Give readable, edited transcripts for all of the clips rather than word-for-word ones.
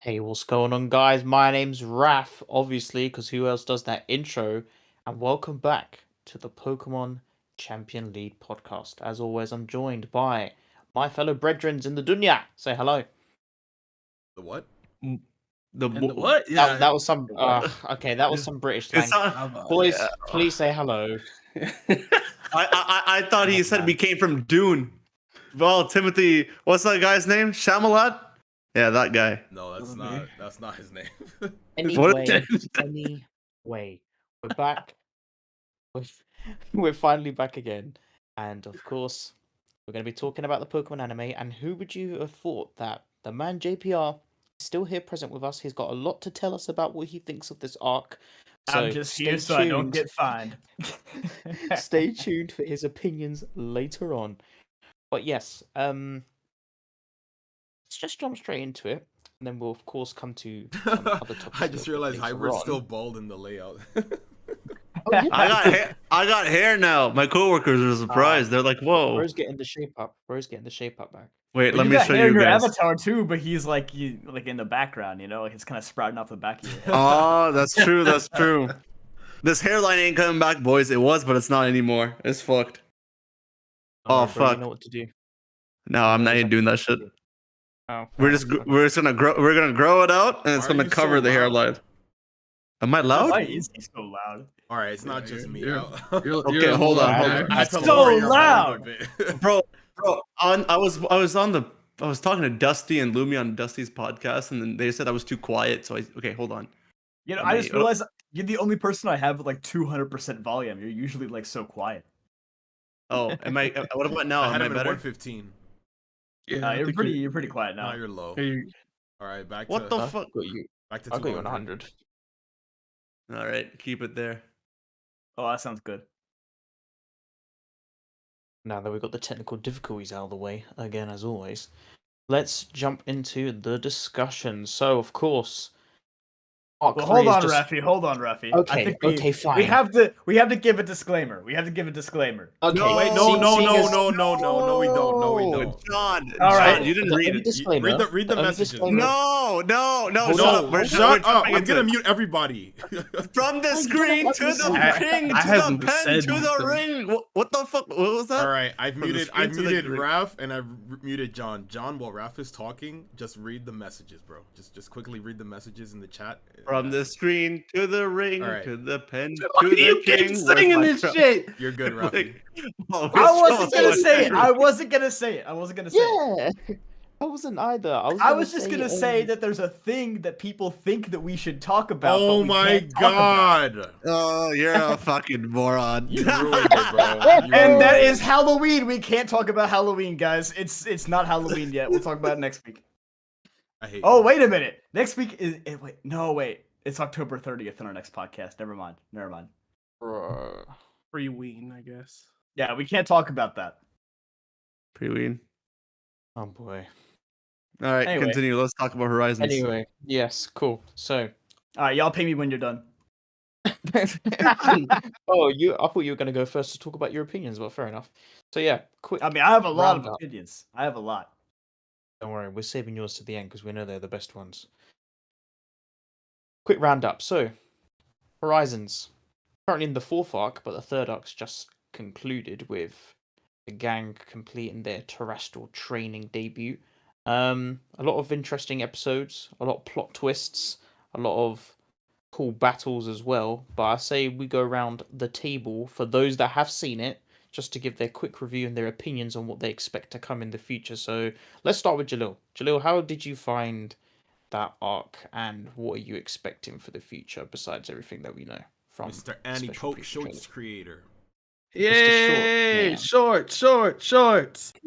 Hey, what's going on, guys? My name's Raf, obviously, because who else does that intro? And welcome back to the Pokemon Champion League podcast. As always, I'm joined by my fellow brethrens in the dunya. Say hello. The what? The what? Yeah, that was some. Okay, that was some British slang. Boys, please say hello. I thought he said we came from Dune. Well, Timothy, what's that guy's name? Shamalat? Yeah, that guy. No, that's not his name. Anyway, we're back. We're finally back again, and of course, we're going to be talking about the Pokemon anime. And who would you have thought that the man JPR is still here, present with us? He's got a lot to tell us about what he thinks of this arc. So I'm just here so I don't get fined. Stay tuned for his opinions later on. But yes, let's just jump straight into it, and then we'll of course come to some other topics. I just realized Hyber's still bald in the layout. I got hair now. My coworkers are surprised. They're like, "Whoa!" Bro's getting the shape up. back. Wait, let me show you your guys. avatar too, but he's like in the background, like it's kind of sprouting off the back of your head. Oh, that's true. That's true. This hairline ain't coming back, boys. It was, but it's not anymore. It's fucked. Oh, Bro, fuck. you know what to do. No, I'm not even doing that shit. Oh, We're gonna grow it out, and it's gonna cover the hairline. Am I loud? Why is he so loud? All right, it's not just me. Okay, hold on. So loud, bro. I was talking to Dusty and Lumi on Dusty's podcast, and then they said I was too quiet. So okay, hold on. I just realized you're the only person I have with like 200% volume. You're usually like so quiet. Oh, am I? What about now? Am I better? 115. Yeah, you're pretty quiet now. Now you're low. All right, back. What the fuck? Back to I'll go you on 100. All right, keep it there. Oh, that sounds good. Now that we've got the technical difficulties out of the way, again as always, let's jump into the discussion. So, of course, hold on, Rafi. Okay, fine. We have to give a disclaimer. Okay. No, wait, no, we don't. John, all right, you didn't read it. Read the messages. No, Shut up. I'm gonna mute everybody. From the screen to the ring, to the pen, to the ring. What the fuck? What was that? All right, I've muted Raph and I've muted John. John, while Raph is talking, just read the messages, bro. Just quickly read the messages in the chat. From the screen to the ring, to the pen, to Why the do you king. keep singing this shit? You're good, Rafi. I wasn't gonna say it. I wasn't gonna say it. Yeah, I wasn't either. I was just gonna say that there's a thing that people think that we should talk about. Oh my god! Oh, you're a fucking moron. You ruined it, bro. And that is Halloween. We can't talk about Halloween, guys. It's not Halloween yet. We'll talk about it next week. I hate you. Wait a minute. Next week is wait. It's October 30th in our next podcast. Never mind. Pre-ween, I guess. Yeah, we can't talk about that. Pre-ween. Oh boy. All right, continue. Let's talk about Horizons. Anyway, yes, cool. So, all right, y'all pay me when you're done. I thought you were gonna go first to talk about your opinions, but fair enough. So yeah, quick. I mean, I have a lot of opinions. I have a lot. Don't worry, we're saving yours to the end because we know they're the best ones. Quick roundup. So, Horizons. Currently in the 4th arc, but the 3rd arc's just concluded with the gang completing their Terastal training debut. A lot of interesting episodes, a lot of plot twists, a lot of cool battles as well. But I say we go around the table for those that have seen it, just to give their quick review and their opinions on what they expect to come in the future. So let's start with Jalil. Jalil, how did you find that arc, and what are you expecting for the future besides everything that we know from Mr. Annie Pope Schultz creator? Yay! Shorts. Our youngster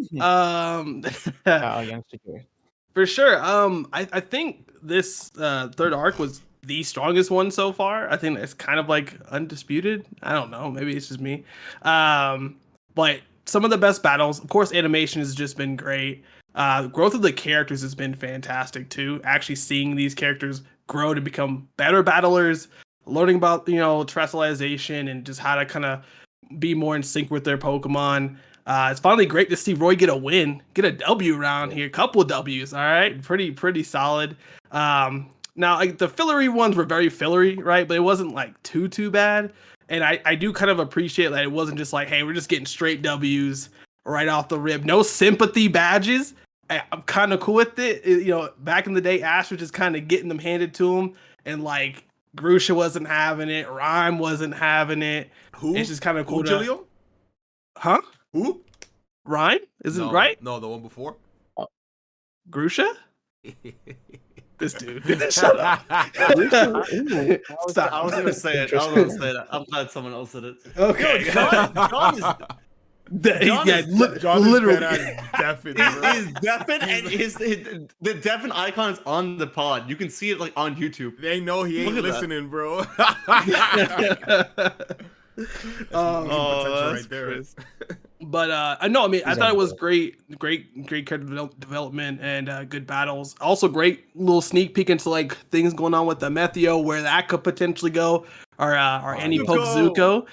Joey. For sure. I think this 3rd arc was the strongest one so far. I think it's kind of like undisputed. I don't know. Maybe it's just me. But some of the best battles. Of course, animation has just been great. Growth of the characters has been fantastic too. Actually seeing these characters grow to become better battlers, learning about terastallization and just how to kind of be more in sync with their Pokemon. It's finally great to see Roy get a win, get a W around here, couple of W's. All right, pretty solid. Now like the fillery ones were very fillery, right? But it wasn't like too bad. And I do kind of appreciate that it wasn't just like, hey, we're just getting straight W's right off the rib. No sympathy badges. I'm kind of cool with it. You know, back in the day, Ash was just kind of getting them handed to him, and like Grusha wasn't having it, Rhyme wasn't having it. Who? It's just kind of cool. Who, Jaleel? Huh? Who? Rhyme? Is No, it right? No, the one before. Grusha? This dude. Shut up. Stop. I was gonna say it. I'm glad someone else did it. Okay. John is John literally. is deafened, bro. he's deafened, and the deafened icon is on the pod. You can see it like on YouTube. They know he ain't Look at listening, bro. Oh, right there. But I know. I mean, I thought it was great character development and good battles. Also, great little sneak peek into like things going on with the Methio, where that could potentially go, or any poke Zuko.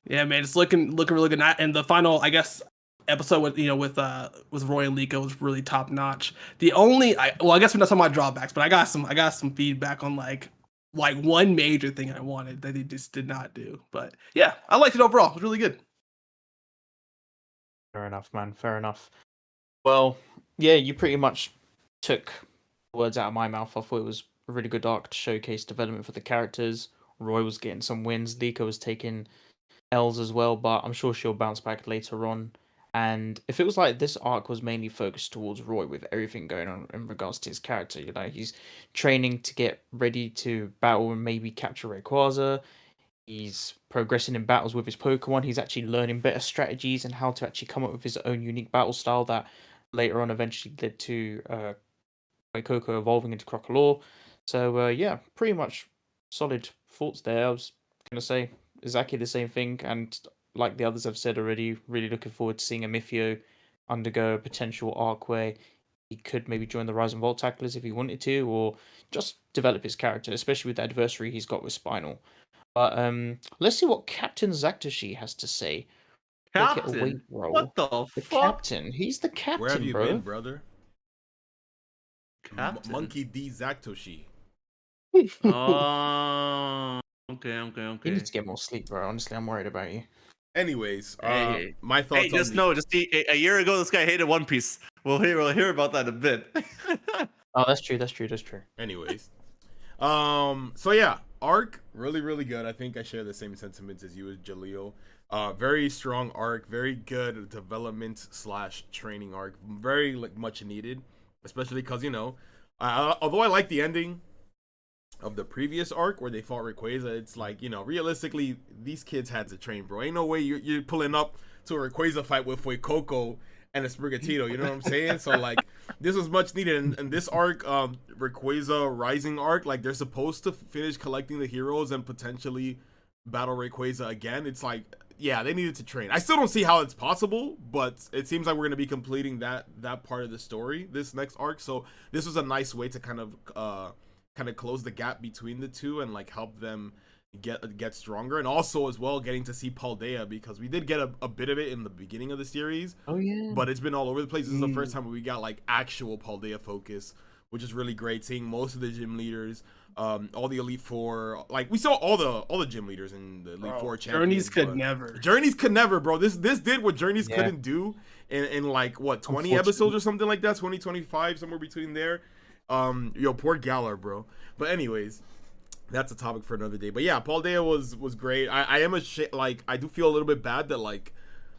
Yeah, man, it's looking really good. And the final, I guess, episode with Roy and Liko was really top notch. The only, I guess we're not talking about drawbacks, but I got some feedback on like one major thing I wanted that they just did not do. But yeah, I liked it overall. It was really good. Fair enough, man. Fair enough. Well, yeah, you pretty much took words out of my mouth. I thought it was a really good arc to showcase development for the characters. Roy was getting some wins. Liko was taking L's as well, but I'm sure she'll bounce back later on. And if it was like this arc was mainly focused towards Roy with everything going on in regards to his character, you know, he's training to get ready to battle and maybe capture Rayquaza. He's progressing in battles with his Pokemon. He's actually learning better strategies and how to actually come up with his own unique battle style that later on eventually led to Coco evolving into Crocodile. So yeah, pretty much solid thoughts there. I was gonna say exactly the same thing, and like the others have said already, really looking forward to seeing Amithio undergo a potential arc where he could maybe join the Rise and Vault Tacklers if he wanted to, or just develop his character, especially with the adversary he's got with Spinal. But let's see what Captain Zaktoshi has to say. Captain? What the fuck? Captain. He's the captain, Where have you bro. been, brother? Captain? Monkey D. Zaktoshi. Oh, okay. You need to get more sleep, bro. Honestly, I'm worried about you. Anyways, Hey. my thoughts. Hey, just a year ago, this guy hated One Piece. We'll hear about that in a bit. Oh, that's true. Anyways, so yeah, arc really good. I think I share the same sentiments as you, as Jaleel. Very strong arc, very good development / training arc, very much needed, especially because although I like the ending of the previous arc where they fought Rayquaza, it's like, realistically, these kids had to train, bro. Ain't no way you're pulling up to a Rayquaza fight with Coco and a Sprigatito, you know what I'm saying? So like, this was much needed, and this arc, Rayquaza Rising arc, like they're supposed to finish collecting the heroes and potentially battle Rayquaza again. It's like, yeah, they needed to train. I still don't see how it's possible, but it seems like we're gonna be completing that part of the story this next arc. So this was a nice way to kind of close the gap between the two and like help them get stronger, and also as well getting to see Paldea, because we did get a bit of it in the beginning of the series. Oh yeah. But it's been all over the place. This is the first time we got like actual Paldea focus, which is really great. Seeing most of the gym leaders, all the Elite Four, like we saw all the gym leaders in the Elite Four champions. Journeys could never, bro. This did what Journeys couldn't do in like what 20 episodes or something like that, 20-25, somewhere between there. Poor Galar, bro. But anyways, that's a topic for another day. But yeah, Paldea was great. I do feel a little bit bad that like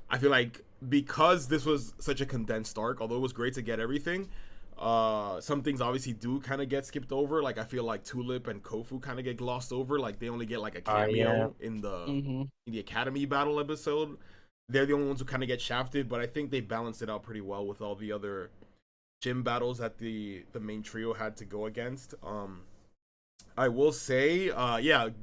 I feel like because this was such a condensed arc, although it was great to get everything, some things obviously do kind of get skipped over. Like I feel like Tulip and Kofu kind of get glossed over. Like they only get like a cameo in the Academy battle episode. They're the only ones who kind of get shafted, but I think they balanced it out pretty well with all the other gym battles that the main trio had to go against. I will say,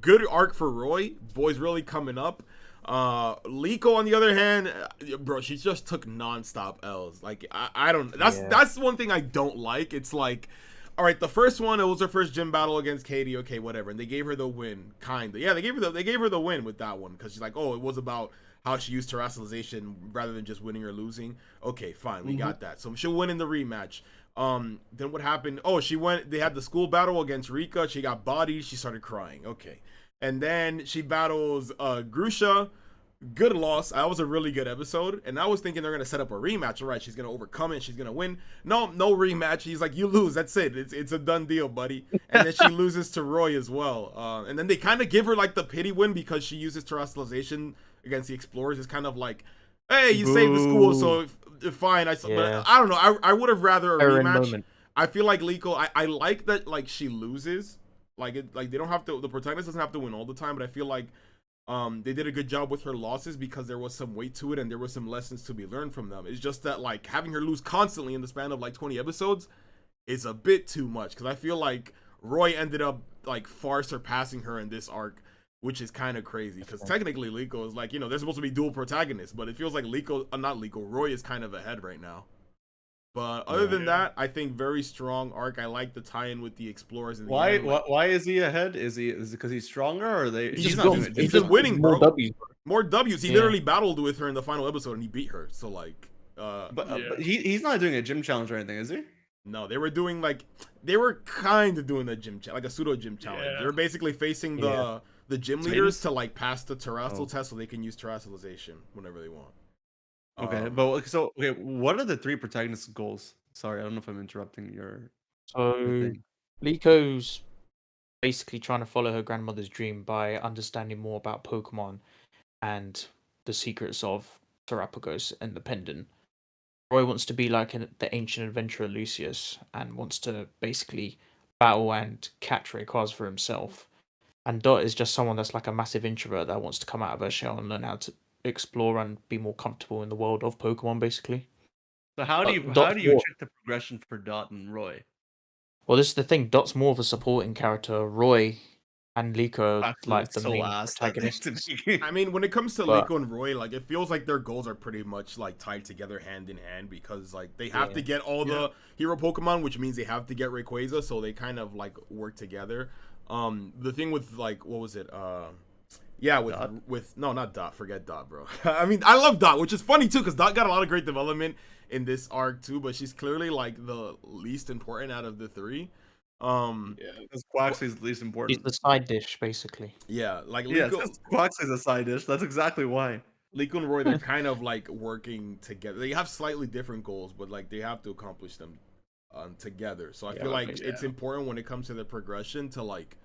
good arc for Roy. Boy's really coming up. Liko, on the other hand, bro, she just took nonstop L's. Like I don't. That's one thing I don't like. It's like, all right, the first one, it was her first gym battle against Katie. Okay, whatever, and they gave her the win. Kinda, yeah, they gave her the win with that one because she's like, oh, it was about how she used terastallization rather than just winning or losing. Okay, fine, we got that. So she'll win in the rematch. Then what happened? Oh, they had the school battle against Rika. She got bodied. She started crying. Okay. And then she battles Grusha. Good loss. That was a really good episode. And I was thinking they're going to set up a rematch. All right, she's going to overcome it. She's going to win. No rematch. He's like, you lose. That's it. It's a done deal, buddy. And then she loses to Roy as well. And then they kind of give her like the pity win because she uses terastallization against the Explorers. It's kind of like, hey, you saved the school, so fine. But I don't know. I would have rather a rematch. I feel like Liko, I like that like she loses. Like they don't have to, the protagonist doesn't have to win all the time, but I feel like they did a good job with her losses because there was some weight to it and there were some lessons to be learned from them. It's just that like having her lose constantly in the span of like 20 episodes is a bit too much, because I feel like Roy ended up like far surpassing her in this arc, which is kind of crazy because technically Liko is like, you know, they're supposed to be dual protagonists, but it feels like Roy is kind of ahead right now. But other than that, I think very strong arc. I like the tie-in with the Explorers. Why is he ahead? Is it because he's stronger, or are they? He's been winning, bro. More W's. He literally battled with her in the final episode and he beat her. So like, but he's not doing a gym challenge or anything, is he? No, they were kind of doing a gym challenge, like a pseudo gym challenge. They were basically facing the gym leaders to like pass the Terastal test so they can use terastallization whenever they want. Okay, what are the 3 protagonist goals? Sorry, I don't know if I'm interrupting your. So, Liko's basically trying to follow her grandmother's dream by understanding more about Pokemon and the secrets of Terapagos and the pendant. Roy wants to be like the ancient adventurer Lucius and wants to basically battle and catch Rayquaza for himself. And Dot is just someone that's like a massive introvert that wants to come out of her shell and learn how to explore and be more comfortable in the world of Pokemon, basically. So how do you check the progression for Dot and Roy? Well, this is the thing. Dot's more of a supporting character. Roy and Liko are like the main protagonists. I mean, when it comes to Liko and Roy, like it feels like their goals are pretty much like tied together hand in hand, because like they have to get all the hero Pokemon, which means they have to get Rayquaza, so they kind of like work together. The thing with like, what was it? With no, not Dot. Forget Dot, bro. I mean, I love Dot, which is funny too, because Dot got a lot of great development in this arc too, but she's clearly like the least important out of the 3. Because Quaxly's least important. She's the side dish, basically. Yeah, like Liko, Quaxly's a side dish. That's exactly why. Liko and Roy, they're kind of like working together. They have slightly different goals, but like they have to accomplish them together. So I feel like it's important when it comes to the progression to like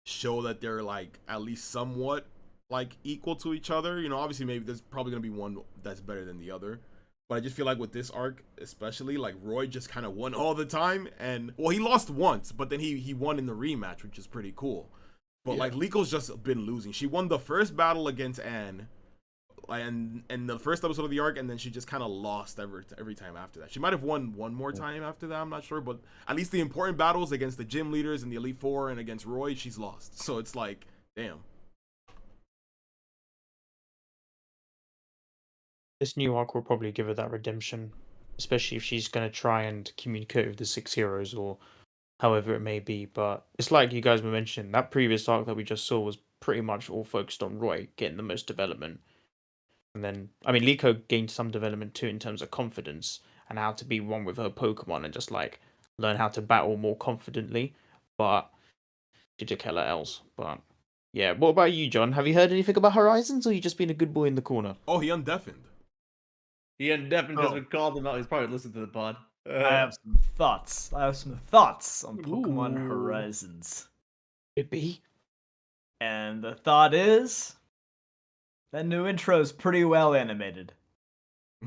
show that they're like at least somewhat like equal to each other. You know, obviously maybe there's probably gonna be one that's better than the other, but I just feel like with this arc especially, like Roy just kind of won all the time, and well, he lost once, but then he won in the rematch, which is pretty cool. But like Liko's just been losing. She won the first battle against Anne and the first episode of the arc, and then she just kind of lost every time after that. She might have won one more time after that, I'm not sure, but at least the important battles against the gym leaders and the Elite Four and against Roy, she's lost. So it's like, damn. This new arc will probably give her that redemption, especially if she's going to try and communicate with the 6 heroes or however it may be. But it's like you guys were mentioning, that previous arc that we just saw was pretty much all focused on Roy getting the most development. And then, I mean, Liko gained some development too in terms of confidence and how to be one with her Pokemon and just like learn how to battle more confidently. But she took hella L's. But yeah, what about you, John? Have you heard anything about Horizons, or you just been a good boy in the corner? Oh, he undeafened. He undeafened because we called him out. He's probably listened to the pod. I have some thoughts. on Pokemon Horizons. Could be. And the thought is, that new intro is pretty well animated.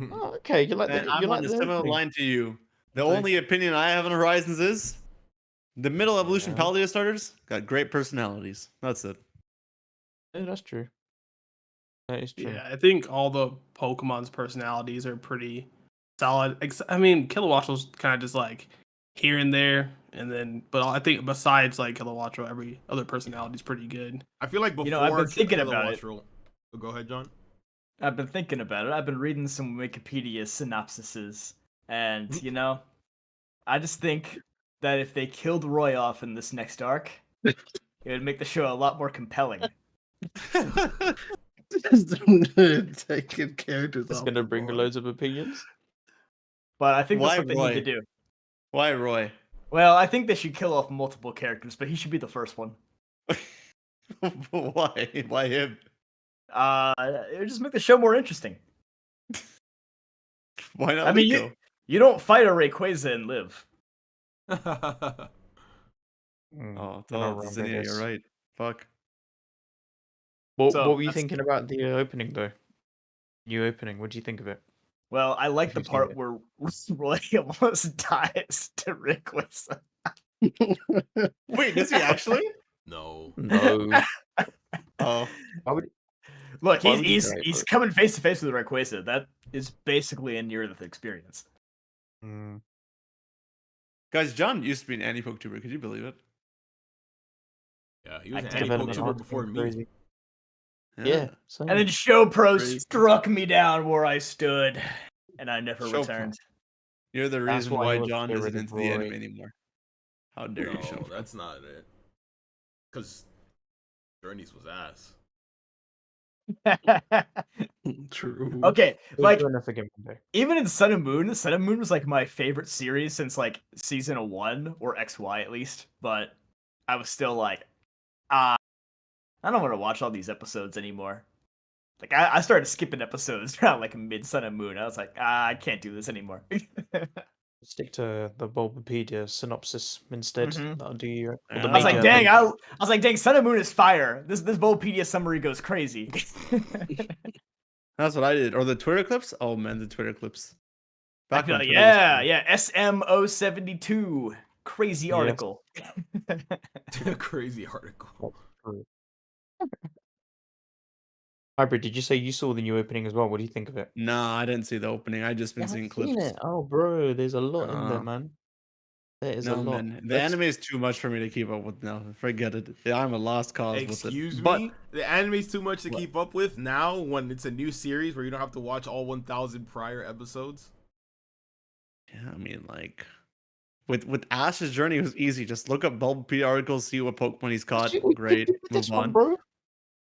Oh, okay. You like and I'm on a similar line to you. The only opinion I have on Horizons is the middle evolution Paldea starters got great personalities. That's it. Yeah, that's true. That is true. Yeah, I think all the Pokemon's personalities are pretty solid. I mean, Kilowattrel's kind of just like here and there, but I think besides like Kilowattrel, every other personality is pretty good. I feel like before I've been thinking about it. Go ahead, John. I've been thinking about it. I've been reading some Wikipedia synopsises, and I just think that if they killed Roy off in this next arc, it would make the show a lot more compelling. Taking characters. It's off gonna the bring board. loads of opinions. But I think Why that's what they need to Roy? do. Why Roy? Well, I think they should kill off multiple characters, but he should be the first one. Why? Why him? It would just make the show more interesting. Why not I mean, Liko? you don't fight a Rayquaza and live. Oh, You're not tell wrong, I Zinnia, guess. you're right. Fuck. What So, were you that's- thinking about the opening though? New opening. What do you think of it? Well, I like the You've seen part it. where Roy almost dies to Rayquaza. Wait, does he actually? No. No. Oh, Why would Look, Why would you he's die he's for it? coming face to face with Rayquaza. That is basically a near-death experience. guys, John used to be an anti-poke tuber. Could you believe it? Yeah, he was an development anti-Poketuber arc before is me. crazy. Yeah. Same. And then Show Pro Crazy. struck me down where I stood, and I never Show returned. You're the That's reason why why he wants to John get isn't rid of into the anime Roy. anymore. How dare you, No, Show? that's not it. Because Journeys was ass. True. Okay, We'll like do enough again one day. even in Sun and Moon was like my favorite series since like season 1 or XY at least. But I was still like, I don't want to watch all these episodes anymore. Like I started skipping episodes around like mid Sun and Moon. I was like, I can't do this anymore. Stick to the Bulbapedia synopsis instead. Mhm. That'll do you. Or Yeah. the I was like, major dang, thing. I was like, dang, Sun and Moon is fire. This Bulbapedia summary goes crazy. That's what I did. Or the Twitter clips? Oh man, the Twitter clips. I feel when like, Twitter was yeah, cool. SM072. Crazy Yes. article. Crazy article. True. Hybrid, did you say you saw the new opening as well? What do you think of it? Nah, I didn't see the opening. I just been You seeing haven't seen clips. it? Oh, bro, there's a lot in there, Uh, man. There is a No lot. man, the Let's- anime is too much for me to keep up with now. Forget it. Yeah, I'm a lost cause with Excuse it. me? The anime's too much to What? keep up with now when it's a new series where you don't have to watch all 1,000 prior episodes? Yeah, I mean, like, with Ash's journey, it was easy. Just look up Bulbapedia articles, see what Pokemon he's caught. We Great, did this move one, on. bro.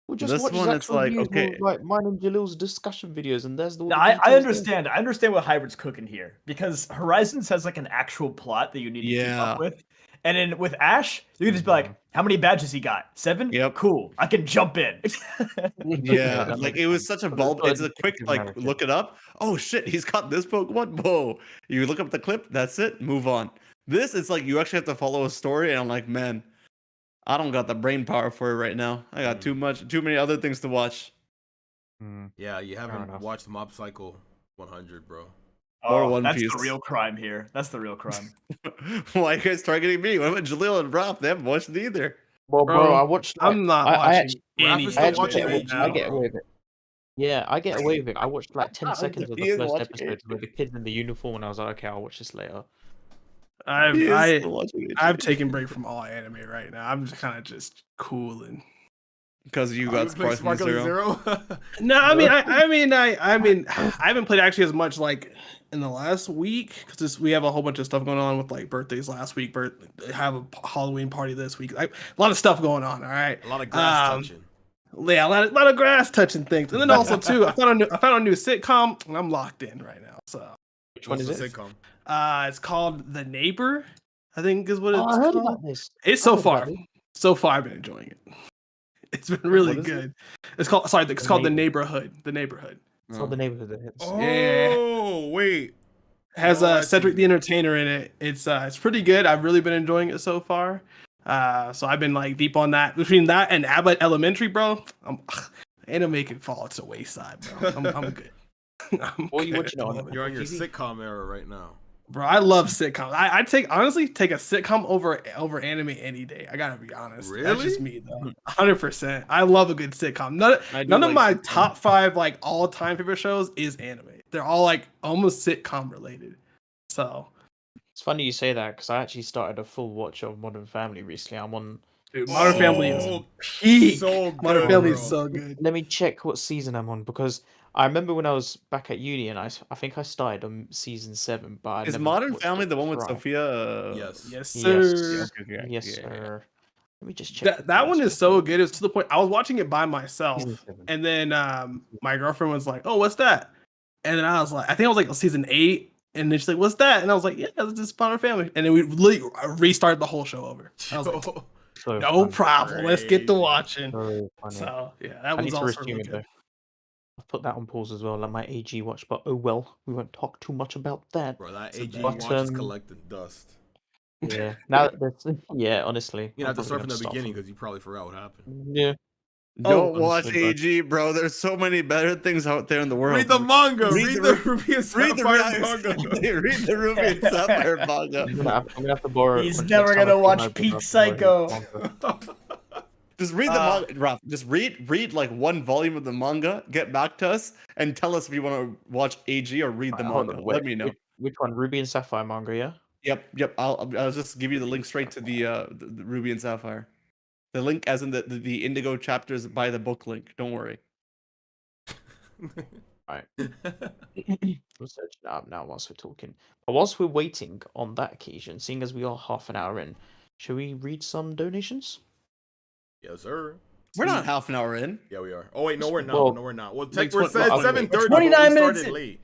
We just This watched one, Zach's it's like, reviews, okay. like mine and Jalil's discussion videos, and there's all the Now, I details there. understand. I understand what Hybrid's cooking here because Horizons has like an actual plot that you need to keep Yeah. up with, and then with Ash, you can just be like, "How many badges he got? 7? Yep. Cool. I can jump in." Yeah, that like makes it was sense. such a But bulb. it's It's a like quick, like, narrative. look it up. Oh shit, he's got this Pokemon. Whoa! You look up the clip. That's it. Move on. This, it's like you actually have to follow a story, and I'm like, man, I don't got the brain power for it right now. I got too many other things to watch. Yeah, you haven't enough. watched Mob Psycho 100, bro. Or One that's Piece. the real crime here. That's the real crime. Why are you guys targeting me? What about Jaleel and Raph? They haven't watched it either. Well, bro, Bro, I watched. Like, I'm not I watching actually, Raph any. is I still actually watching get, AG, I get bro. away with it. Yeah, I get away with it. I watched like 10 I'm seconds of he the is first watching episode with the kids in the uniform, and I was like, okay, I'll watch this later. He is still watching it. I've taken break from all anime right now. I'm just kind of just cooling. Because you got Play Sparkling Zero. No, I mean, I haven't played actually as much like in the last week because we have a whole bunch of stuff going on with like birthdays last week. Have a Halloween party this week. Like, a lot of stuff going on. All right, A lot of grass touching. yeah, a lot of grass touching things, and then also too, I found a new sitcom, and I'm locked in right now. So, Which one What's is the it? sitcom? it's called The Neighbor, I think is what Oh, it's I heard called. about this. It's I so heard far, about this. I've been enjoying it. It's been really What is it? good. It's called The Neighborhood. The Neighborhood. It's all the neighborhood that hits. Oh, wait. Has Oh, I Cedric see. the Entertainer in it. It's pretty good. I've really been enjoying it so far. So I've been like deep on that. Between that and Abbott Elementary, bro, anime can fall to the wayside, bro. I'm good. What are you good watching at the on? moment. You're on your TV? sitcom era right now. Bro, I love sitcoms. I honestly take a sitcom over anime any day. I gotta be honest. That's just Really? me though. 100%. I love a good sitcom. I do None of like my sitcoms. top 5 like all time favorite shows is anime. They're all like almost sitcom related. So, It's funny you say that because I actually started a full watch of Modern Family recently. I'm on. dude, Modern Family is Oh, peak. so Modern good, Family bro. is so good. Let me check what season I'm on because I remember when I was back at uni and I think I started on season 7, but I Is never Modern watched Family it the one with throughout. Sophia? Yes. Yes, Yes. sir. Okay, Yes, yeah. sir. Let me just check. That one is so good. It's to the point I was watching it by myself, Season 7. and then my girlfriend was like, "Oh, what's that?" And then I was like, I think I was like season 8, and then she's like, "What's that?" And I was like, "Yeah, it's just Modern Family." And then we literally restarted the whole show over. I was like, So "No funny. problem, let's get to Crazy. watching." So funny. So yeah, that I need was to also resume really it though. good. I've put that on pause as well, like my AG watch, but oh well, we won't talk too much about that. Bro, that It's a AG bad- watch is collecting dust. Yeah, now that that's yeah, honestly, You I'm have to probably start from gonna the beginning from- because you probably forgot what happened. Yeah, Don't watch honestly, bro. AG, bro. There's so many better things out there in the world. Read the manga. Read the Ruby and read the Sapphire manga. read the Ruby and Sapphire manga. I'm gonna have to borrow. He's when- never next time I gonna see watch my Peak brother, I have to borrow his Psycho. manga. Just read the manga, Ralph. Just read like one volume of the manga. Get back to us and tell us if you want to watch AG or read the Alright, hold manga. on, Let wait, me know. which one? Ruby and Sapphire manga, yeah. Yep. I'll just give you the link straight to the Ruby and Sapphire. The link, as in the Indigo chapters by the book link. Don't worry. Right. We'll search it up now whilst we're talking. But whilst we're waiting on that occasion, seeing as we are half an hour in, shall we read some donations? Yes, sir. We're not half an hour in. Yeah, we are. Oh wait, no, we're not. Well, no, we're not. Well, like we're tw- well, at 7:30. 29 We minutes started in. late.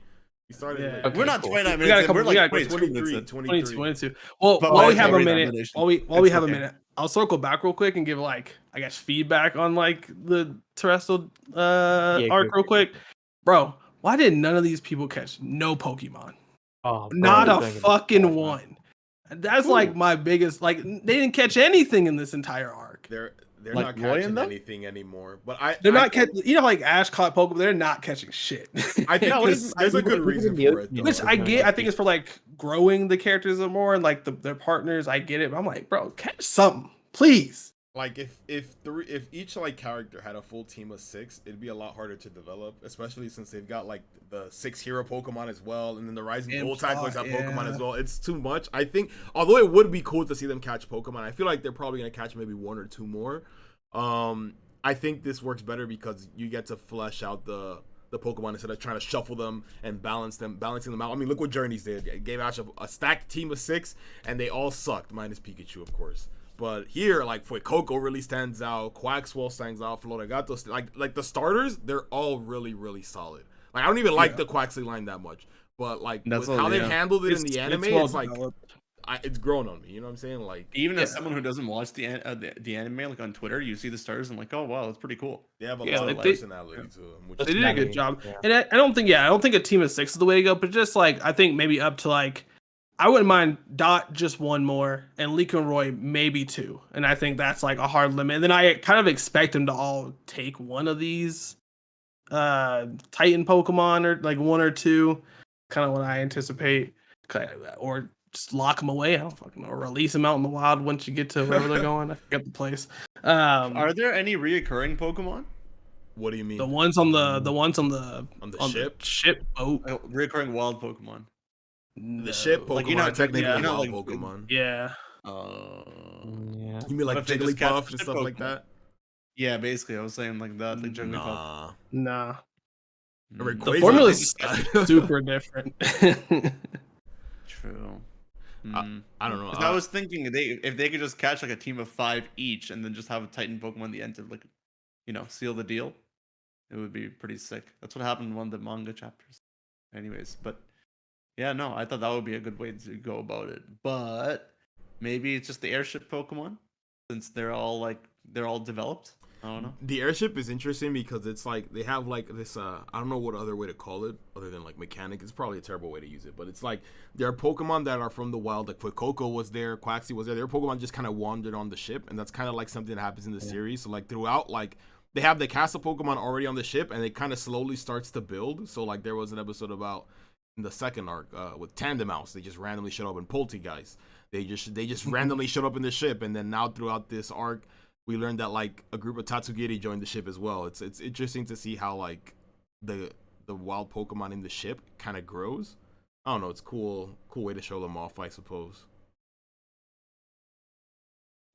We started Yeah. late. Okay, We're not cool. 29 We got a minutes in. couple- We're we got like a 22 minutes 23, in. 23. 22. Well, But while why we is have that a read minute, nomination? while we It's have a okay. minute, I'll circle back real quick and give like I guess feedback on like the Terastal arc go real quick, bro. Why did none of these people catch no Pokemon? Oh, bro, Not a don't get me fucking started, man. one. That's like my biggest. Like they didn't catch anything in this entire arc. They're Like not Roy catching and them? anything anymore. But They're not catching. You know, like Ash caught Pokemon. They're not catching shit. I think No, there's a good even reason in the for it. opening, Though. Which I get. I think it's for like growing the characters more and like their partners. I get it. But I'm like, bro, catch something, please. Like if each like character had a full team of 6, it'd be a lot harder to develop, especially since they've got like the 6 hero Pokemon as well, and then the Rising Gold Typers have Pokemon as well. It's too much. I think although it would be cool to see them catch Pokemon, I feel like they're probably gonna catch maybe 1 or 2 more. I think this works better because you get to flesh out the Pokemon instead of trying to shuffle them and balancing them out. I mean, look what Journeys did. It gave Ash a stacked team of 6, and they all sucked, minus Pikachu, of course. But here, like, Coco really stands out. Quaxwell stands out. Floragato, like the starters, they're all really, really solid. Like, I don't even like the Quaxley line that much. But, like, with how they've handled it in the anime, it's like, it's grown on me. You know what I'm saying? Like, even as someone who doesn't watch the anime, like on Twitter, you see the stars and like, oh wow, that's pretty cool. they have a lot of like personality to them. Which They did a good job. Yeah. And I don't think a team of 6 is the way to go. But just like I think maybe up to like I wouldn't mind Dot just 1 more and Liko and Roy maybe 2. And I think that's like a hard limit. And then I kind of expect them to all take one of these Titan Pokemon or like 1 or 2. Kind of what I anticipate. Or just lock them away. I don't fucking know. Or release them out in the wild once you get to wherever they're going. I forget the place. Are there any reoccurring Pokemon? What do you mean? The ones on the ship boat. Reoccurring wild Pokemon. The ship Pokemon Like, you know, are technically you know, wild like, Pokemon. Yeah. Yeah. You mean like What if they just catch Jigglypuff and ship stuff like Pokemon? that? Yeah, basically, I was saying like that, like Jigglypuff. Nah. Nah. Or The Rayquaza. formula's super different. True. I don't know. 'Cause I was thinking if they could just catch like a team of 5 each and then just have a Titan Pokemon at the end to like, seal the deal, it would be pretty sick. That's what happened in one of the manga chapters. Anyways, but yeah, no, I thought that would be a good way to go about it. But maybe it's just the airship Pokemon, since they're all developed. I don't know. The airship is interesting because it's like they have like this I don't know what other way to call it other than like mechanic. It's probably a terrible way to use it, but it's like there are Pokemon that are from the wild. Like Coco was there, Quaxly was there. Their Pokemon just kind of wandered on the ship, and that's kind of like something that happens in the series. So like throughout, like they have the cast of Pokemon already on the ship, and it kind of slowly starts to build. So like there was an episode about in the second arc with Tandemaus. They just randomly showed up in Poltergeist. They just randomly showed up in the ship, and then now throughout this arc, we learned that like a group of Tatsugiri joined the ship as well. It's interesting to see how like the wild Pokemon in the ship kind of grows. I don't know. It's cool way to show them off, I suppose.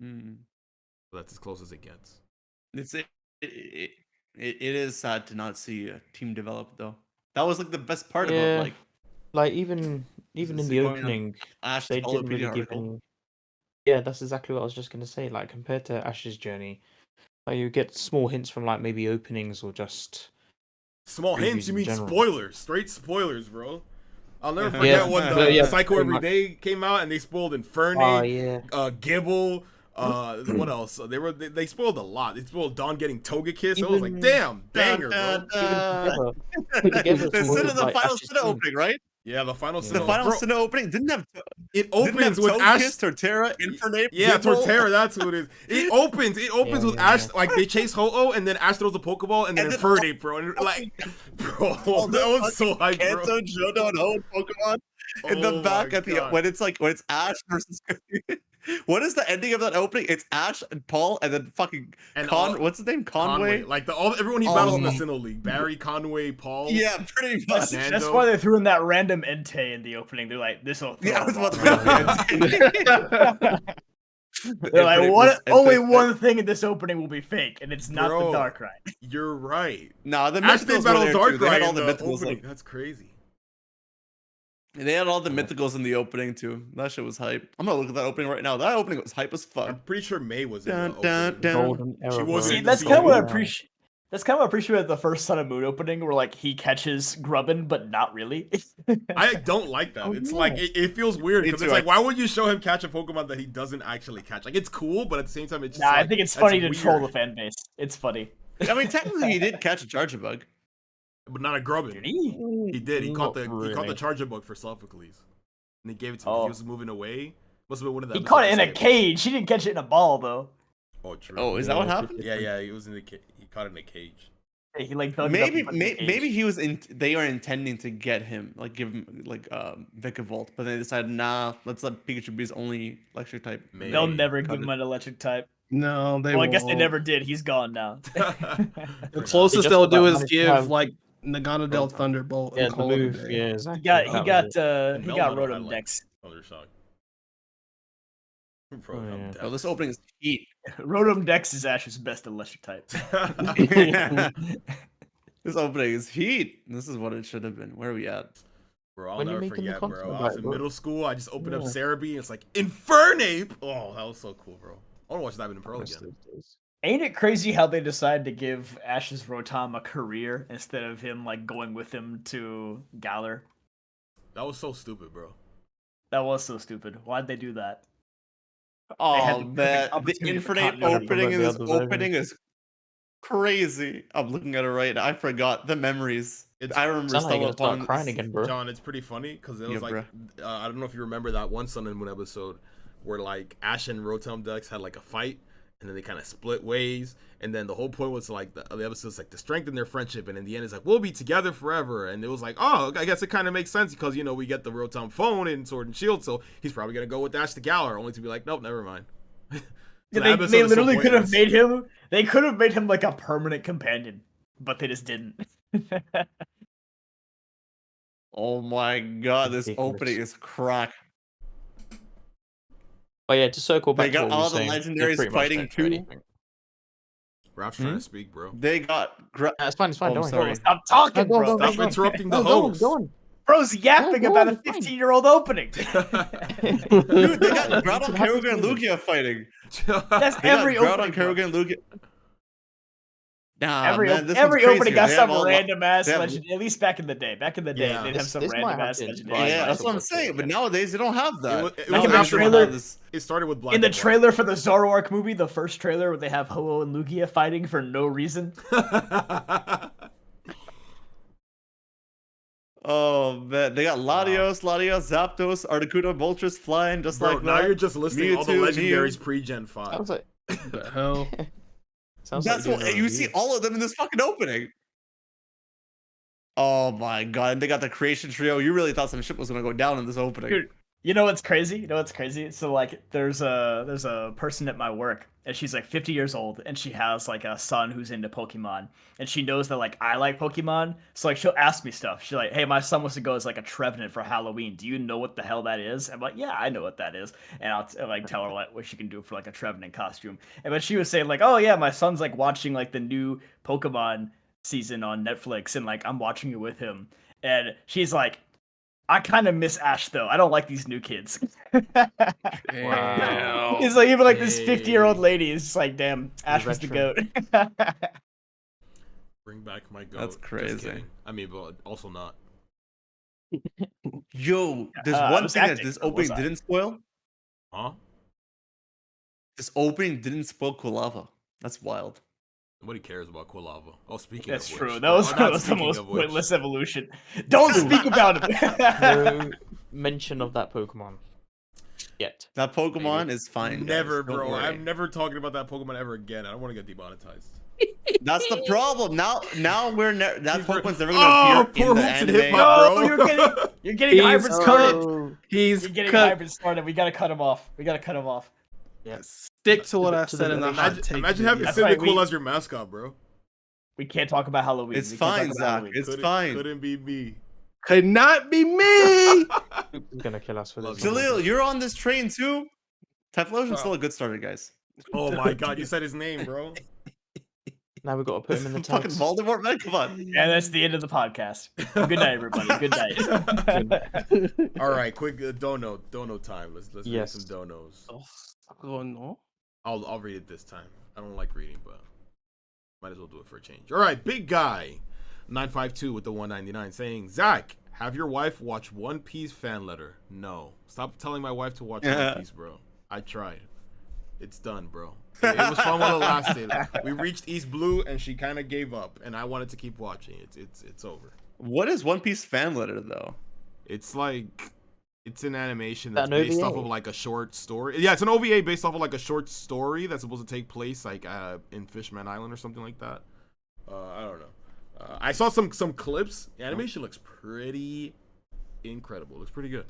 Mm. But that's as close as it gets. It is sad to not see a team develop though. That was like the best part Yeah. about Like even in the going on opening, Ash's they didn't really Holopedia give article. any. Yeah, that's exactly what I was just gonna say. Like compared to Ash's journey, like you get small hints from like maybe openings or just Small hints? previews You in mean general. spoilers? Straight spoilers, bro. I'll never Yeah, forget when yeah, Psycho pretty Every much. Day came out and they spoiled Oh Infernape, yeah. Gibble. What else? They spoiled a lot. They spoiled Dawn getting Toga Kiss. I was like, Even damn, banger, bro. even together, The spoiled, like, final Ash's Sinnoh team. opening, right? Yeah, the final The The Sinnoh. final Bro, Sinnoh opening didn't have it opens with Ash. Torterra, Infernape. Yeah, Gible. Torterra, that's who it is. It opens with Yeah. Ash, like they chase Ho-Oh and then Ash throws a Pokeball and then Infernape, bro. And like, bro, that was so hype, bro. Kanto, Jodo, and Ho Pokemon in the Oh back my at the God. when it's Ash versus. What is the ending of that opening? It's Ash and Paul and then fucking And what's his name? Conway. Like everyone he battles in the Oh. Sinnoh League. Barry, Conway, Paul. Yeah, pretty much. Nando. That's why they threw in that random Entei in the opening. They're like, this will. Yeah, I was about to They're like, what? It Only was- one thing in this opening will be fake, and it's not Bro. the Darkrai. You're right. Nah, the Ash did mythicals were battle there too. They had Darkrai all in the the mythicals. opening. Like, That's crazy. they had all the mythicals in the opening too. That shit was hype. I'm gonna look at that opening right now. That opening was hype as fuck. I'm pretty sure May was in Dun, the dun, opening. dun. Golden era. She bro. wasn't See, in the that's sequel. kind of what I Yeah. appreciate. That's kind of what I appreciate at the first Sun and Moon opening, where like he catches Grubbin, but not really. I don't like that. Oh, It's yeah. like it feels weird Me because too. it's like, why would you show him catch a Pokemon that he doesn't actually catch? Like it's cool, but at the same time, it's just Nah, like, I think it's that's funny to troll the weird. fan base. It's funny. I mean, technically, he did catch a Charjabug. But not a Grubbin. Did he? He did. He caught the Not he caught the really. Charger for Sophocles, and he gave it to me. Oh. He was moving away. Must have been one of the. He caught it in a episodes. cage. He didn't catch it in a ball though. Oh, true. Oh, is that what happened? Yeah. He was in the he caught it in a cage. He like dug it up Maybe, and put it in a cage. maybe he was in. They were intending to get him, like give him like Vikavolt, but they decided, nah, let's let Pikachu be his only electric type. Maybe. They'll never Cut give it. him an electric type. No, they Well, I guess they won't. never did. He's gone now. The closest just they'll do about is managed to give have- like Nagano Del Thunderbolt. Yeah, and the call it a move. day. Yeah, exactly. he got that was it. he Melmetal got had, Rotom like, Dex. Thundershock. Oh, Bro, yeah. Oh, this opening is heat. Rotom Dex is Ash's best electric type. This opening is heat. This is what it should have been. Where are we at? Bro, I'll When you never making the forget, content bro. I about was it, in bro? middle school. I just opened up Yeah. Cerebi, and it's like Infernape. Oh, that was so cool, bro. I want to watch Diamond and Pearl Rest again. of those. Ain't it crazy how they decided to give Ash's Rotom a career instead of him like going with him to Galar? That was so stupid, bro. That was so stupid. Why'd they do that? had Oh the perfect man, the opportunity for Infinite continuity. opening in The this other version. opening is crazy. I'm looking at it right now. I forgot the memories. It's- I remember Sound like you're stumbled gonna start upon crying again, bro. John, it's pretty funny because it was Yeah, like I don't know if you remember that one Sun and Moon episode where like Ash and Rotom Dex had like a fight, and then they kind of split ways, and then the whole point was like the episode's like to strengthen their friendship, and in the end it's like we'll be together forever, and it was like, oh, I guess it kind of makes sense because we get the Rotom phone in Sword and Shield, so he's probably gonna go with Ash to Galar, only to be like, nope, never mind. So the They episode is so literally could have pointless. made him. They could have made him like a permanent companion, but they just didn't. Oh my god, this Ridiculous. opening is crack. But yeah, to circle They back to got what we all were the saying, legendaries pretty much fighting don't do too. anything. Rap's trying to speak, bro. They got It's fine. It's fine. Oh, don't I'm worry. sorry. Stop talking, No, bro. go, Stop interrupting the No, go on, host. go on. Bro's yapping go about on, a it's fine. 15-year-old opening. dude, they got Groudon, It's happy Kyogre, and feeling. Lugia fighting. That's They every got Groudon, opening. bro. Kyogre, and Lugia. Nah, Every man, this every one's opening crazier. got They some have all- random ass they have- legend. At least back in the day. Back in the day, Yeah. they'd have This- some this might random have ass been legendary. Right, Yeah, right. that's what I'm saying. But nowadays they don't have that. It Like in was the after trailer- It started with Black. In the and White. trailer for the Zoroark movie, the first trailer where they have Ho-Oh and Lugia fighting for no reason. Oh man, they got Latios, Zapdos, Articuno, Moltres flying just Bro, like now that. you're just listing all the Mewtwo, legendaries pre-Gen 5. Sounds like. What the hell? Sounds That's like what you see all of them in this fucking opening. Oh my god, and they got the creation trio. You really thought some shit was gonna go down in this opening. Dude, you know what's crazy? You know what's crazy? So like there's a person at my work and she's like 50 years old and she has like a son who's into Pokemon and she knows that like I like Pokemon. So like she'll ask me stuff. She's like, "Hey, my son wants to go as like a Trevenant for Halloween. Do you know what the hell that is?" I'm like, "Yeah, I know what that is." And I'll like tell her like what she can do for like a Trevenant costume. And but she was saying like, "Oh yeah, my son's like watching like the new Pokemon season on Netflix and like I'm watching it with him." And she's like, I kind of miss Ash though. I don't like these new kids. Wow. It's like even like this 50-year-old lady is just like, damn, Ash was the goat. Bring back my goat. That's crazy. Just kidding. I mean, but also not. Yo, there's one thing that acting, this though, opening was I? didn't spoil. Huh? This opening didn't spoil Kulava. That's wild. Nobody cares about Quilava. Oh, speaking That's of true. which, That was, not that was the speaking most of which. pointless evolution. Don't speak about it. No mention of that Pokemon yet. That Pokemon is fine. guys. Never, Don't bro. worry. I'm never talking about that Pokemon ever again. I don't want to get demonetized. That's the problem. Now that Pokemon's never Oh, gonna poor appear in the Hoops and anime. Hip Hop, No, bro. you're getting He's hybrid cut. started. He's You're getting cut. hybrid started. We gotta cut him off. We gotta cut him off. Stick to what I To the said in the middle. hot take. Imagine having video. That's right, Cyndaquil we- as your mascot, bro. We can't talk about Halloween. It's We can't talk fine, about Zach. Halloween. It's fine. Couldn't be me. Could not be me. Who's gonna kill us for this? Jaleel, you're on this train too. Typhlosion's still a good starter, guys. Oh my god, you said his name, bro. Now we've got to put him in the Fucking tags. Voldemort, man, come on. And that's the end of the podcast. Good night, everybody. Good night. All right, quick dono time. Let's Yes. read some donos. Oh no. I'll read it this time. I don't like reading, but might as well do it for a change. All right, big guy 952 with the 199 saying, Zach, have your wife watch One Piece fan letter. No, stop telling my wife to watch One Piece, bro. I tried. It's done, bro. It was fun while it lasted. We reached East Blue and she kind of gave up, and I wanted to keep watching. It's over. What is One Piece fan letter though? It's like it's an animation That that's an based OVA? off of like a short story. Yeah, it's an OVA based off of like a short story that's supposed to take place like in Fishman Island or something like that. I don't know. I saw some clips. The animation looks pretty incredible. Looks pretty good.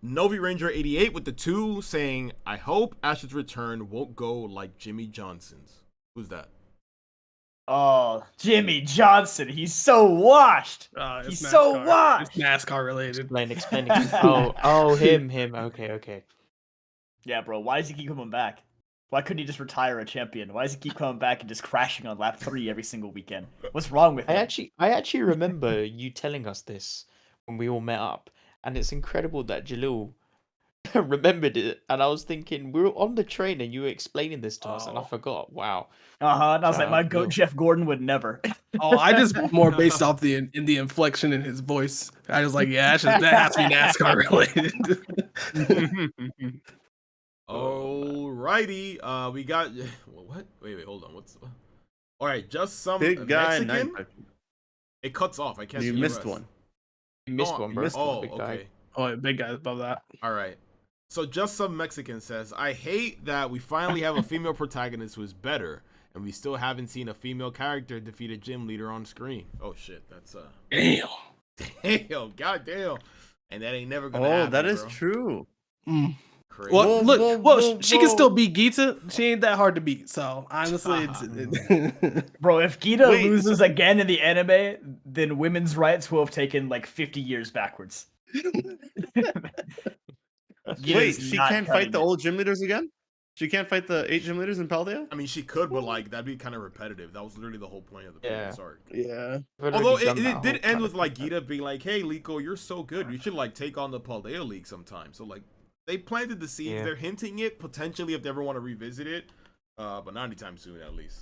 Novi Ranger 88 with the 2 saying, I hope Ash's return won't go like Jimmy Johnson's. Who's that? Oh, Jimmy Johnson. He's so washed. It's He's so NASCAR. washed. It's NASCAR related. Explain. Oh, him. Okay. Yeah, bro. Why does he keep coming back? Why couldn't he just retire a champion? Why does he keep coming back and just crashing on lap 3 every single weekend? What's wrong with him? I actually remember you telling us this when we all met up, and it's incredible that Jalil remembered it. And I was thinking we were on the train and you were explaining this to us, and I Oh. forgot. Wow. And I was Shout like, my out goat Bill. Jeff Gordon would never. Oh, I just more based off the inflection in his voice. I was like, yeah, that has to be NASCAR related. Alrighty. We got what? Wait, hold on. What's all right? Just some Big guy, Mexican. 952. It cuts off. I can't. You see the missed rest. one. You missed Oh, one, bro. missed Oh, Big guy. okay. Oh, yeah, big guys above that. All right. So just some Mexican says, I hate that we finally have a female protagonist who is better, and we still haven't seen a female character defeat a gym leader on screen. Oh shit, that's Damn. damn, goddamn, and that ain't never gonna Oh, happen. that is bro. true. Mm. Crazy. Well, Whoa, look, whoa, well, whoa, she can whoa. still beat Gita. She ain't that hard to beat. So honestly, it's Bro, if Gita Wait. loses again in the anime, then women's rights will have taken like 50 years backwards. Gita's Wait, she not can't cutting fight the it. old gym leaders again? She can't fight the 8 gym leaders in Paldea? I mean, she could, but like that'd be kind of repetitive. That was literally the whole point of the previous arc. yeah. Although it did end with like Gita being like, "Hey, Liko, you're so good. You should like take on the Paldea League sometime." So like, they planted the seeds. Yeah. They're hinting it potentially if they ever want to revisit it, but not anytime soon, at least.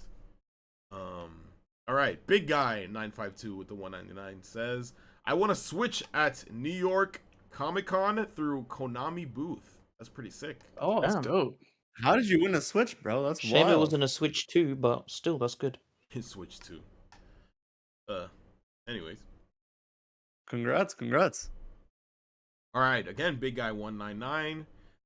All right, big guy 952 with the 199 says, "I want to switch at New York Comic Con through Konami booth. That's pretty sick." Oh, that's Damn. dope. How did you win a Switch, bro? That's Shame wild. it wasn't a Switch 2, but still, that's good. His Switch too. Anyways. Congrats. All right, again, big guy 199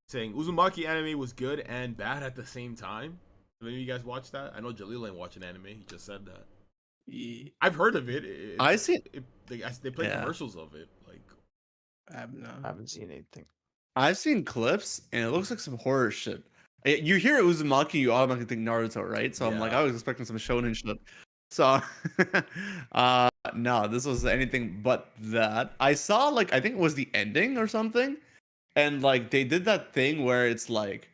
saying Uzumaki anime was good and bad at the same time. Have any of you guys watched that? I know Jalil ain't watching anime. He just said that. Yeah. I've heard of it. I see. They play Yeah. commercials of it. Like, I have no. I haven't seen anything. I've seen clips, and it looks like some horror shit. You hear Uzumaki, you automatically think Naruto, right? So I'm like, Yeah. I was expecting some shonen shit. So, no, this was anything but that. I saw, like, I think it was the ending or something, and like they did that thing where it's like,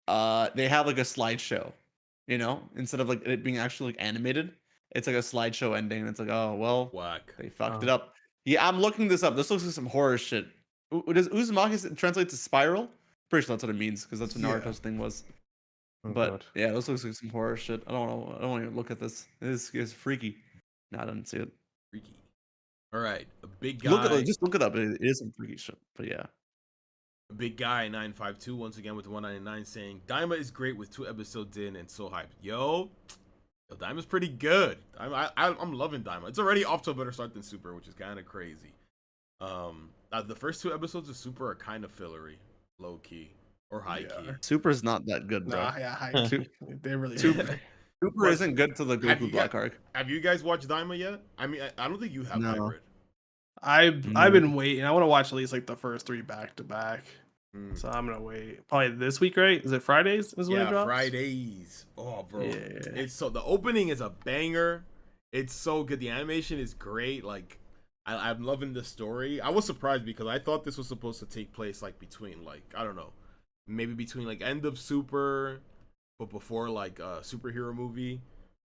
they have like a slideshow, you know, instead of like it being actually like animated. it's like a slideshow ending. And it's like, oh well, Whack. they fucked it up. Yeah, I'm looking this up. This looks like some horror shit. Does Uzumaki translate to spiral? Pretty sure that's what it means because that's what Naruto's thing was. Oh, But God. yeah, this looks like some horror shit. I don't know. I don't want to look at this. This is freaky. No, I didn't see it. Freaky. All right, a big guy. Just look it up. It is some freaky shit. But yeah. A big guy 952 once again with 199 saying Daima is great with 2 episodes in and so hyped. Yo, Daima's pretty good. I'm loving Daima. It's already off to a better start than Super, which is kind of crazy. The first 2 episodes of Super are kind of fillery, low key or high key. Super's not that good, bro. Nah, yeah, high key. They're really Super isn't good to the Goku Black arc. Have you guys watched Daima yet? I mean, I don't think you have. No. Hybrid. I've been waiting. I want to watch at least like the first 3 back to back. Mm. So I'm gonna wait. Probably this week, right? Is it Fridays? Is when it drops? Fridays. Oh, bro, Yeah. it's so the opening is a banger. It's so good. The animation is great. Like, I'm loving the story. I was surprised because I thought this was supposed to take place like between like I don't know, maybe between like end of Super, but before like a superhero movie.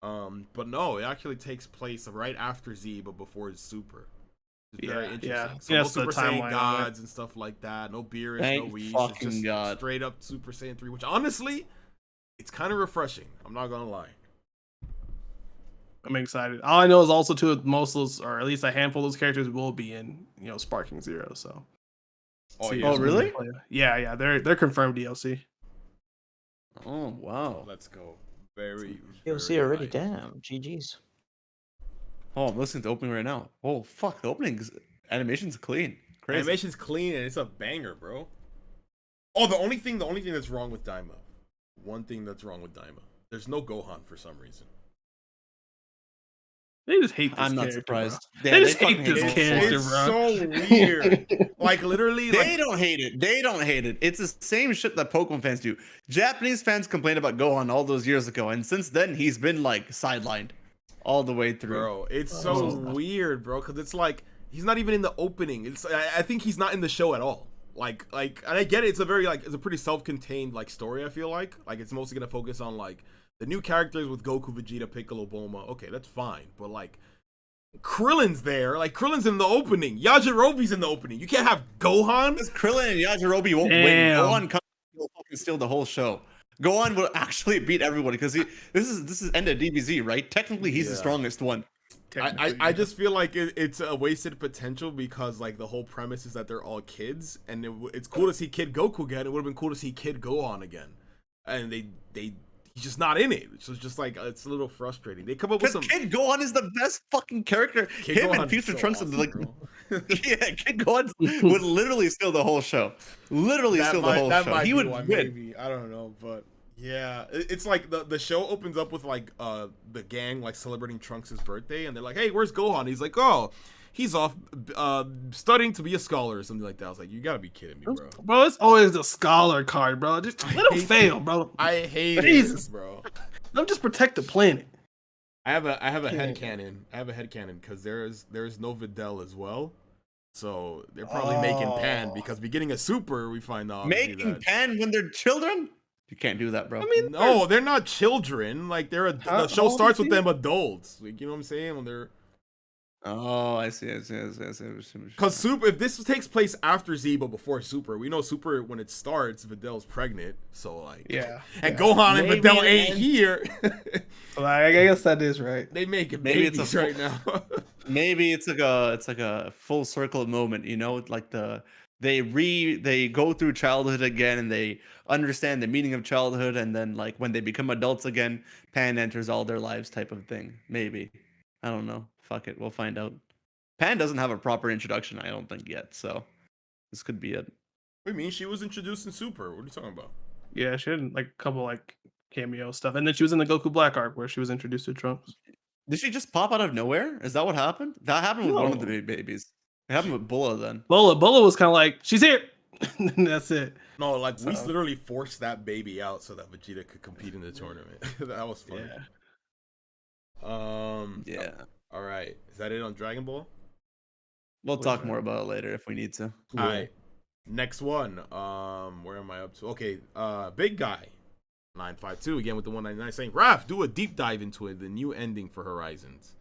But no, it actually takes place right after Z, but before Super. It's very interesting. Yeah. So no Super Saiyan gods and stuff like that. No Beerus, no Whis. It's just God. straight up Super Saiyan 3, which honestly, it's kind of refreshing. I'm not gonna lie. I'm excited. All I know is also too most of those, or at least a handful of those characters will be in, Sparking Zero. So. Oh, See yeah. who's really? gonna play. Yeah. They're confirmed DLC. Oh wow. Let's go. Very. You'll see already. Damn. GG's. Oh, I'm listening to the opening right now. Oh fuck, the animation's clean. Crazy. Animation's clean and it's a banger, bro. Oh, the only thing that's wrong with Daima. One thing that's wrong with Daima. There's no Gohan for some reason. They just hate this I'm not character, surprised. Bro. Yeah, They just fucking hate this Gohan. character, It's bro. so weird. Like literally, They don't hate it. They don't hate it. It's the same shit that Pokemon fans do. Japanese fans complained about Gohan all those years ago, and since then he's been like sidelined all the way through. Bro, it's so weird, bro, because it's like he's not even in the opening. I think he's not in the show at all. Like, and I get it. It's a pretty self-contained like story. I feel like it's mostly gonna focus on like the new characters with Goku, Vegeta, Piccolo, Bulma. Okay, that's fine, but like Krillin's there. Like Krillin's in the opening. Yajirobe's in the opening. You can't have Gohan. Because Krillin and Yajirobe won't win. Gohan comes, he'll fucking steal the whole show. Gohan will actually beat everybody because this is end of DBZ, right? Technically, he's the strongest one. I just feel like it's a wasted potential because like the whole premise is that they're all kids, and it's cool to see Kid Goku again. It would have been cool to see Kid Gohan again, and he's just not in it. So it's just like it's a little frustrating. They come up with some. Kid Gohan is the best fucking character. Kid Him Gohan's and Future so Trunks awesome, are like, bro. yeah, Kid Gohan would literally steal the whole show. Literally steal the whole show. He would win. Maybe. I don't know, but yeah, it's like the show opens up with like the gang like celebrating Trunks' birthday, and they're like, "Hey, where's Gohan?" He's like, "Oh, he's off studying to be a scholar or something like that." I was like, "You gotta be kidding me, bro." Bro, it's always the scholar card, bro. Just let him fail, bro. I hate Jesus. it, bro. Let him just protect the planet. I have a headcanon. I have a headcanon because there's no Videl as well. So they're probably making Pan because beginning of Super we find out Making Pan when they're children? You can't do that, bro. I mean, no, they're not children. Like the show starts with them adults. Like, you know what I'm saying? When they're Oh, I see. because Super, if this takes place after Z but before Super, we know Super when it starts, Videl's pregnant. So like, yeah. and Gohan and Videl ain't here. Well, I guess that is right. They make it Maybe babies it's a right now. Maybe it's like a full circle moment, like they go through childhood again and they understand the meaning of childhood, and then like when they become adults again, Pan enters all their lives type of thing. Maybe. I don't know. Fuck it, we'll find out. Pan doesn't have a proper introduction, I don't think, yet, so this could be it. What do you mean? She was introduced in Super. What are you talking about? Yeah, she had like a couple like cameo stuff, and then she was in the Goku Black arc where she was introduced to Trunks. Did she just pop out of nowhere? Is that what happened? That happened with one of the babies. It happened with Bulla then. Bulla was kind of like, she's here. And that's it. No, like we literally forced that baby out so that Vegeta could compete in the tournament. That was funny. Yeah. All right. Is that it on Dragon Ball? We'll talk more about it later if we need to. All right. Next one. Where am I up to? Okay. Big guy. 952 again with the 199 saying, Raph, do a deep dive into it, the new ending for Horizons.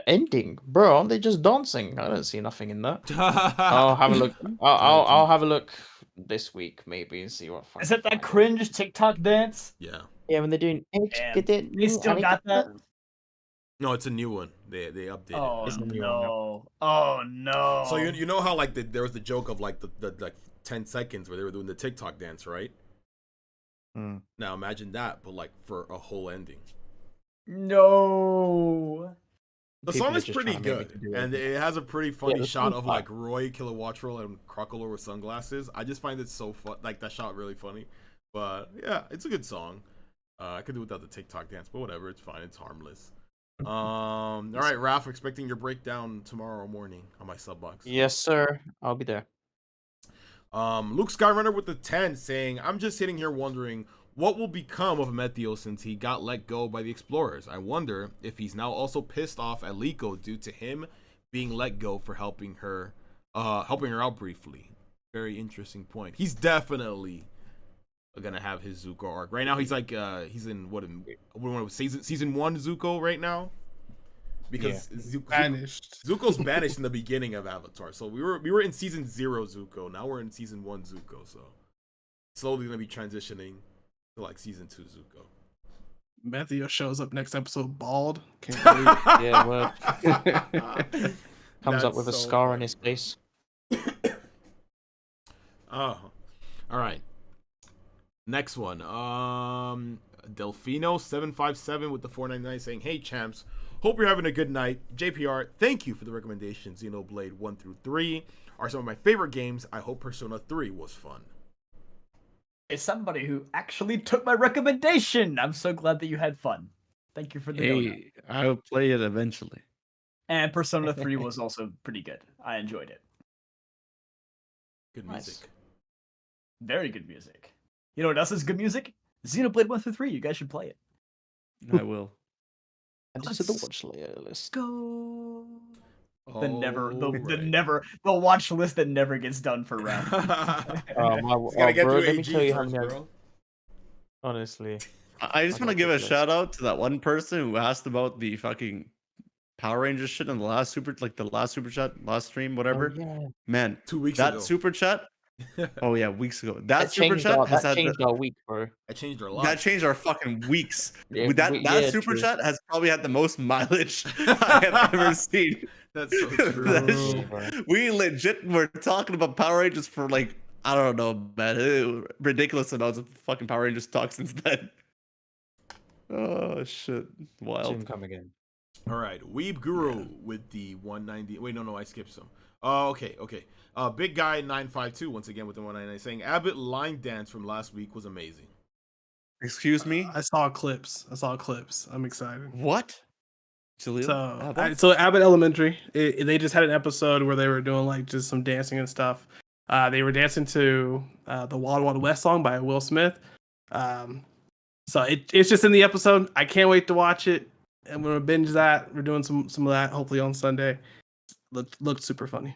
Ending, bro? Aren't they just dancing? I don't see nothing in that. I'll have a look. I'll have a look this week maybe and see what. Is it that cringe TikTok dance? Yeah. Yeah, when they're doing. They still got that. No, it's a new one. They updated. Oh It's a new no! Oh no! So you know how like there was the joke of like the like 10 seconds where they were doing the TikTok dance, right? Now imagine that, but like for a whole ending. No. The song is pretty good, and it has a pretty funny shot of like Roy Kilowattrell and Crockler with sunglasses. I just find it so fun, like that shot really funny. But yeah, it's a good song. I could do without the TikTok dance, but whatever, it's fine. It's harmless. All right, Raph, expecting your breakdown tomorrow morning on my sub box. Yes, sir. I'll be there. Luke Skyrunner with the 10 saying, I'm just sitting here wondering what will become of Meteo since he got let go by the Explorers. I wonder if he's now also pissed off at Liko due to him being let go for helping her out briefly. Very interesting point. He's definitely gonna have his Zuko arc. Right now he's like he's in season 1 Zuko right now. Because Zuko's banished in the beginning of Avatar. So we were in season 0 Zuko. Now we're in season 1 Zuko. So slowly gonna be transitioning to like season 2 Zuko. Matthew shows up next episode bald. Can't believe Yeah, well, comes up with a scar on his face. Oh, all right. Next one. Delfino757 with the 499 saying, "Hey champs, hope you're having a good night. JPR, thank you for the recommendation. Xenoblade 1 through 3 are some of my favorite games. I hope Persona 3 was fun." It's somebody who actually took my recommendation. I'm so glad that you had fun. Thank you for the donut. I'll play it eventually. And Persona 3 was also pretty good. I enjoyed it. Good music. Very good music. You know what else is good music? Xenoblade 1 through 3. You guys should play it. I will. And just the watch list. Go. Oh, The watch list that never gets done for Raph. Gotta get bro, through let me AG tell you first, how many. bro. Honestly, I just want to give a shout out to that one person who asked about the fucking Power Rangers shit in the last super chat, last stream, whatever. Oh, yeah. Man, 2 weeks ago. that super chat. Oh yeah, weeks ago. That super changed chat has that had changed our week, bro. That changed our lives. that changed our fucking weeks. Yeah, That super true. chat has probably had the most mileage I have ever seen. That's so true. We legit were talking about Power Rangers for like, I don't know, man, ridiculous amounts of fucking Power Rangers talk since then. Oh shit, wild. Soon come again. All right, Weeb Guru with the 190. Wait, no, I skipped some. Oh, okay. Big Guy 952 once again with the 199 saying Abbott line dance from last week was amazing. Excuse me? I saw clips. I'm excited. What? So Abbott Elementary, they just had an episode where they were doing like just some dancing and stuff. They were dancing to the Wild Wild West song by Will Smith. So it's just in the episode. I can't wait to watch it. I'm gonna binge that. We're doing some of that hopefully on Sunday. Looked super funny.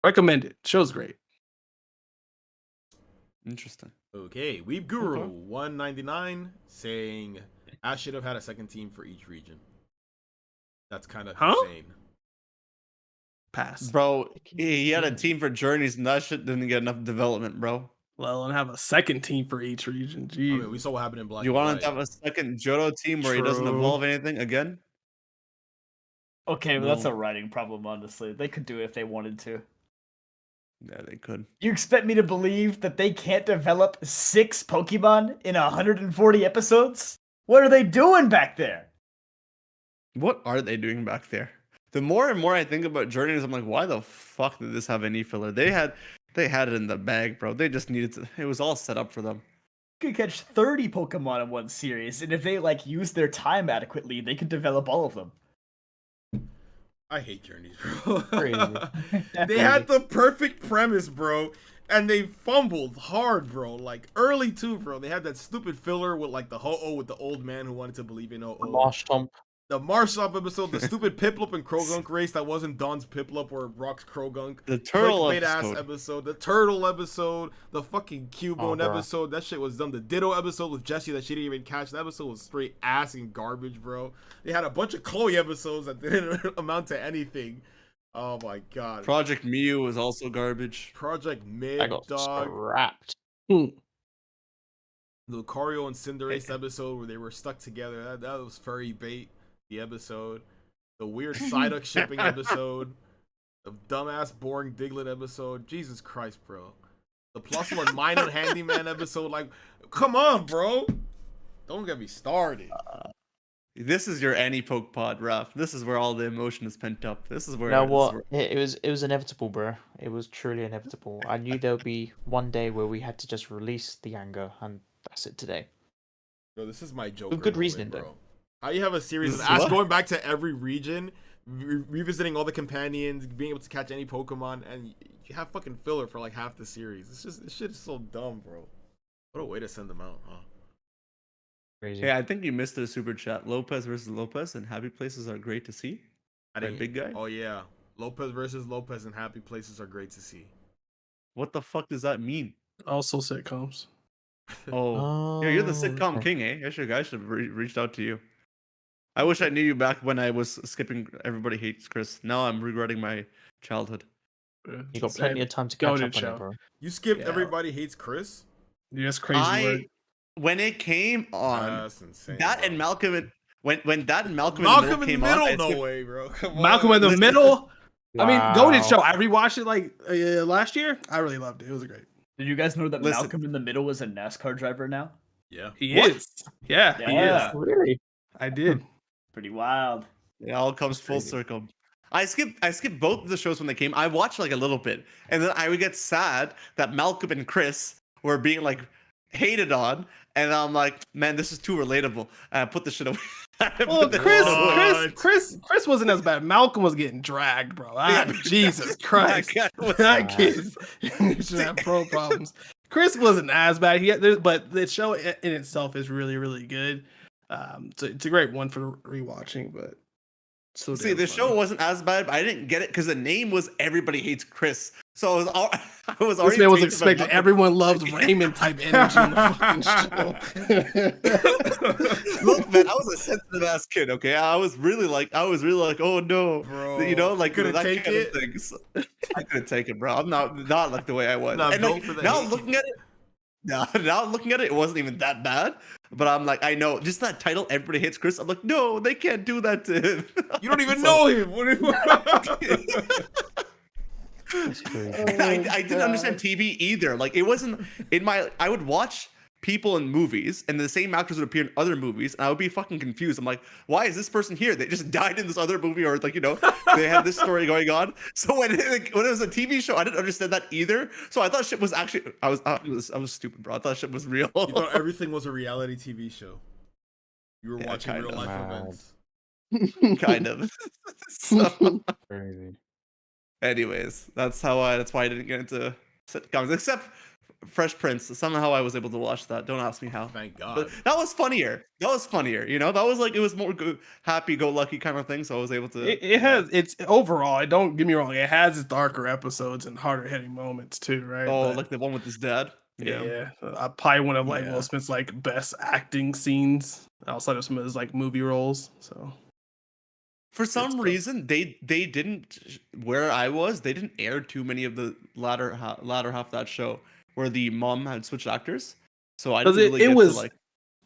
Recommend it. Show's great. Interesting. Okay, Weeb Guru 199 saying Ash should have had a second team for each region. That's kind of insane. Pass. Bro, he had a team for Journeys and that shit didn't get enough development, bro. Well, and have a second team for each region. Jeez. I mean, we saw what happened in Black. You want to have a second Johto team where he doesn't evolve anything again? Okay, but that's a writing problem, honestly. They could do it if they wanted to. Yeah, they could. You expect me to believe that they can't develop 6 Pokemon in 140 episodes? What are they doing back there? What are they doing back there? The more and more I think about Journeys, I'm like, why the fuck did this have any filler? They had it in the bag, bro. They just needed to. It was all set up for them. You could catch 30 Pokemon in one series, and if they use their time adequately, they could develop all of them. I hate Journeys, bro. They had the perfect premise, bro, and they fumbled hard, bro. Like early too, bro. They had that stupid filler with like the Ho-Oh with the old man who wanted to believe in Ho-Oh. Marsh Tomp. The Marshall episode, the stupid Piplup and Krogunk race that wasn't Don's Piplup or Rock's Krogunk. The turtle episode. The turtle episode, the fucking Cubone episode. That shit was dumb. The Ditto episode with Jessie that she didn't even catch. That episode was straight ass and garbage, bro. They had a bunch of Chloe episodes that didn't amount to anything. Oh my god. Project Mew was also garbage. Project Mid, I got dog. scrapped. The Lucario and Cinderace episode where they were stuck together. That was furry bait. The episode, the weird Psyduck shipping episode, the dumbass boring Diglett episode. Jesus Christ, bro. The +1 minor handyman episode. Like, come on, bro. Don't get me started. This is your anti-poke pod, Raph. This is where all the emotion is pent up. This is where. You know what? It was inevitable, bro. It was truly inevitable. I knew there would be one day where we had to just release the anger, and that's it today. Bro, this is my joke. With good reasoning, bro. though. How you have a series of Ash going back to every region, revisiting all the companions, being able to catch any Pokemon, and you have fucking filler for like half the series. It's just, this shit is so dumb, bro. What a way to send them out, huh? Crazy. Hey, I think you missed the super chat. Lopez versus Lopez and happy places are great to see. That big guy. Oh yeah, Lopez versus Lopez and happy places are great to see. What the fuck does that mean? Also sitcoms. Oh, you're the sitcom king, eh? I should have reached out to you. I wish I knew you back when I was skipping Everybody Hates Chris. Now I'm regretting my childhood. You got plenty of time to catch up on it, bro. You skipped Everybody Hates Chris? Yes, crazy word. When it came on, that's insane. That and Malcolm and when that and Malcolm in the came Middle, on, no way, bro. Come Malcolm on. in the Middle. Wow. I mean, Goated show. I rewatched it like last year. I really loved it. It was great. Did you guys know that Malcolm in the Middle is a NASCAR driver now? Yeah. He is. Yeah, he is. Really? I did. Pretty wild. It all comes full circle. I skipped both of the shows when they came. I watched like a little bit, and then I would get sad that Malcolm and Chris were being like hated on, and I'm like, man, this is too relatable. And I put the shit away. Well, Chris wasn't as bad. Malcolm was getting dragged, bro. Jesus Christ, that kid should have pro problems. Chris wasn't as bad. But the show in itself is really, really good. So it's a great one for rewatching. But so see, the show wasn't as bad, but I didn't get it because the name was Everybody Hates Chris. So I was already. This man was expecting everyone loves Raymond type energy in the fucking show. Look, man, I was a sensitive ass kid. Okay, I was really like, oh no, bro, you know, like couldn't that take kind it. Of things. I couldn't take it, bro. I'm not like the way I was. Nah, and like, now looking at it. Now looking at it, it wasn't even that bad. But I'm like, I know, just that title, Everybody Hates Chris. I'm like, no, they can't do that to him. You don't even know him. That's crazy. I didn't understand TV either. Like, it wasn't in my. I would watch people in movies, and the same actors would appear in other movies, and I would be fucking confused. I'm like, why is this person here? They just died in this other movie, or like, you know, they have this story going on. So when it was a TV show, I didn't understand that either. So I thought shit was actually. I was stupid, bro. I thought shit was real. You thought everything was a reality TV show. You were watching real life events. Kind of. So, Crazy. anyways, that's why I didn't get into sitcoms, except Fresh Prince. Somehow I was able to watch that. Don't ask me how. Thank God. But that was funnier. You know, that was like, it was more happy-go-lucky kind of thing. So I was able to. It's overall. Don't get me wrong. It has its darker episodes and harder hitting moments too, right? Oh, like the one with his dad. Yeah. Probably one of like Will Smith's like best acting scenes outside of some of his like movie roles. So. For some reason, they didn't, where I was, they didn't air too many of the latter half of that show where the mom had switched actors. So I didn't really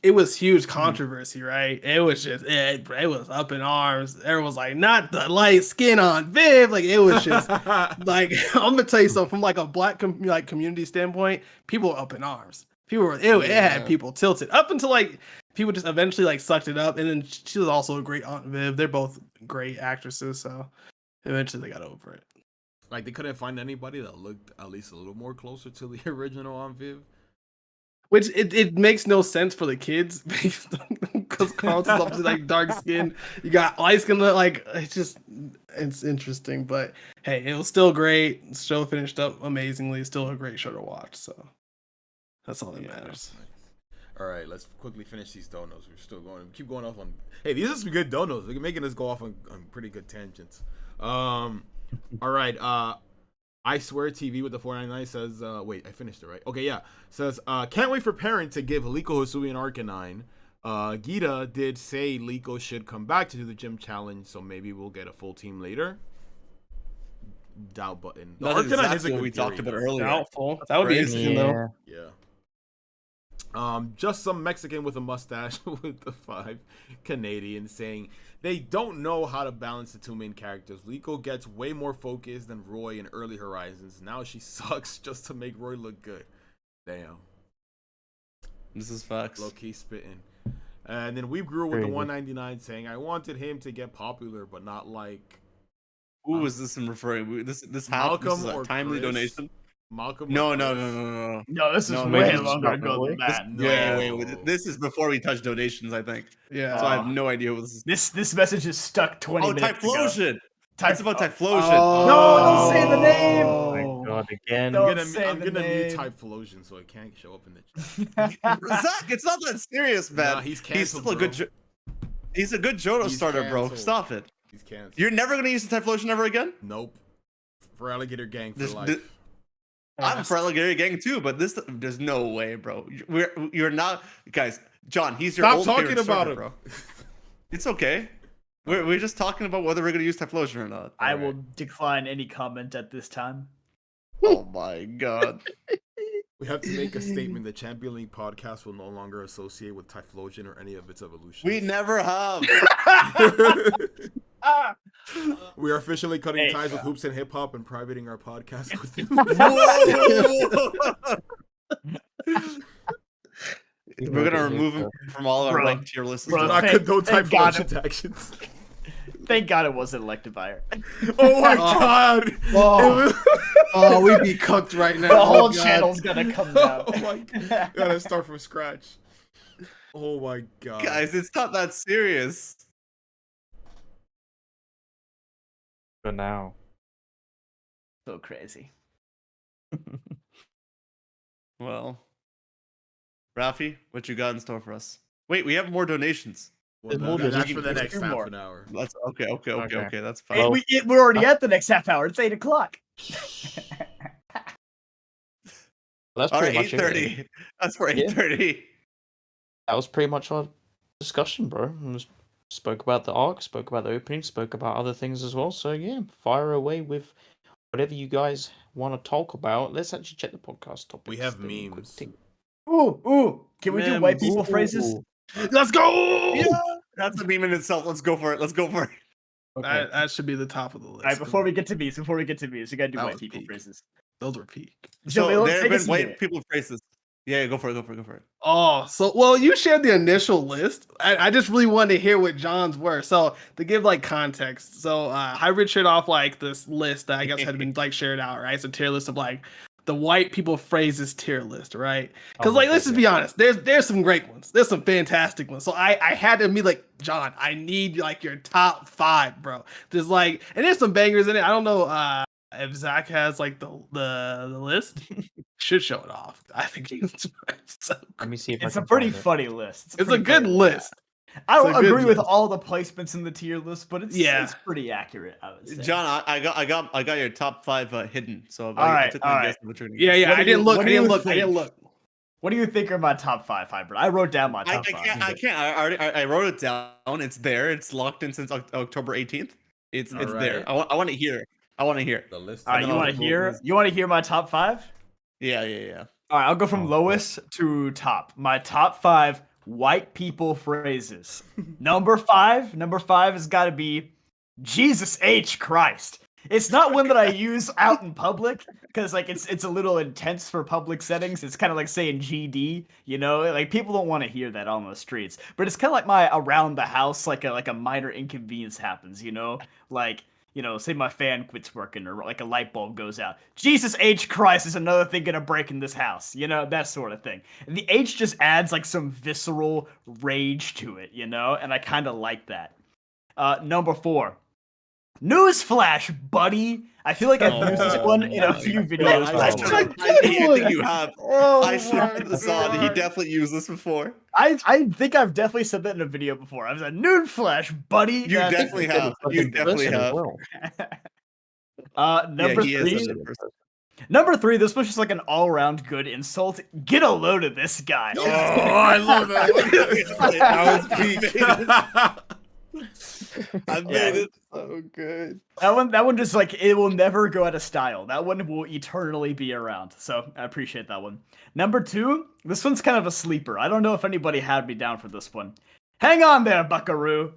it was huge controversy, right? It was just it was up in arms. Everyone was like, not the light skin on Viv. Like, it was just like, I'm gonna tell you something from like a black community standpoint. People were up in arms. People were it had people tilted up until like people just eventually like sucked it up. And then she was also a great Aunt Viv. They're both great actresses, so eventually they got over it. Like, they couldn't find anybody that looked at least a little more closer to the original Aunt Viv. Which it makes no sense for the kids because Carlton's obviously like dark skin. You got light skin, like it's interesting. But hey, it was still great. The show finished up amazingly. Still a great show to watch. So that's all that matters. Nice. All right, let's quickly finish these donos. We're still going. Keep going off on. Hey, these are some good donos. They're making us go off on pretty good tangents. All right. I swear TV with the 499 says. Wait, I finished it right. Okay, yeah. Says can't wait for Parent to give Liko, Hisui, and Arcanine. Gita did say Liko should come back to do the gym challenge, so maybe we'll get a full team later. Doubt button. That's Arcanine exactly is a what good we talked theory, about though. earlier. Doubtful. That would be Crazy. interesting though. Yeah. Just some Mexican with a mustache with the 5 Canadian saying they don't know how to balance the two main characters. Liko gets way more focus than Roy in early Horizons. Now she sucks just to make Roy look good. Damn. This is facts. Low key spitting. And then we grew with the 199 saying I wanted him to get popular, but not like. Who is this in referring? This Malcolm this is a or timely Chris? donation. Malcolm. No. No, this is No, way this is longer not ago than Roy. that. Wait. This is before we touch donations, I think. Yeah. So I have no idea what this is. This message is stuck 20 Oh, minutes ago. Typhlosion. It's about Typhlosion. No, don't say the name. Oh my god, again. Don't I'm say the gonna mute name. Typhlosion so it can't show up in the chat. Zach, it's not that serious, man. Nah, he's He's canceled, still a good. He's a good Johto He's starter, bro. canceled. Stop it. He's canceled. You're never gonna use the Typhlosion ever again. Nope. For Alligator Gang for This- life. this- I'm for Alligator Gang too, but there's no way, bro. You're not, guys. John, he's your Stop old talking favorite about starter, him. bro. It's okay. We're just talking about whether we're gonna use Typhlosion or not. I will decline any comment at this time. Oh my god. We have to make a statement. The Champion League podcast will no longer associate with Typhlosion or any of its evolutions. We never have. We are officially cutting Hey, ties with Hoops and Hip Hop and privating our podcast with them. We're gonna remove him from all our Bro. ranked tier lists. We do Bro, not thank- condone thank God Typhlosion's actions. Thank God it wasn't Electivire. Oh my god! It was- Oh, we'd be cooked right now. The whole Oh, God. channel's gonna come down. Oh my god. Gotta start from scratch. Oh my god. Guys, it's not that serious. For now. So crazy. Well, Rafi, what you got in store for us? Wait, we have more donations. Well, There's more that's donations. for the next Two half more. an hour. That's okay. Okay. That's Hey, fine. we're already at the next half hour. It's 8 o'clock. That's All right, pretty much it. 8:30. That's for Yeah. 8:30. That was pretty much our discussion, bro. Spoke about the arc, spoke about the opening, spoke about other things as well. So yeah, fire away with whatever you guys want to talk about. Let's actually check the podcast topics. We have Then quick memes. thing. Ooh. Can we do white Memes. people phrases? Let's go. Yeah, that's a meme in itself. Let's go for it. Okay. That should be the top of the list. All right, before we get to memes, we gotta do That white was people peak. phrases. Those were peak. So Joey, let's there have take been us a white minute. people phrases. Yeah, go for it. Oh, so well, you shared the initial list. I just really wanted to hear what John's were. So to give like context, so Hybrid shared off like this list that I guess had been like shared out, right? So tier list of like the white people phrases tier list, right? Because Oh, like okay, let's just be honest, there's some great ones, there's some fantastic ones. So I had to be like, John, I need like your top 5, bro. There's like, and there's some bangers in it. I don't know if Zach has like the list. Should show it off. I think it's so Let me see if It's I a can pretty find it. funny list. It's a pretty good funny list. I don't It's a good agree with list. all the placements in the tier list, but it's Yeah. it's pretty accurate. I would say. John, I got your top 5 hidden. So All right, took all my right. guess of what you're gonna Yeah, get. yeah. What I do you- didn't look. what I do you didn't look. I think? didn't look. What do you think are my top 5, Hybrid? I wrote down my I top 5. can't. I wrote it down. It's there. It's locked in since October 18th. It's All there. right. I want to hear. The list. All right, you No, want to no, hear? no. You want to hear my top 5? Yeah. All right, I'll go from Oh, lowest to top. My top 5 white people phrases. Number 5 has got to be Jesus H Christ. It's not one that I use out in public because like it's a little intense for public settings. It's kind of like saying GD, you know, like people don't want to hear that on the streets. But it's kind of like my around the house, like a minor inconvenience happens, you know, like. You know, say my fan quits working or like a light bulb goes out. Jesus H Christ is another thing gonna break in this house. You know, that sort of thing. And the H just adds like some visceral rage to it, you know? And I kind of like that. Number 4. Newsflash, buddy. I feel like I've used this one in a few videos. I think you have. Oh, I should put this on. He definitely used this before. I think I've definitely said that in a video before. I was a newsflash, buddy. You definitely have. You definitely have. Number three. Number three, this was just like an all-around good insult. Get a load of this guy. Oh, I love that. That was peak. I made it so good. That one just like it will never go out of style. That one will eternally be around. So I appreciate that one. Number two, this one's kind of a sleeper. I don't know if anybody had me down for this one. Hang on there, Buckaroo.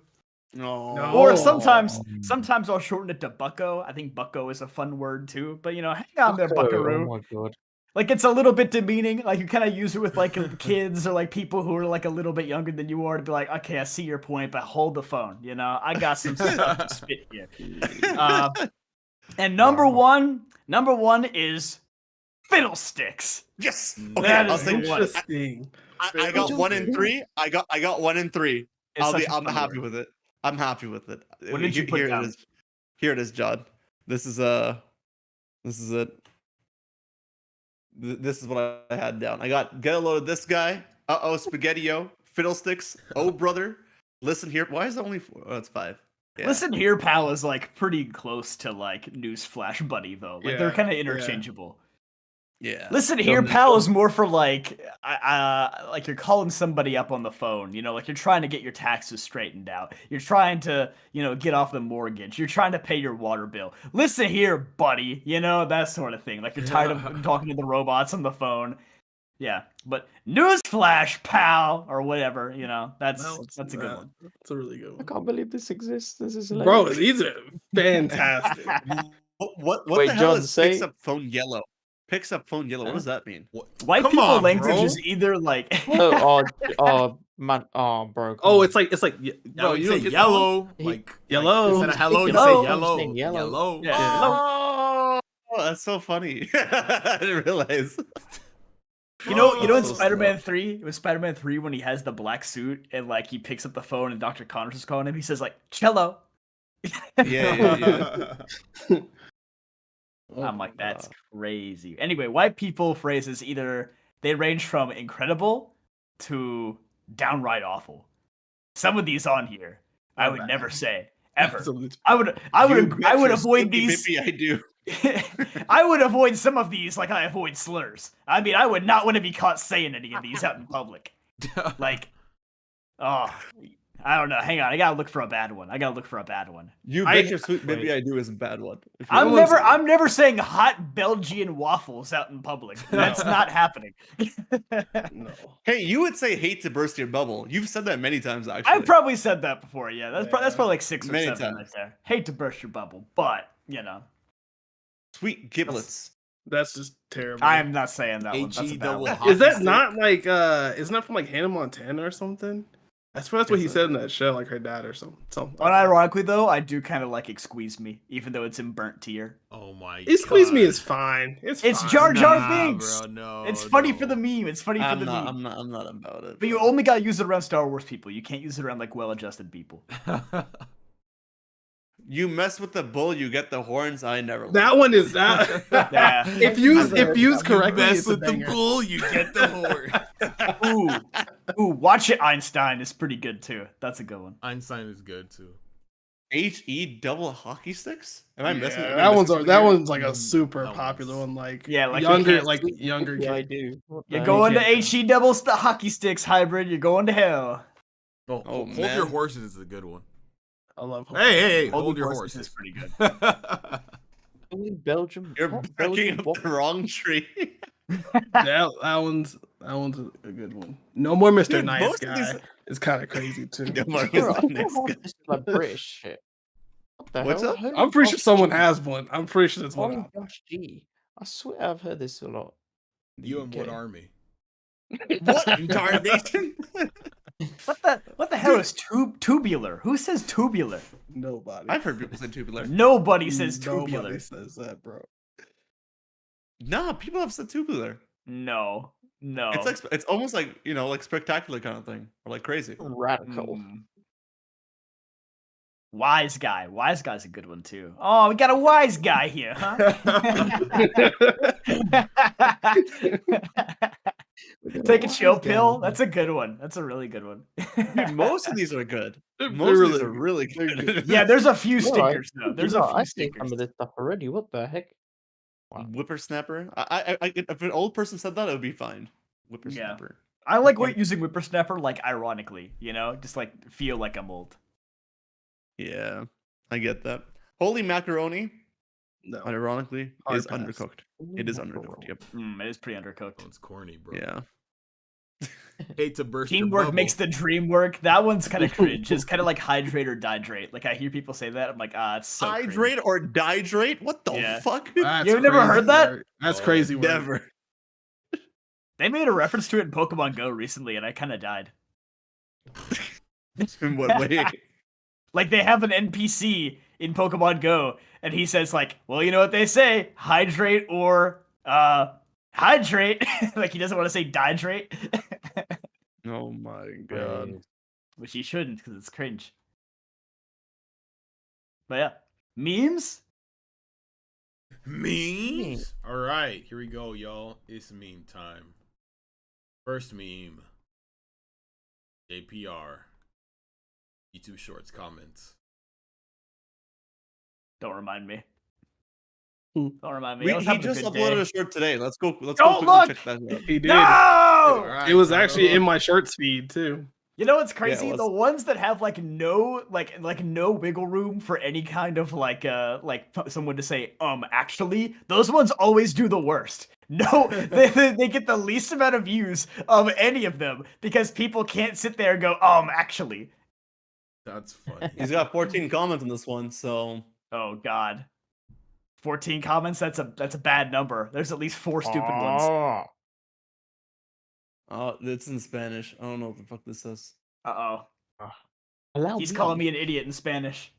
No. Or sometimes I'll shorten it to Bucko. I think Bucko is a fun word too. But hang on there, Buckaroo. Oh my god. Like it's a little bit demeaning. Like you kind of use it with like kids or like people who are like a little bit younger than you are to be like, okay, I see your point, but hold the phone. I got some stuff to spit here. And number one is Fiddlesticks. Yes. Mm. Okay. That I'll is think Interesting. I got 1 in 3. I got 1 in 3. I'm happy with it. I'm happy with it. What did you put down? Here it is, John. This is it. This is what I had down. I got get a load of this guy. Spaghetti-o. Fiddlesticks. Oh, brother. Listen here. Why is it only 4? Oh, it's 5. Yeah. Listen here, pal, is like pretty close to like Newsflash Buddy though. Like they're kind of interchangeable. Yeah. Listen here, pal, is more for like you're calling somebody up on the phone. Like you're trying to get your taxes straightened out. You're trying to get off the mortgage. You're trying to pay your water bill. Listen here, buddy. That sort of thing. Like you're tired of talking to the robots on the phone. Yeah, but Newsflash, pal, or whatever, that's a good one. That's a really good one. I can't believe this exists. This is hilarious. Bro, these are fantastic. What Wait, the hell John, is say- picks up phone yellow? Picks up phone yellow. What does that mean? White Come people on, language bro. is either like Man, bro. Oh, it's like No, you don't say get yellow. He- Like Yellow. Instead of hello, you Yellow. say yellow. Saying yellow. Yellow. Yeah. Oh, that's so funny. I didn't realize. You know in so Spider-Man 3, it was Spider-Man 3 when he has the black suit and like he picks up the phone and Dr. Connors is calling him, he says like cello. Yeah. I'm like, that's crazy. Anyway, white people phrases they range from incredible to downright awful. Some of these on here, I would never say ever. I would avoid these. Maybe I do. I would avoid some of these like I avoid slurs. I mean, I would not want to be caught saying any of these out in public. Like, I don't know. Hang on, I gotta look for a bad one. You bet your sweet maybe I do is a bad one. I'm never saying hot Belgian waffles out in public. That's not happening. No. Hey, you would say hate to burst your bubble. You've said that many times actually. I've probably said that before. Yeah, that's probably like 6 or Many 7 times. right there. Hate to burst your bubble, but Sweet giblets. That's just terrible. I'm not saying that one. That's a HE bad double one. hockey Is that stick. not like isn't that from like Hannah Montana or something? I swear that's what he said in that show, like her dad or something. Unironically though, I do kind of like Squeeze Me, even though it's in burnt tier. Oh my god. He Squeeze Me is fine. It's It's fine. Jar Jar Nah, Binks. bro, no, It's funny no. for the meme. It's funny for the meme. I'm not about it. But you only gotta use it around Star Wars people. You can't use it around like well-adjusted people. You mess with the bull, you get the horns. I never. That one is that. Yeah. if used correctly, Mess it's a with the banger. bull, you get the horn. Ooh, Watch It Einstein is pretty good too. That's a good one. Einstein is good too. HE double hockey sticks? Am I missing? Yeah, am I that missing one's something here? like a super That popular one's- one. Like Yeah, like you younger Yeah, I kids. do. What You're the going to heck? HE double hockey sticks hybrid. You're going to hell. Oh, Oh, hold man. your horses is a good one. I love. Hey, Hold hold Your your Horses is horses. pretty good. Only Belgium. You're what backing Belgium up the wrong tree. that one's a good one. No more Mr. Dude, Nice most of Guy. these- It's kind of crazy too. No more Bro, I Mr. Nice thought Guy. this is like British shit. What the What's hell? up? I heard I'm it pretty sure Josh someone G. has one. I'm pretty sure there's one. Ollie out. Josh G. I swear I've heard this a lot. in the You and what UK. army? What entire nation? What the hell is tubular? Who says tubular? Nobody. I've heard people say tubular. Nobody says Nobody tubular. says that, bro. Nah, people have said tubular. No. It's like it's almost like like spectacular kind of thing or like crazy. Radical. Wise guy. Wise guy's a good one too. Oh, we got a wise guy here, huh? Take a chill pill. That's a good one. That's a really good one. Dude, most of these are good. They're Most of these really are really good. Yeah, there's a few You're right. stinkers though. There's a few I've seen stinkers. some of this stuff already. What the heck? Wow. Whippersnapper. If an old person said that, it would be fine. Whippersnapper. I like using whippersnapper like ironically, just like feel like I'm old. Yeah, I get that. Holy macaroni, No. ironically, Hard is pass. undercooked. It is undercooked. Yep. It is pretty undercooked. Oh, it's corny, bro. Yeah. Hate to burst your Teamwork bubble. makes the dream work. That one's kind of cringe. It's kind of like hydrate or dihydrate. Like I hear people say that. I'm like, it's so cringe. Hydrate or dihydrate? What the Yeah. fuck? That's You've never crazy heard that? word. That's crazy. Word. Never. They made a reference to it in Pokemon Go recently, and I kind of died. In what way? Like they have an NPC in Pokemon Go, and he says like, "Well, you know what they say: hydrate or hydrate." Like he doesn't want to say dihydrate, Oh my god. which he shouldn't because it's cringe. But yeah, memes. Memes? All right, here we go, y'all. It's meme time. First meme. JPR. YouTube Shorts comments. Don't remind me. Hmm. Don't remind me. I was He having just a good uploaded day. a short today. Let's go. Let's Don't go quickly look! check that out. He did. No! Alright, It was actually bro. in my shorts feed too. You know what's crazy? let's- The ones that have like no no wiggle room for any kind of someone to say actually, those ones always do the worst. No, they get the least amount of views of any of them because people can't sit there and go actually. That's funny. He's got 14 comments on this one, so Oh god. 14 comments, that's a bad number. There's at least 4 stupid ones. it's in Spanish. I don't know what the fuck this says. Uh-oh. Allow He's me. calling me an idiot in Spanish.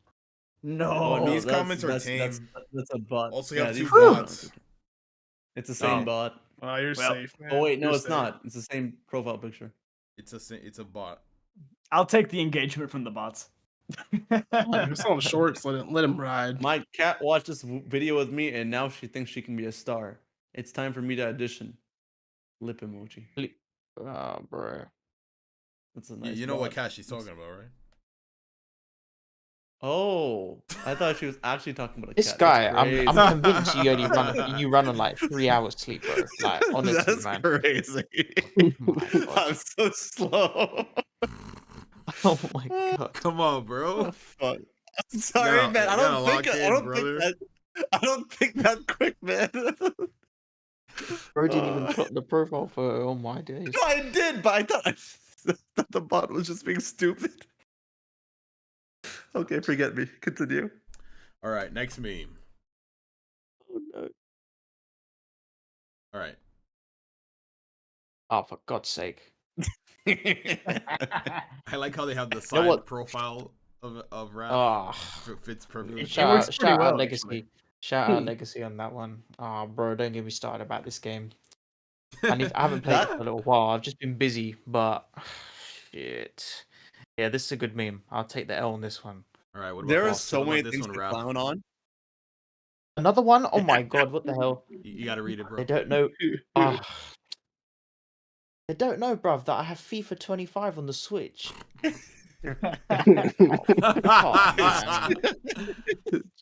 No. Oh, these that's- comments are that's- tame. That's a bot. Also, you have these two comments bots. are tame. It's the same Oh. bot. Oh, you're Well- safe, man. Oh wait, no, You're it's safe. not. It's the same profile picture. It's a bot. I'll take the engagement from the bots. It's on shorts. Let him ride. My cat watched this video with me, and now she thinks she can be a star. It's time for me to audition. Lip emoji. Oh, bro. That's a nice. You know what bot. cat she's talking about, right? Oh, I thought she was actually talking about a This cat. guy, That's I'm crazy. convinced you run on like 3 hours sleep, bro. Like honestly, That's man. crazy. My God. I'm so slow. Oh my god. Come on, bro. Oh, fuck. I'm sorry, gotta- man. you I gotta don't lock think. in, I don't brother. think that. I don't think that quick, man. Bro didn't even put up the profile photo. Oh my days. No, I did, but I thought the bot was just being stupid. Okay, forget me. Continue. All right, next meme. Oh no. All right. Oh, for God's sake. I like how they have the know side what? profile of Raph. Oh. Fits perfectly. It Shout works out, pretty shout well, out Legacy. actually. Shout out Legacy on that one. Oh, bro, don't get me started about this game. I haven't played it for a little while. I've just been busy, but shit. Yeah, this is a good meme. I'll take the L on this one. All right. What about, There are what so about many this things one, to Raph? clown on. Another one? Oh my god, what the hell? You gotta read it, bro. They don't know. Ah. They don't know, bruv, that I have FIFA 25 on the Switch.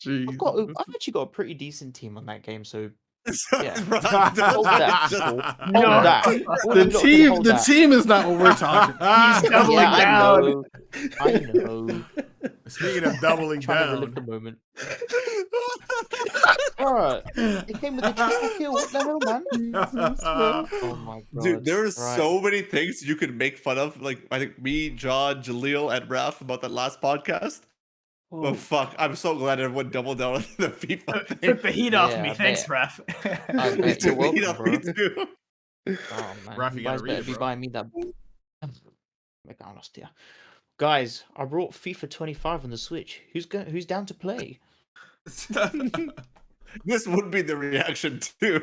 Jeez. I've actually got a pretty decent team on that game, so yeah. Right, Hold that. just- Hold No. that. All The you lot can team, hold the that. team is not what we're talking. He's doubling Yeah, down. I know. Speaking of doubling Trying to relive the down, moment. Alright. It came with a triple kill. What the hell, man? Oh my god. Dude, there are Right. so many things you could make fun of. Like, I think me, John, Jaleel, and Ralph about that last podcast. But fuck, I'm so glad everyone doubled down on the FIFA thing. Took the heat off Yeah, me. I Thanks, bet. Raph. I It bet. took You're the heat welcome, off me bro. too. Oh man, Raph, you you gotta guys read better it, be bro. buying me that. Make it honest, yeah. Guys, I brought FIFA 25 on the Switch. Who's down to play? This would be the reaction too.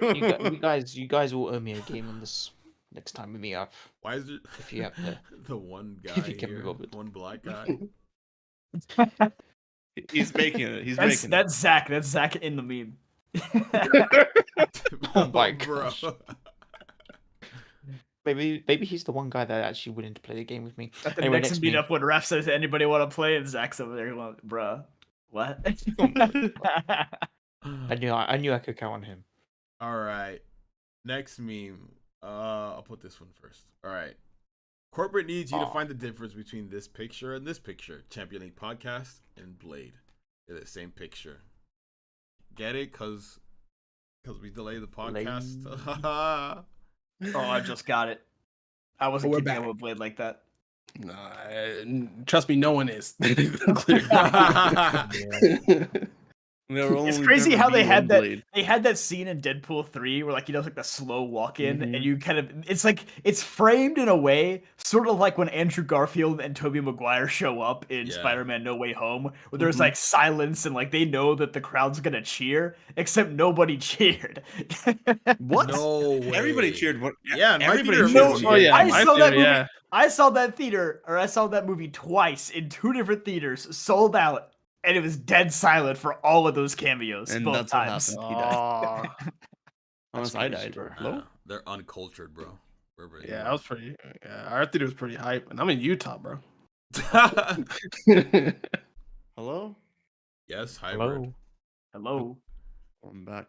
You guys will owe me a game on this next time we meet up. why is it If you have to. the one guy If you can be here, bothered. one black guy? He's making it. He's That's making that's Zach. That's Zach in the meme. Oh my bro. gosh. Maybe he's the one guy that actually willing to play the game with me. At the Anyway, next next meme. meetup, when Ref says, "Anybody want to play?" and Zach's over there going, "Bruh, what?" I knew I could count on him. All right. Next meme. I'll put this one first. All right. Corporate needs you to find the difference between this picture and this picture. Champion League podcast and Blade. They're the same picture. Get it? Cause we delayed the podcast. Oh, I just got it. I wasn't We're keeping back. up with Blade like that. Nah, trust me, no one is. Clear. It's crazy how they had that. They had that scene in Deadpool 3 where like he does like the slow walk in, and you kind of it's like it's framed in a way sort of like when Andrew Garfield and Tobey Maguire show up in Spider-Man No Way Home, where there's like silence and like they know that the crowd's gonna cheer, except nobody cheered. What? No way. Everybody cheered. What? Yeah, in my everybody theater, cheered. everyone Oh yeah, I my saw that theater, movie. yeah. I saw that movie twice in 2 different theaters, sold out, and it was dead silent for all of those cameos And both that's what times. happened. He died. Aw. Unless I died. bro. Hello? They're uncultured, bro. Yeah, that was pretty. Yeah, our theater was pretty hype, and I'm in Utah, bro. Hello? Yes, hybrid. Hello. I'm back.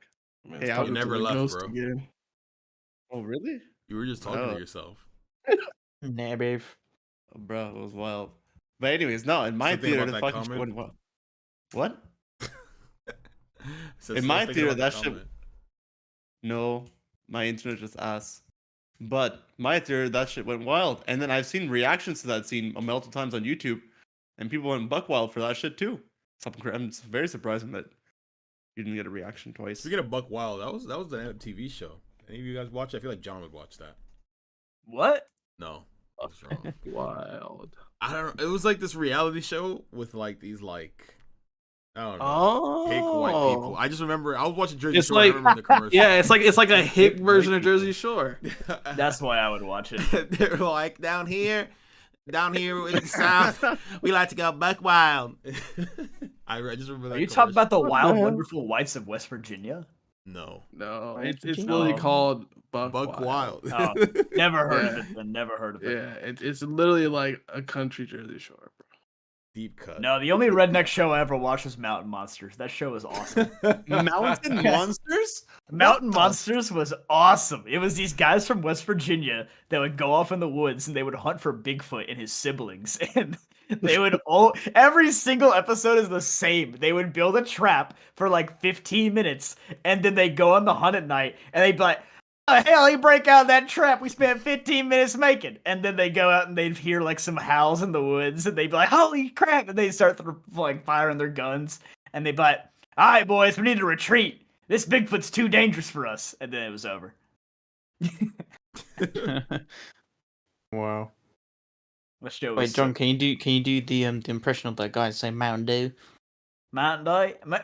Man, Hey, it's I talking never to the left, ghost bro. again. Oh, really? You were just talking Oh. to yourself. Nah, babe. Oh, bro, it was wild. But anyways, no, in my Something theater, about the that fucking shit comment? went wild. What? Says In my something theater, about that the shit- comment. No, my internet just ass. But my theater, that shit went wild. And then I've seen reactions to that scene multiple times on YouTube, and people went buck wild for that shit too. I'm very surprised that you didn't get a reaction twice. Speaking of Buck Wild, that was the TV show. Any of you guys watch it? I feel like John would watch that. What? No, I was wrong. Wild. I don't know. It was like this reality show with like these like I don't know fake white people. I just remember I was watching Jersey It's Shore. I like- remember the commercial. Yeah, it's like a hip White version of people. Jersey Shore. That's why I would watch it. They're like down here in the South, we like to go buck wild. I just remember that. Are you talking about the What the wild, hell? wonderful whites of West Virginia? No, No, Right, it's Virginia. literally Oh. called Buck Buck Wild. Wild. Oh, never heard of Yeah. it. Then never heard of it. Yeah, it's literally like a country Jersey Shore, bro. Deep cut. No, the only redneck show I ever watched was Mountain Monsters. That show was awesome. Mountain Monsters? Mountain What the- Monsters was awesome. It was these guys from West Virginia that would go off in the woods and they would hunt for Bigfoot and his siblings. And they would every single episode is the same. They would build a trap for like 15 minutes and then they'd go on the hunt at night and they'd be like, "Oh, hell, you break out that trap we spent 15 minutes making." And then they go out and they'd hear like some howls in the woods and they'd be like, "Holy crap." And they'd start like firing their guns and they'd be like, "All right, boys, we need to retreat. This Bigfoot's too dangerous for us." And then it was over. Wow. The show was Wait, John, can you do the impression of that guy saying Mountain Dew? Mountain Dew? Man,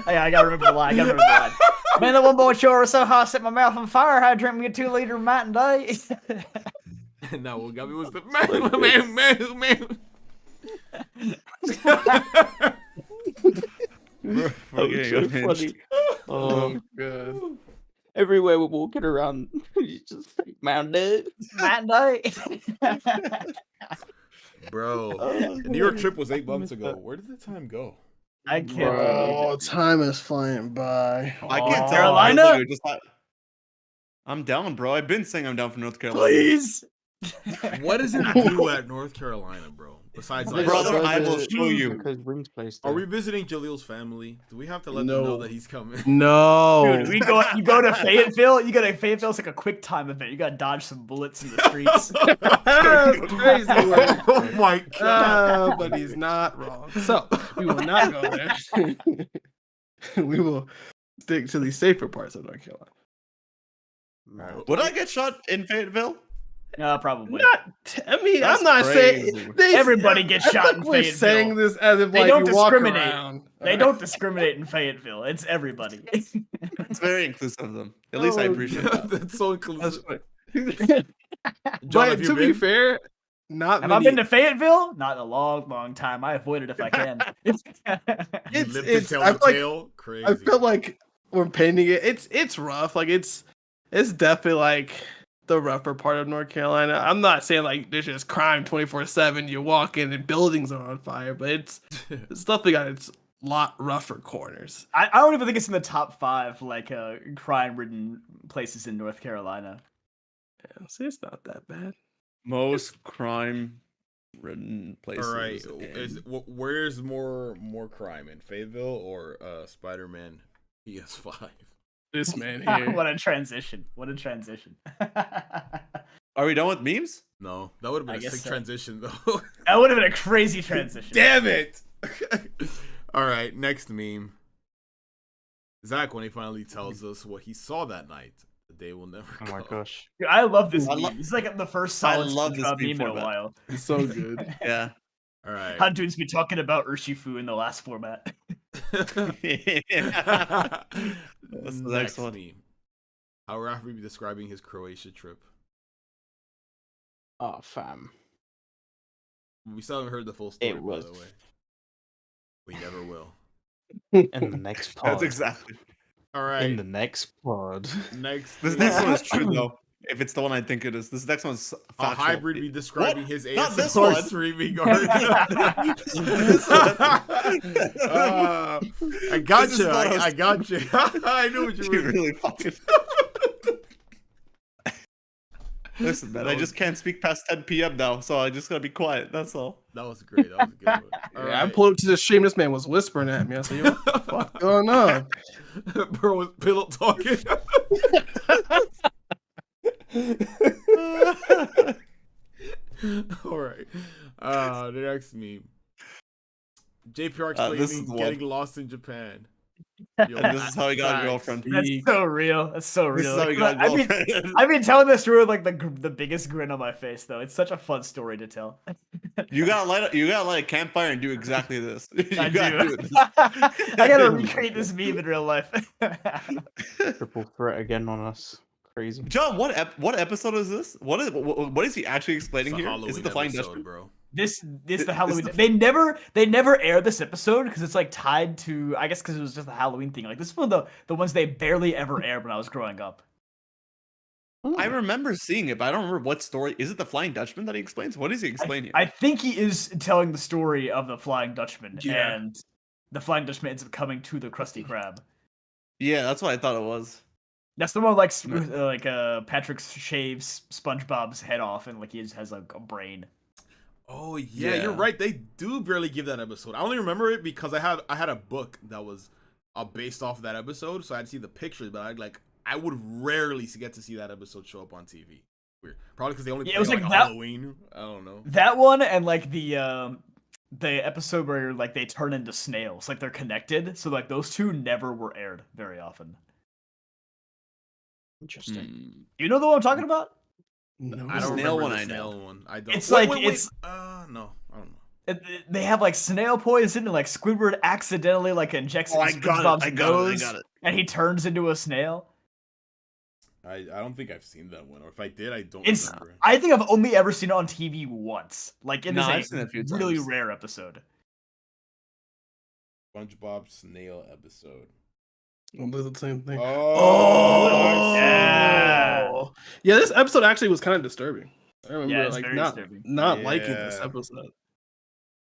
I gotta remember the line. Man, that one boy sure was so hot, set my mouth on fire. I drank me a 2-liter of Mountain Dew. And now what got me was the man. Okay, so unhinged. funny. Oh, good. Everywhere we're walking around, you just say Mountain Dew. Mountain Dew. Bro, Oh, the New York trip was 8 I months missed ago. that. Where did the time go? I can't Bro, believe it. time is flying by. I Oh, can't tell. Carolina? I literally I'm down, bro. I've been saying I'm down for North Carolina. Please. What does it do at North Carolina, bro? Besides, like, Brother, I will show you. Because Ring's place. are we visiting Jalil's family? Do we have to let them No. know that he's coming? No. Dude, you go to Fayetteville. You go to Fayetteville. It's like a quick time event. You gotta dodge some bullets in the streets. That's crazy. Word. Oh my god! But he's not wrong. So we will not go there. We will stick to the safer parts of North Carolina. Would I get shot in Fayetteville? No, probably. I mean, That's I'm not crazy. saying Everybody gets I shot think in we're Fayetteville. saying this as if They like don't you walk discriminate. around. They don't discriminate in Fayetteville. It's everybody. It's very inclusive of them. At least I Oh, appreciate that. That's so That's inclusive. funny. John, But have you to be been? fair, Not Have many. I been to Fayetteville? Not in a long, long time. I avoid it if I can. You lived to tell the tale. Crazy. I feel like when painting it, it's rough. Like it's definitely like the rougher part of North Carolina. I'm not saying like there's just crime 24/7. You walk in and buildings are on fire, but it's definitely got its lot rougher corners. I don't even think it's in the top 5 like crime-ridden places in North Carolina. Yeah, see, it's not that bad. Most crime-ridden places. All right, where's more crime, in Fayetteville or Spider-Man PS5? This man here. What a transition! What a transition! Are we done with memes? No, that would have been a sick transition though. That would have been a crazy transition. Damn it! All right, next meme. Zach, when he finally tells us what he saw that night, the day will never come. Oh my gosh. Dude, I love this meme. It's like the first solid SpongeBob meme in a while. It's so good. Yeah. All right. How dudes be talking about Urshifu in the last format. What's the next one? Meme. How Raph would be describing his Croatia trip. Oh, fam. We still haven't heard the full story, It was. by the way. We never will. In the next pod. That's exactly. All right. In the next pod. Next. This next one is true though. If it's the one I think it is, this next one's A factual. hybrid be describing What? his Not this ASMR one. streaming guard. I gotcha. I gotcha. I knew what you You were. really fucking. Listen, man, I just can't speak past 10 p.m. now, so I just gotta be quiet. That's all. That was great. That was a good one. All Yeah, I right. pulled up to the stream. This man was whispering at me. I said, "Yo, what the fuck going on?" Bro was pillow talking. All right. The next meme. JPR this is explaining the one. getting lost in Japan. Yo, And this is how he got a facts. girlfriend. That's so real. That's so This real. is how he Like, got a girlfriend. I've been telling this story with like the biggest grin on my face though. It's such a fun story to tell. You gotta light a campfire and do exactly this. You I gotta do. it. I gotta recreate this meme in real life. Triple threat again on us. Crazy. John, what episode is this? What is he actually explaining It's a here? Halloween Is it the Flying episode, Dutchman? bro. This the This Halloween. is They never air this episode because it's like tied to, I guess because it was just a Halloween thing. Like this is one of the ones they barely ever aired when I was growing up. I remember seeing it, but I don't remember what story. Is it the Flying Dutchman that he explains? What is he explaining? I think he is telling the story of the Flying Dutchman, Yeah. and the Flying Dutchman ends up coming to the Krusty Krab. Yeah, that's what I thought it was. That's the one like Patrick shaves SpongeBob's head off and like he just has like a brain. Oh yeah, Yeah. you're right. They do barely give that episode. I only remember it because I had a book that was based off of that episode, so I'd see the pictures, but I would rarely get to see that episode show up on TV. Weird. Probably because they only play it was like like that- Halloween. I don't know. That one and like the episode where like they turn into snails, like they're connected. So like those two never were aired very often. Interesting. You know the one I'm talking about? No. I don't snail remember one the I snail know. one. I don't. It's Wait, like- wait, wait. it's- no, I don't know. They have like snail poison and like Squidward accidentally like injects Oh, I into got it. SpongeBob's I got it. I nose got it. and he turns into a snail. I don't think I've seen that one, or if I did, I don't It's remember. I think I've only ever seen it on TV once. Like it No, is I've seen it a few really times. rare episode. SpongeBob snail episode. I'll do the same thing. Oh, yeah. Yeah, this episode actually was kind of disturbing. I remember Yeah, it's like very not disturbing. liking this Yeah. episode.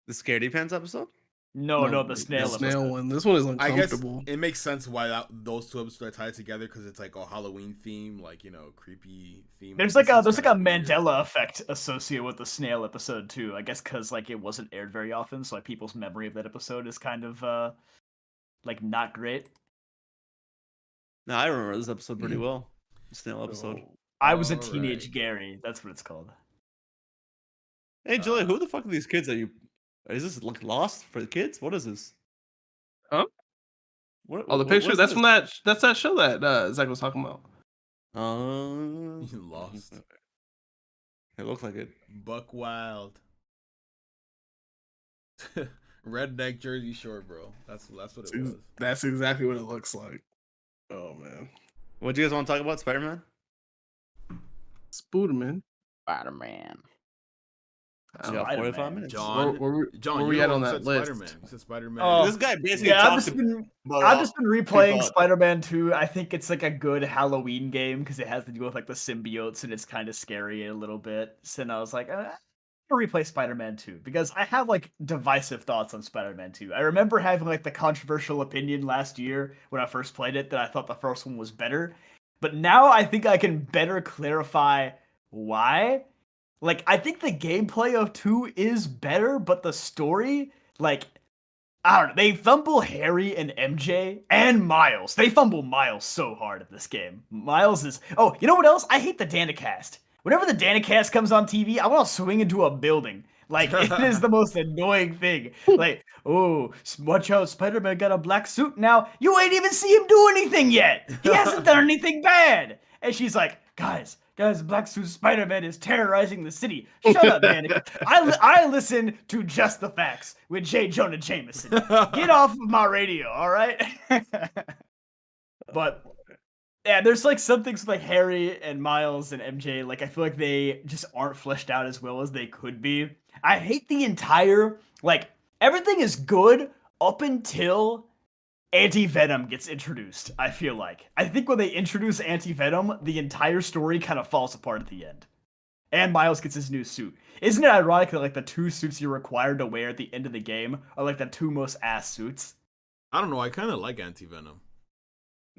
The Scaredy Pants episode? No, the snail The episode. snail one. This one is I guess uncomfortable. it makes sense why those two episodes are tied together because it's like a Halloween theme, like creepy theme. There's This like a is kinda weird. Mandela effect associated with the snail episode too. I guess because like it wasn't aired very often, so like people's memory of that episode is kind of like not great. No, I remember this episode pretty well. The snail episode. I was a Alright. teenage Gary. That's what it's called. Hey, Julia, who the fuck are these kids that you? Is this like Lost for the kids? What is this? Huh? What, Oh, the what- picture. what's That's this? from that's that show that Zach was talking about. Lost. It looks like it. Buck Wild. Redneck Jersey Shore, bro. That's what it was. That's exactly what it looks like. Oh man, What do you guys want to talk about? Spider-Man? Spooderman. Spider-Man. We got 45 minutes. John, where we at on that list? Spider-Man. You said Spider-Man. Oh, This guy basically yeah, talked I've just been replaying thought. Spider-Man 2. I think it's like a good Halloween game because it has to do with like the symbiotes and it's kind of scary a little bit. So then I was like, I'm gonna replay Spider-Man 2 because I have like divisive thoughts on Spider-Man 2. I remember having like the controversial opinion last year when I first played it that I thought the first one was better. But now I think I can better clarify why. Like, I think the gameplay of 2 is better, but the story, like, I don't know. They fumble Harry and MJ and Miles. They fumble Miles so hard in this game. Miles is... Oh, you know what else? I hate the Danicast. Whenever the Danicast comes on TV, I want to swing into a building. Like, it is the most annoying thing. Like, oh, watch out, Spider-Man got a black suit now. You ain't even see him do anything yet. He hasn't done anything bad. And she's like, guys, Black Suit Spider-Man is terrorizing the city. Shut up, man. I listen to Just the Facts with J. Jonah Jameson. Get off of my radio, all right? But yeah, there's like some things with like Harry and Miles and MJ. Like I feel like they just aren't fleshed out as well as they could be. I hate the entire like everything is good up until Anti-Venom gets introduced, I feel like. I think when they introduce Anti-Venom, the entire story kind of falls apart at the end. And Miles gets his new suit. Isn't it ironic that like the 2 suits you're required to wear at the end of the game are like the 2 most ass suits? I don't know. I kind of like Anti-Venom.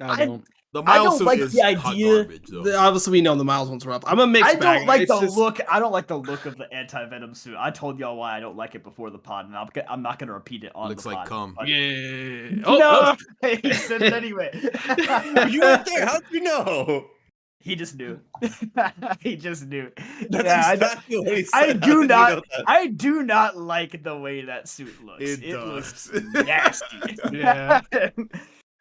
I don't. The Miles suit like is the hot idea. garbage, though. Obviously, we know the Miles ones are up. I'm a mixed I bag. don't like It's the just- look. I don't like the look of the Anti-Venom suit. I told y'all why I don't like it before the pod, and I'm not gonna repeat it on Looks the like pod. cum. but- Yeah. No, he said it anyway. You weren't there. How'd you know? He just knew. He just knew. That's Yeah, exactly what he said. I How do did you not. know that? I do not like the way that suit looks. It looks does. nasty. Yeah.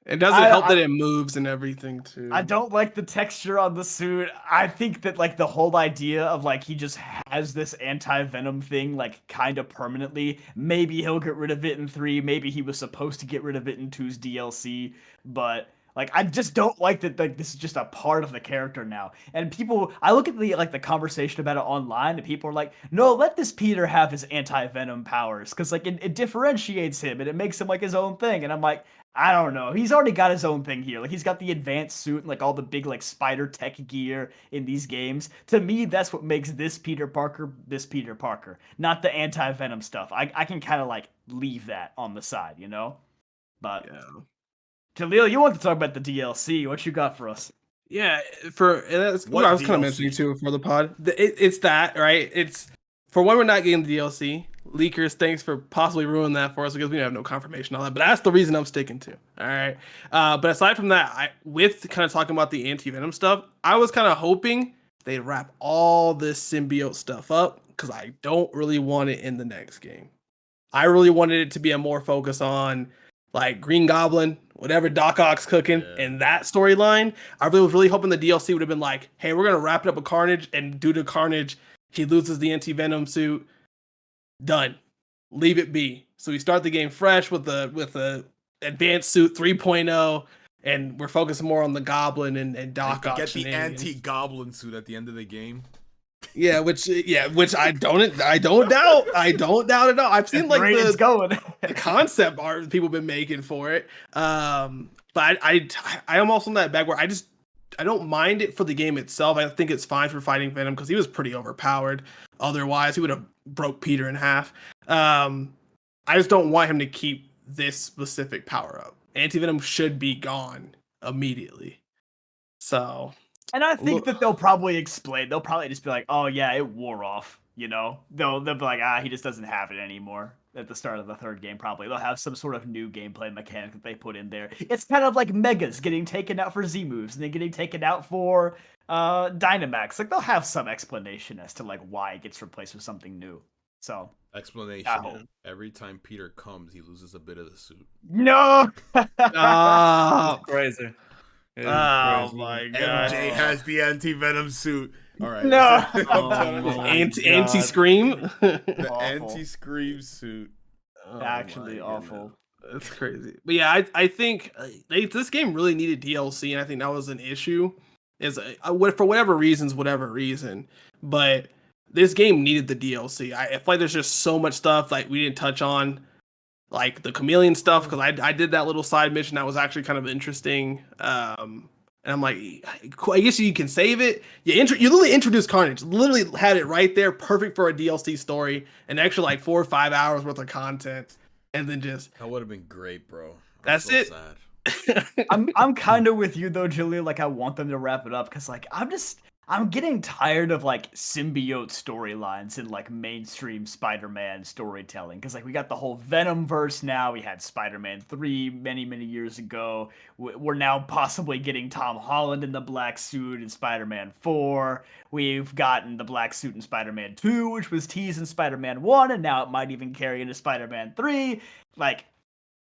It doesn't I- help I- that it moves and everything too. I don't like the texture on the suit. I think that like the whole idea of like he just has this anti-venom thing like kind of permanently. Maybe he'll get rid of it in 3. Maybe he was supposed to get rid of it in 2's DLC, but like I just don't like that like this is just a part of the character now. And people I look at the conversation about it online and people are like, "No, let this Peter have his anti-venom powers cuz like it differentiates him and it makes him like his own thing." And I'm like, I don't know. He's already got his own thing here. Like he's got the advanced suit and like all the big like spider tech gear in these games. To me, that's what makes this Peter Parker, not the anti-venom stuff. I can kind of like leave that on the side, you know? But Yeah. Khalil, you want to talk about the DLC. What you got for us? Yeah, that's what What I was kind of DLC? mentioning too before the pod. It's that, right? It's for when we're not getting the DLC. Leakers, thanks for possibly ruining that for us because we have no confirmation on that. But that's the reason I'm sticking to. All right. But aside from that, with kind of talking about the anti-venom stuff, I was kind of hoping they'd wrap all this symbiote stuff up because I don't really want it in the next game. I really wanted it to be a more focus on like Green Goblin, whatever Doc Ock's cooking, and that storyline. I was really hoping the DLC would have been like, hey, we're gonna wrap it up with Carnage, and due to Carnage, he loses the anti-venom suit. Done. Leave it be. So we start the game fresh with the advanced suit 3.0, and we're focusing more on the Goblin and Doc Ock. Get the shenanigans. anti-goblin suit at the end of the game. Yeah, which I don't doubt. I don't doubt at all. I've seen like It's going. the concept art people been making for it. But I am also in that bag where I don't mind it for the game itself. I think it's fine for fighting Venom because he was pretty overpowered. Otherwise, he would have broke Peter in half. I just don't want him to keep this specific power up. Anti-Venom should be gone immediately. So, And I think that they'll probably explain. They'll probably just be like, "Oh yeah, it wore off." You know, they'll be like, he just doesn't have it anymore. At the start of the 3rd game, probably they'll have some sort of new gameplay mechanic that they put in there. It's kind of like Megas getting taken out for Z moves and then getting taken out for Dynamax. Like they'll have some explanation as to like why it gets replaced with something new. So Explanation. Every time Peter comes, he loses a bit of the suit. no. Crazy. It is oh crazy. my god. MJ has the anti-venom suit. All right. No. Anti-scream. The Awful. anti-scream suit. Actually awful. That's crazy. But yeah, I think this game really needed DLC, and I think that was an issue. For whatever reason. But this game needed the DLC. I feel like there's just so much stuff like we didn't touch on, like the chameleon stuff, because I did that little side mission that was actually kind of interesting. And I'm like, I guess you can save it. You literally introduced Carnage, literally had it right there, perfect for a DLC story, an extra like 4 or 5 hours worth of content, and then just that would have been great, bro. That's so it. Sad. I'm kind of with you though, Julia. Like I want them to wrap it up because like I'm getting tired of like symbiote storylines in like mainstream Spider-Man storytelling. Because like we got the whole Venom verse now. We had Spider-Man 3 many years ago. We're now possibly getting Tom Holland in the black suit in Spider-Man 4. We've gotten the black suit in Spider-Man 2, which was teased in Spider-Man 1, and now it might even carry into Spider-Man 3. Like,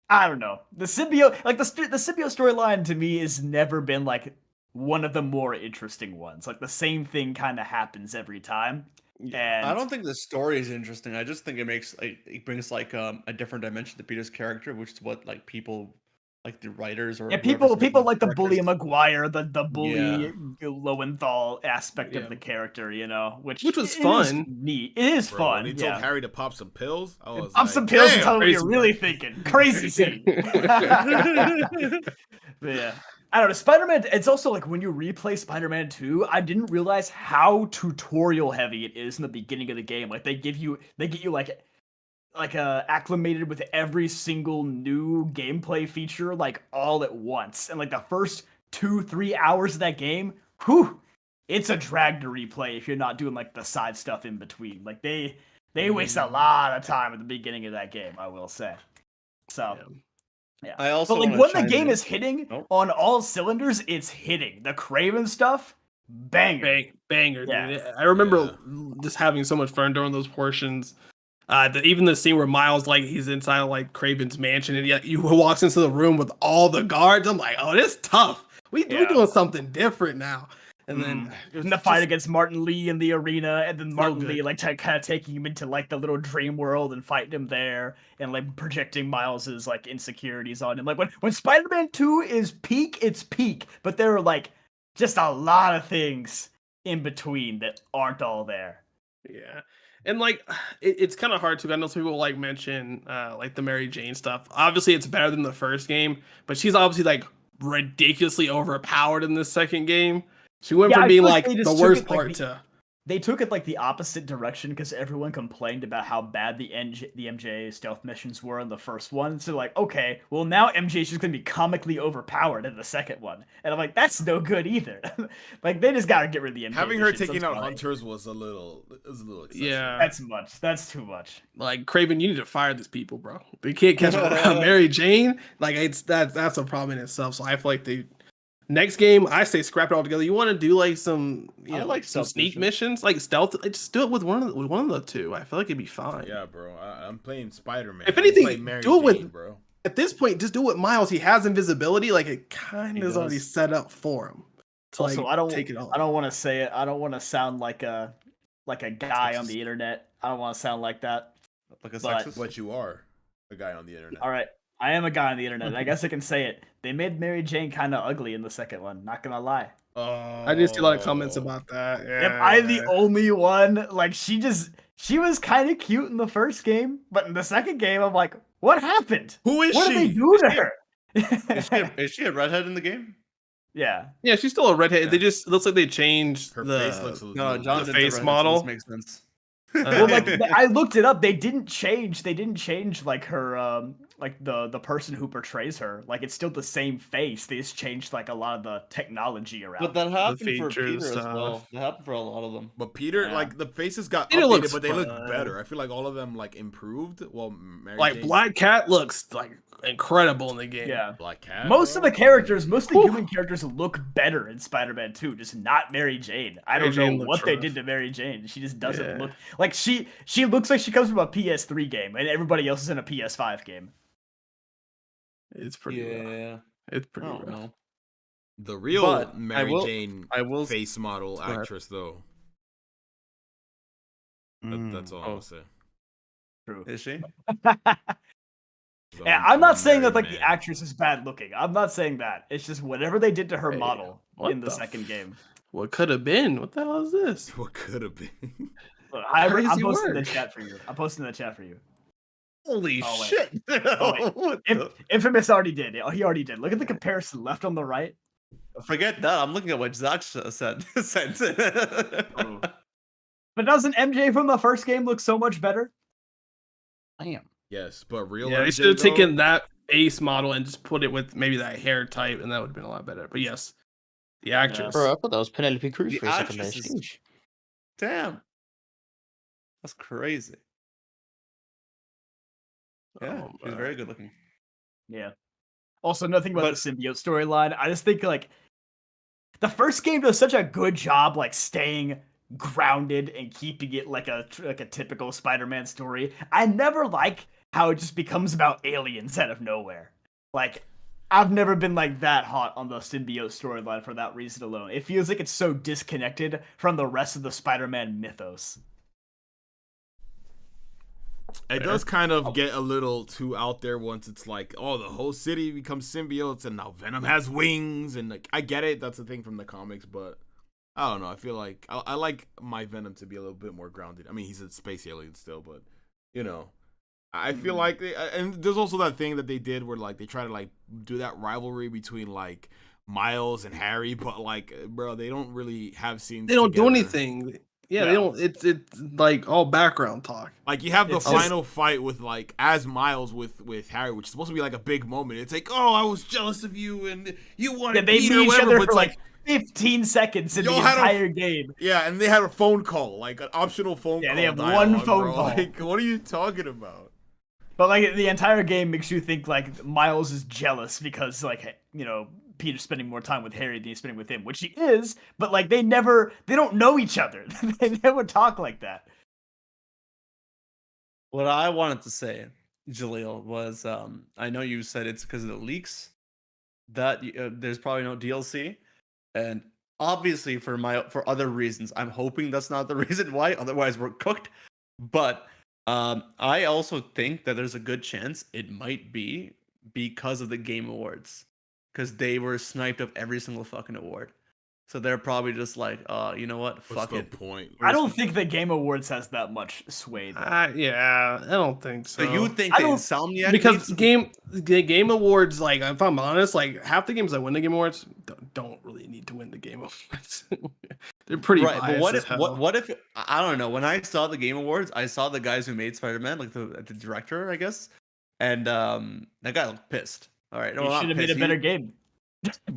I don't know. The symbiote, like the symbiote storyline to me has never been like one of the more interesting ones. Like the same thing kind of happens every time. And I don't think the story is interesting. I just think it brings like a different dimension to Peter's character, which is what like people like the writers or people like the bully directors- Maguire, the bully Yeah. Lowenthal aspect Yeah. of the character, you know, which was is fun. neat. It is Bro, fun. when he told Harry to pop some pills, I was Pop like, some pills and damn. tell him what you're Crazy, really thinking. Crazy scene. But yeah. I don't know. Spider-Man, it's also like when you replay Spider-Man 2, I didn't realize how tutorial heavy it is in the beginning of the game. Like they get you like acclimated with every single new gameplay feature like all at once. And like the first 2-3 hours of that game, whew, it's a drag to replay if you're not doing like the side stuff in between. Like they waste a lot of time at the beginning of that game, I will say. So yeah. I also but like wanna when the chime game in. is hitting Oh. on all cylinders, it's hitting. The Craven stuff, banger. Banger, Yeah. dude. I remember just having so much fun during those portions. Even the scene where Miles, like, he's inside of, like, Craven's mansion, and he walks into the room with all the guards. I'm like, oh, this tough. We're doing something different now. And then in the fight against Martin Lee in the arena, and then Martin good. Lee like kind of taking him into like the little dream world and fighting him there, and like projecting Miles's like insecurities on him. Like when Spider-Man 2 is peak, it's peak, but there are like just a lot of things in between that aren't all there. Yeah. And like it's kind of hard to. I know some people like mention like the Mary Jane stuff. Obviously, it's better than the first game, but she's obviously like ridiculously overpowered in this second game. She went from being like the worst part to. They took it like the opposite direction because everyone complained about how bad the MJ stealth missions were in the first one. So like, okay, well now MJ is just gonna be comically overpowered in the second one, and I'm like, that's no good either. Like they just gotta get rid of the MJ. Having her missions. taking out hunters was a little excessive. Yeah, that's much. That's too much. Like Craven, you need to fire these people, bro. They can't catch Mary Jane. Like that's a problem in itself. So I feel like they. Next game, I say scrap it all together. You want to do like some, like some sneak missions, like stealth. Just do it with one of the two. I feel like it'd be fine. Yeah, bro. I'm playing Spider-Man. If anything, do it with. Bro. At this point, just do it with Miles. He has invisibility. Like it kind of is already set up for him. To, also, like, I don't take it off. I don't want to say it. I don't want to sound like a guy on the internet. I don't want to sound like that. Like a sexist. But you are a guy on the internet. All right. I am a guy on the internet. I guess I can say it. They made Mary Jane kind of ugly in the second one. Not gonna lie. I did see a lot of comments about that. Yeah. Am I the only one? Like she was kind of cute in the first game, but in the second game, I'm like, what happened? Who is what she? What did they do to her? Is she a redhead in the game? Yeah. Yeah, she's still a redhead. Yeah. They just looks like they changed her the face looks the face model. So this makes sense. Well, like I looked it up. They didn't change like her like the person who portrays her. Like it's still the same face. They just changed like a lot of the technology around. But that happened for features, Peter as well. That happened for a lot of them. But Peter, like the faces got Peter updated, looks but they look fun. better. I feel like all of them like improved. Well, Mary Like Jane's- Black Cat looks like incredible in the game. Yeah. Black Cat. Most of the human characters look better in Spider-Man 2, just not Mary Jane. I don't Jane know looks what they rough. did to Mary Jane. She just doesn't look like she looks like she comes from a PS3 game and everybody else is in a PS5 game. It's pretty rough. It's pretty rough. Know. The real But Mary Jane face model ahead. actress, though. That's all I'll say. True. Is she? Yeah, I'm not saying that like the actress is bad looking. I'm not saying that. It's just whatever they did to her model what in the the second game. What could have been? What the hell is this? What could have been? Look, Hybrid, I'm Crazy posting the work. chat for you. I'm posting the chat for you. Holy Oh, wait. shit! Oh, What Infamous already did. He already did. Look at the comparison left on the right. Forget that. I'm looking at what Zach said. Oh. But doesn't MJ from the first game look so much better? I am. Yes, but real Yeah, they MJ, should have taken though, that face model and just put it with maybe that hair type, and that would have been a lot better. But yes, the actress. Bro, I thought that was Penelope Cruz The for a second there. actress is- Sheesh. Damn, that's crazy. Yeah, she's man. very good looking. Yeah. Also, nothing about But- the symbiote storyline. I just think like the first game does such a good job like staying grounded and keeping it like a typical Spider-Man story. I never like how it just becomes about aliens out of nowhere. Like I've never been like that hot on the symbiote storyline for that reason alone. It feels like it's so disconnected from the rest of the Spider-Man mythos. it does kind of get a little too out there once it's like, oh, the whole city becomes symbiotes and now Venom has wings, and like I get it, that's the thing from the comics, but I don't know. I feel like I like my Venom to be a little bit more grounded. I mean, he's a space alien still, but you know, I feel like and there's also that thing that they did where like they try to like do that rivalry between like Miles and Harry, but like, bro, they don't really have scenes. They don't do together. anything. Yeah, they No. don't. It's like all background talk. Like you have the It's just- final fight with like as Miles with Harry, which is supposed to be like a big moment. It's like, oh, I was jealous of you and you Yeah, wanted they Peter, meet each whatever. other But for it's like 15 seconds in the Y'all had a- entire game. yeah, and they had a phone call, like an optional phone Yeah, call. they have one dialogue, phone bro. call. Like, what are you talking about? But like the entire game makes you think like Miles is jealous because like Peter's spending more time with Harry than he's spending with him, which he is. But like they don't know each other. They never talk like that. What I wanted to say, Jaleel, was I know you said it's because of the leaks that there's probably no DLC, and obviously for other reasons, I'm hoping that's not the reason why. Otherwise, we're cooked. But I also think that there's a good chance it might be because of the Game Awards, because they were sniped of every single fucking award. So they're probably just like, you know what? What's Fuck the it. point? I don't think the Game Awards has that much sway. Though. Yeah, I don't think so. So you think I the don't- Insomniac because needs the Game Awards, like if I'm honest, like half the games that win the Game Awards don't really need to win the Game Awards. They're pretty right? But what biased if as hell. what if I don't know? When I saw the Game Awards, I saw the guys who made Spider-Man, like the director, I guess, and that guy looked pissed. All right, You not should have made pissed, a better game.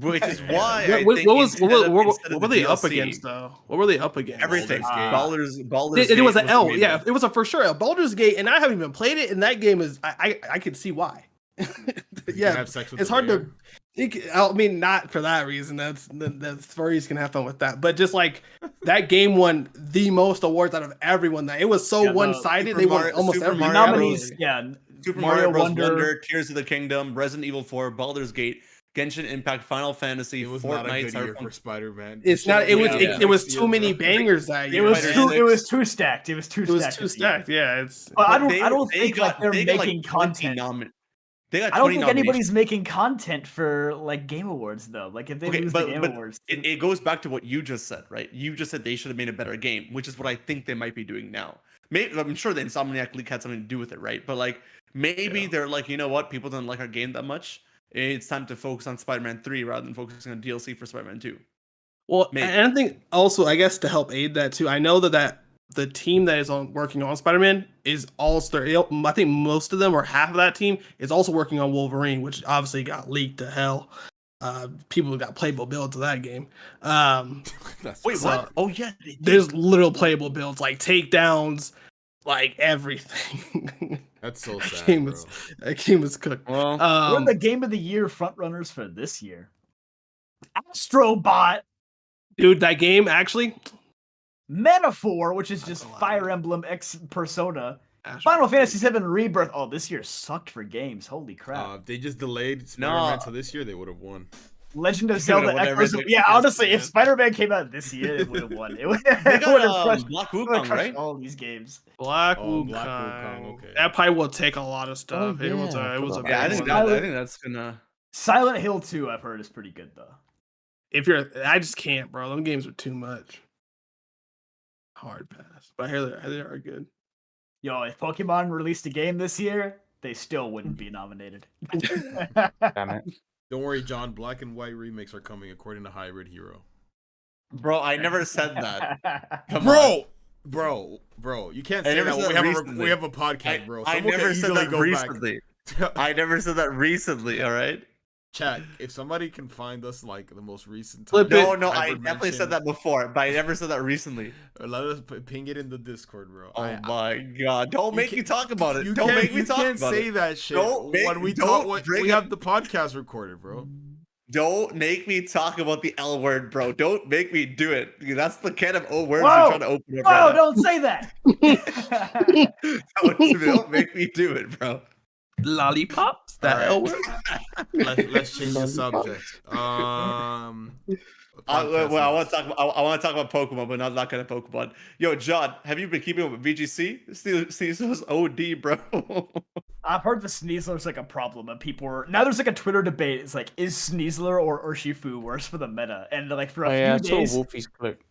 which is why Yeah, I what, think what was instead of what were the they up DLC, against though? What were they up against? Everything. Baldur's Gate. Baldur's It was Gate an L. the main Yeah, one. it was a for sure a Baldur's Gate, and I haven't even played it. And that game is I can see why. You can Yeah, have sex with it's the hard mayor. to. I mean, not for that reason. That's the furries can have fun with that. But just like that game won the most awards out of everyone. That it was so Yeah, the one-sided. Super They won Mario- almost Super every Mario Nominees, Bros. yeah. Super Mario Mario Bros. Wonder. Wonder, Tears of the Kingdom, Resident Evil 4, Baldur's Gate, Genshin Impact, Final Fantasy, It was not a Fortnite, good year Cyberpunk. for Spider-Man. It's not. It was. Yeah. It was too many bangers that It year. was Spider-Man too. It 6. was too stacked. It was too. It was stacked too this year. stacked. Yeah, it's. But I They- don't they think got- like they're they got, making 20 content. They got I don't 20 think nominations. anybody's making content for like Game Awards though. Like if they lose the Game Awards, it goes back to what you just said, right? You just said they should have made a better game, which is what I think they might be doing now. Maybe I'm sure the Insomniac leak had something to do with it, right? But like maybe they're like, you know what, people don't like our game that much. It's time to focus on Spider-Man 3 rather than focusing on DLC for Spider-Man 2. Well, Maybe. and I think also, I guess to help aid that too, I know that the team that is working on Spider-Man is also, I think most of them or half of that team is also working on Wolverine, which obviously got leaked to hell. People got playable builds of that game. Wait, So, what? Oh yeah, There's literal playable builds like takedowns, like everything. That's so sad, game bro. was, that game was cooked. well, what are Um, the Game of the Year frontrunners for this year? Astrobot, dude, that game actually. Metaphor, which is just That's a lot. Fire Emblem X Persona, Final Fantasy VII Rebirth. Oh, this year sucked for games. Holy crap! If they just delayed Spider-Man No. to this year, they would have won. Legend of They Zelda would've won Echoes. everything. Yeah, honestly, if Yeah. Spider-Man came out this year, it would have won. It would they have got crushed, Black it would've Wukong, crushed right? all these games. Black Oh, Wukong. Black Wukong, okay. That probably will take a lot of stuff. It was yeah, a, it was a forgot Yeah, I big think one. that. I think that's gonna. Silent Hill 2, I've heard, is pretty good though. If you're, I just can't, bro. Them games are too much. Hard pass. but I hear they are good. Yo, if Pokemon released a game this year, they still wouldn't be nominated. Damn it. Don't worry, John. Black and white remakes are coming according to Hybrid Hero. Bro, I never said that. Come Bro, on. bro, you can't I say never that said when that we have a podcast, bro. I Someone never can said easily that go recently. back. I never said that recently, all right? Chat, if somebody can find us like the most recent Flip time, it. No, I Hybrid definitely said mentioned, that before, but I never said that recently. let us ping it in the Discord, bro. Oh my god. Don't make me talk about it. You Don't make me you talk can't about say it. that shit Don't when we have the podcast recorded, bro. Don't make me talk about the L word, bro. Don't make me do it. That's the can of O words Whoa! you're trying to open up Whoa, right now. don't say that! Don't make me do it, bro. Lollipops? That Alright. L word? Let's change the subject. Well, I want to talk about Pokemon, but not that kind of Pokemon. Yo, John, have you been keeping up with VGC? Sneasel's OD, bro. I've heard the Sneasler's like a problem, and people are now. There's like a Twitter debate. It's like, is Sneasler or Urshifu worse for the meta? And like for a few I days, saw Wolfie's clip.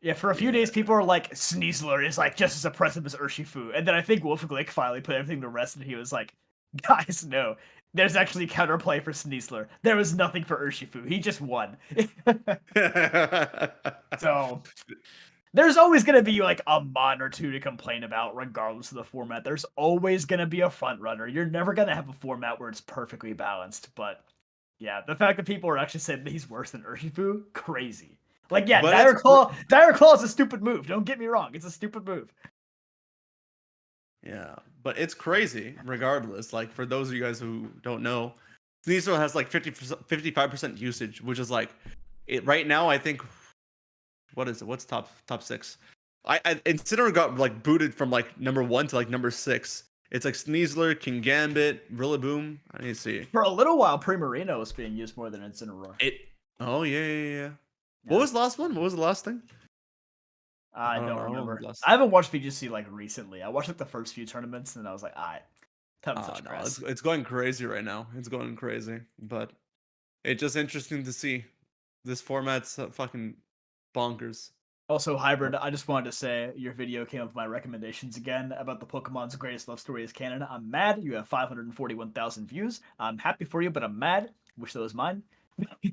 yeah, for a few days, people are like, Sneasler is like just as oppressive as Urshifu. And then I think Wolfiglick finally put everything to rest, and he was like, guys, no. There's actually counterplay for Sneasler. There was nothing for Urshifu. He just won. So there's always going to be like a mod or two to complain about regardless of the format. There's always going to be a front runner. You're never going to have a format where it's perfectly balanced. But yeah, the fact that people are actually saying that he's worse than Urshifu, crazy. Like, yeah, Dire Claw is a stupid move. Don't get me wrong. It's a stupid move. Yeah, but it's crazy regardless. Like, for those of you guys who don't know, Sneasel has like 55% usage, which is like, it right now, I think, what is it? What's top 6? I Incineroar got like booted from like number 1 to like number 6. It's like Sneasler, King Gambit, Rillaboom. I need to see. For a little while, Primarina was being used more than Incineroar. Oh, yeah. What was the last one? What was the last thing? I don't remember. I haven't watched VGC like recently. I watched like the first few tournaments, and I was like, "Alright, time to touch grass." It's going crazy right now. It's going crazy, but it's just interesting to see. This format's fucking bonkers. Also, Hybrid, I just wanted to say your video came up with my recommendations again about the Pokemon's greatest love story is canon. I'm mad. You have 541,000 views. I'm happy for you, but I'm mad. Wish that was mine.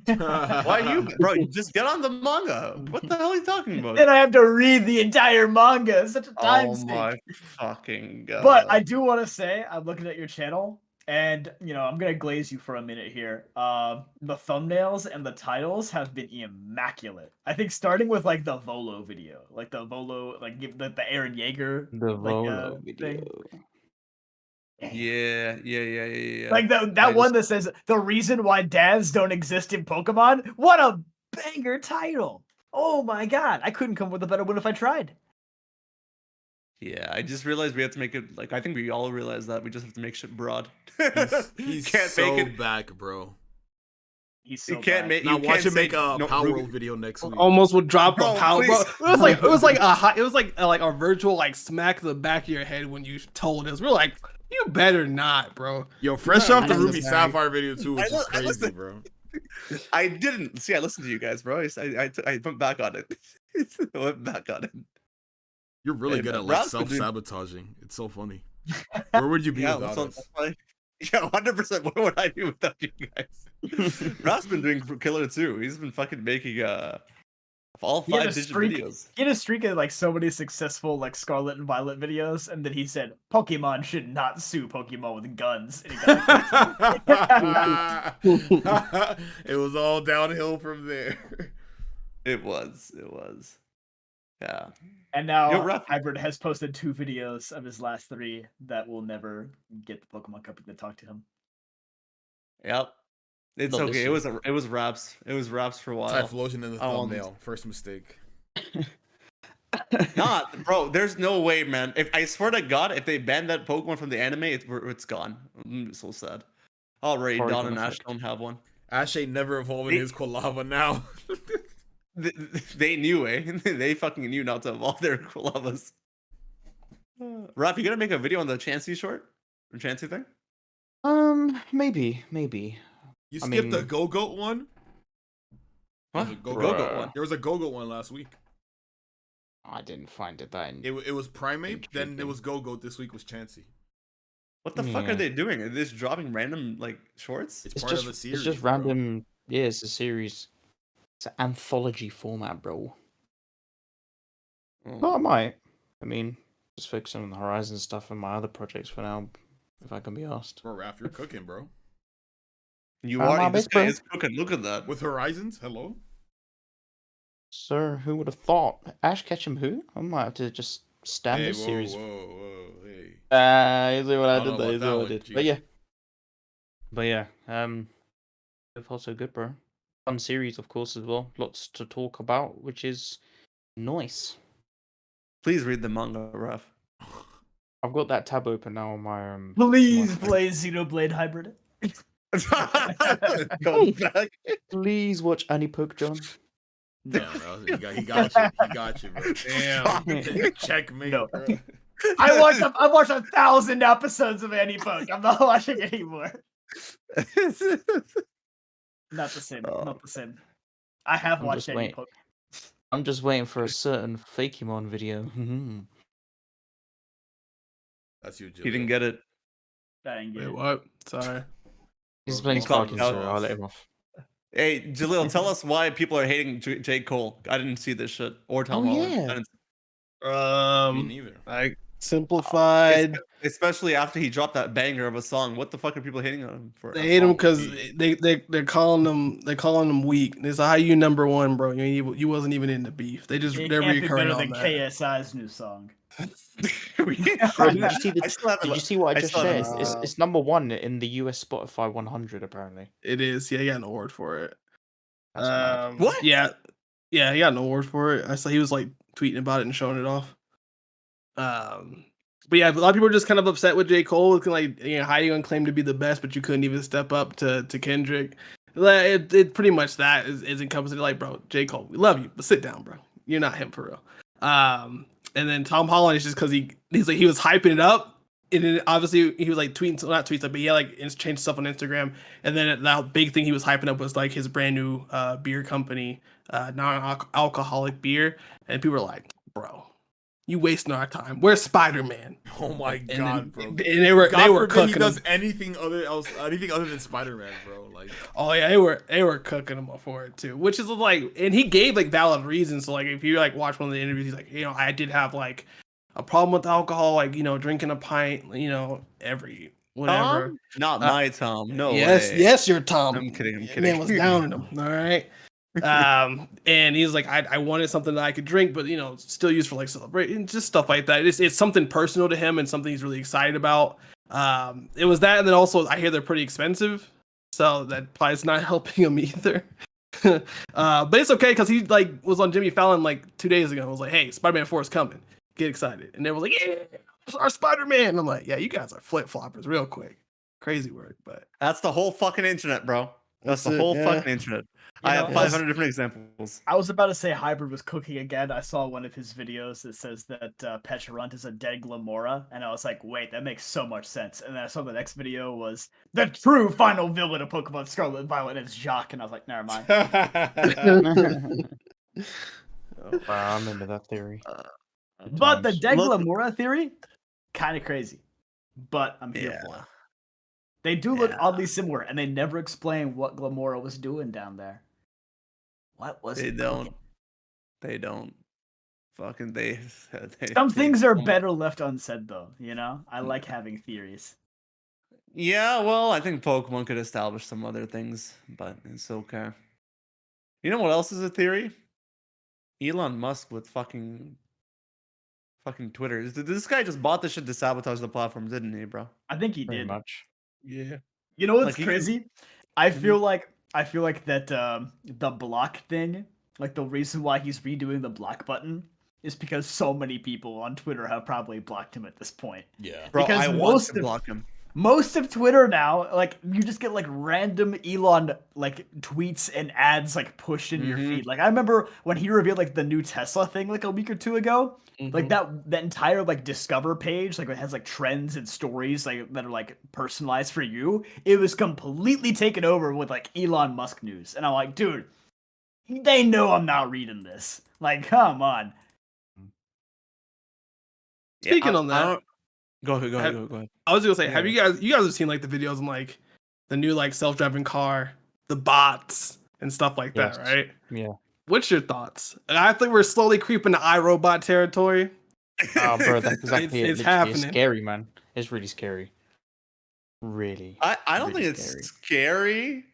Why you, bro? You just get on the manga. What the hell are you talking about? Then I have to read the entire manga. It's such a time sink. Oh my fucking god! But I do want to say, I'm looking at your channel, and I'm gonna glaze you for a minute here. The thumbnails and the titles have been immaculate. I think starting with like the Volo video, like the Volo, like the Aaron Yeager, Volo video. thing. Yeah. Like that one that says the reason why dads don't exist in Pokemon. What a banger title! Oh my god, I couldn't come up with a better one if I tried. Yeah, I just realized we have to make it like I think we all realize that we just have to make shit broad. He's can't so make it back, bro. He's so you can't bad. make. Now You watch can't him make say a no, Power Ruby. World video next week. Almost would drop Bro, a power. Bro, please. it was like a virtual like smack to the back of your head when you told us. We're like, you better not, bro. Yo, fresh No, off the I Ruby understand. Sapphire video too, which is I crazy, listened. bro. I didn't see. I listened to you guys, bro. I went back on it. I went back on it. You're really And, good at like Ralph's been doing- self-sabotaging. It's so funny. Where would you be without us? Yeah, 100%. What would I do without you guys? Ralph's been doing killer too. He's been fucking making all He had a 5 digit streak. videos. He had a streak of like so many successful like Scarlet and Violet videos, and then he said Pokemon should not sue Pokemon with guns. And he got It was all downhill from there. It was. Yeah. And now Yo, Raph- Hybrid has posted 2 videos of his last 3 that will never get the Pokemon Company to talk to him. Yep. It's No, okay. listen. It was raps. It was raps for a while. Typhlosion in the I don't want thumbnail. First mistake. Not, bro. There's no way, man. If I swear to God, if they ban that Pokemon from the anime, it's gone. So sad. Already, Probably Dawn and gonna Ash don't have one. Ash ain't never evolving his Quilava now. They knew, eh? They fucking knew not to evolve their Quilavas. Raph, you gonna make a video on the Chansey short? Or Chansey thing? Maybe. You I skipped the mean- Go-Goat one? What? There's a Go-Goat Go-Goat Bruh. one. There was a Go-Goat one last week. I didn't find it that. It was Primate, then it intriguing. was Go-Go. This week was Chansey. What the fuck are they doing? Are they just dropping random like shorts? It's It's part just of a series. it's just bro. random. Yeah, it's a series. It's an anthology format, bro. Oh, I might. I mean, just focusing on the Horizon stuff and my other projects for now, if I can be asked. Bro, Raph, you're cooking, bro. You I'm are. on This this, guy bro. is cooking. Look at that. With Horizons, hello. Sir, who would have thought? Ash Ketchum who? I might have to just stand Hey, this whoa, series. whoa, hey. You see what I I don't did know there? You about see that what I one, did. G. But yeah, so far so good, bro. Fun series, of course, as well. Lots to talk about, which is nice. Please read the manga, Raf. I've got that tab open now on my Please play Xenoblade Hybrid. Go back. Please watch Annie Poke John. No, he got you. He got you, bro. Damn. Checkmate, No. bro. I watched 1,000 episodes of Annie Poke. I'm not watching anymore. Not the same. Not the same. I have I'm watched just Annie waiting. Poke. I'm just waiting for a certain Fakemon video. That's you, Jill. He didn't get it. I didn't get Wait, it. what? Sorry. He's Bro, playing he's calling Sparking, out. so I'll let him off. Hey, Jaleel, tell us why people are hating J. Cole. I didn't see this shit. Or Tom Oh, Holland. yeah. I didn't- Me neither. Like simplified. Especially after he dropped that banger of a song. What the fuck are people hating on him for? They hate him because He- they're calling him weak. It's how you number one, bro. You wasn't even in the beef. They're It recurring can't be better on than that. KSI's new song. Bro, did you see I still haven't Did you see what I I just still shared? haven't It's number one in the US Spotify 100 apparently. It is. Yeah, he got an award for it. That's mad. What? Yeah, he got an award for it. I saw he was like tweeting about it and showing it off. But yeah, a lot of people are just kind of upset with J. Cole. Like, how you gonna claim to be the best, but you couldn't even step up to Kendrick? It pretty much that is encompassing. Like, bro, J. Cole, we love you, but sit down, bro. You're not him for real. And then Tom Holland is just because he was hyping it up, and then obviously he was like not tweets, but he had like changed stuff on Instagram. And then the big thing he was hyping up was like his brand new beer company, non-alcoholic beer, and people were like, bro, you wasting our time. Where's Spider-Man? Oh my god, bro. And they were forbid cooking he does him. anything other than Spider-Man, bro. Like, Oh yeah, they were cooking him for it too, which is like, and he gave like valid reasons. So like, if you like watch one of the interviews, he's like, I did have like a problem with alcohol, like drinking a pint, every whatever. Tom? Not my Tom. No yes, way. yes, you're Tom. I'm kidding. I'm That kidding. man was down in him. All right. And he's like, I wanted something that I could drink, but still use for like celebrating, just stuff like that. It's something personal to him and something he's really excited about. It was that, and then also I hear they're pretty expensive, so that probably is not helping him either. But it's okay because he like was on Jimmy Fallon like 2 days ago and was like, hey, Spider-Man 4 is coming, get excited, and they were like, yeah, it's our Spider-Man. And I'm like, yeah, you guys are flip-floppers real quick. Crazy work, but That's the whole fucking internet, bro. That's the That's it, whole yeah. fucking internet. I have 500 different examples. I was about to say Hybrid was cooking again. I saw one of his videos that says that Pecharunt is a dead Glamora, and I was like, wait, that makes so much sense. And then I saw the next video was the true final villain of Pokemon Scarlet and Violet, and it's Jacques, and I was like, never mind. Wow, I remember that theory. But the Times. dead Look- Glamora theory, kind of crazy. But I'm here Yeah. for it. They do look Yeah. oddly similar, and they never explain what Glamora was doing down there. What was They it don't. cooking? They don't. Fucking they Some things are don't. better left unsaid, though. I like having theories. Yeah, well, I think Pokemon could establish some other things, but it's okay. You know what else is a theory? Elon Musk with fucking Twitter. This guy just bought this shit to sabotage the platform, didn't he, bro? I think he Pretty did. much. yeah. You know what's Like, he- crazy? I feel like that the block thing, like the reason why he's redoing the block button, is because so many people on Twitter have probably blocked him at this point. yeah. Bro, Because I want most to of- block him. Most of Twitter now, like you just get like random Elon like tweets and ads like pushed in your Mhm. feed. Like I remember when he revealed like the new Tesla thing like a week or two ago. Like that entire like Discover page, like it has like trends and stories like that are like personalized for you. It was completely taken over with like Elon Musk news, and I'm like, dude, they know I'm not reading this. Like, come on. Speaking on I that, don't, go ahead. Go ahead. I was gonna say, Yeah. have you guys have seen like the videos on like the new like self-driving car, the bots and stuff like that, Yes. right? Yeah. What's your thoughts? I think we're slowly creeping to iRobot territory. Oh, bro, that's exactly it. It's Literally, happening. It's scary, man. It's really scary. Really. I don't really think it's scary.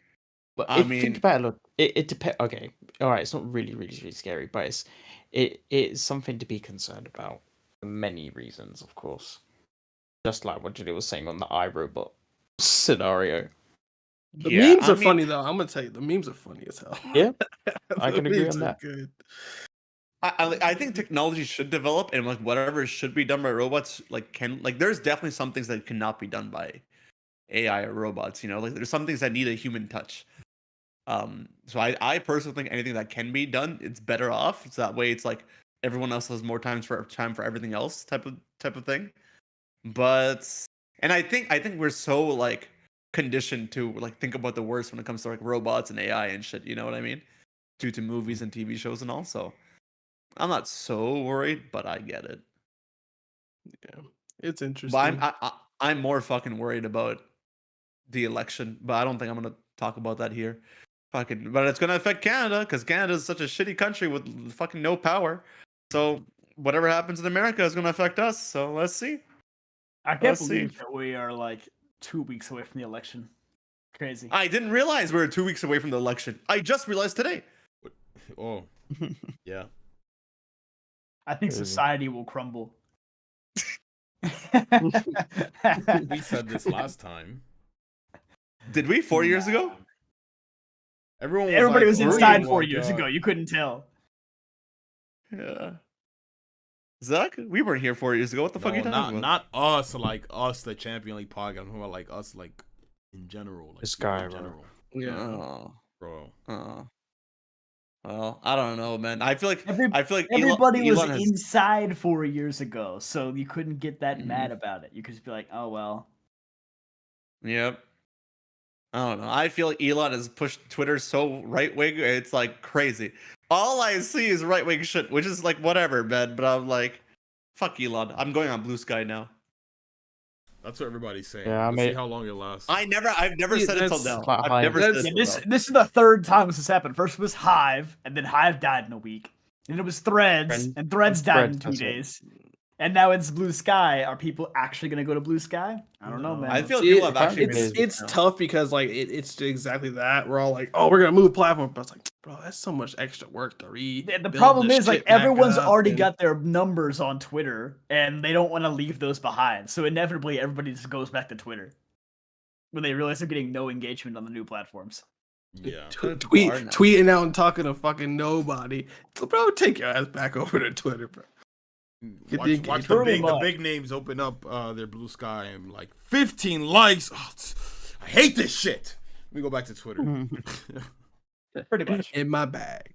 But I if mean- think about it, look, it depends. Okay, all right, it's not really scary, but it's something to be concerned about for many reasons, of course. Just like what Julie was saying on the iRobot scenario. The Yeah, memes I are mean- funny though. I'm gonna tell you, the memes are funny as hell. Yeah, I The can agree memes on are that. Good. I think technology should develop, and like whatever should be done by robots, like there's definitely some things that cannot be done by AI or robots. You know, like there's some things that need a human touch. So I personally think anything that can be done, it's better off. So that way, it's like everyone else has more time for everything else type of thing. But and I think we're so like conditioned to like think about the worst when it comes to like robots and AI and shit. You know what I mean? Due to movies and TV shows and all. So I'm not so worried, but I get it. Yeah, it's interesting. But I'm more fucking worried about the election. But I don't think I'm gonna talk about that here. Fucking, but it's gonna affect Canada because Canada is such a shitty country with fucking no power. So whatever happens in America is gonna affect us. So let's see. I can't Let's see. believe that we are like 2 weeks away from the election. Crazy. I didn't realize we were 2 weeks away from the election. I just realized today. Oh, yeah. I think Crazy. society will crumble. We said this last time. Did we 4 years ago? Everyone Everybody like, was "Oh inside my 4 years God." ago. You couldn't tell. Yeah. Zach, we weren't here 4 years ago. What the fuck are you No, talking about? not us, like us, the Champion League podcast. I'm talking about like us, like in general. Like This people guy, in bro. general, Yeah. Oh, bro. well, I don't know, man. I feel like Everybody was Elon has- inside 4 years ago, so you couldn't get that Mhm. mad about it. You could just be like, "Oh well." Yep. I don't know. I feel like Elon has pushed Twitter so right wing. It's like crazy. All I see is right wing shit, which is like whatever, man. But I'm like, fuck Elon. I'm going on Blue Sky now. That's what everybody's saying. Yeah, I Let's mean- see how long it lasts. I've never See, said it till that's now. quite high. I've never said That's- it Yeah, till now. this is the third time this has happened. First was Hive, and then Hive died in a week. And it was Threads, Threads- and Threads died in Threads, 2 that's it. days. And now it's Blue Sky. Are people actually gonna go to Blue Sky? I don't know, No. man. I feel like See, people have actually apparently made it's it now. tough because like it's exactly that. We're all like, oh, we're gonna move platform, but it's like, bro, that's so much extra work to read. The build problem this is like shit back everyone's up, already and- got their numbers on Twitter, and they don't want to leave those behind. So inevitably, everybody just goes back to Twitter when they realize they're getting no engagement on the new platforms. yeah. tweeting out and talking to fucking nobody. So, bro, take your ass back over to Twitter, bro. Get the Watch engagement. the big names open up their Blue Sky and like 15 likes. Oh, I hate this shit. Let me go back to Twitter. Pretty much. In my bag.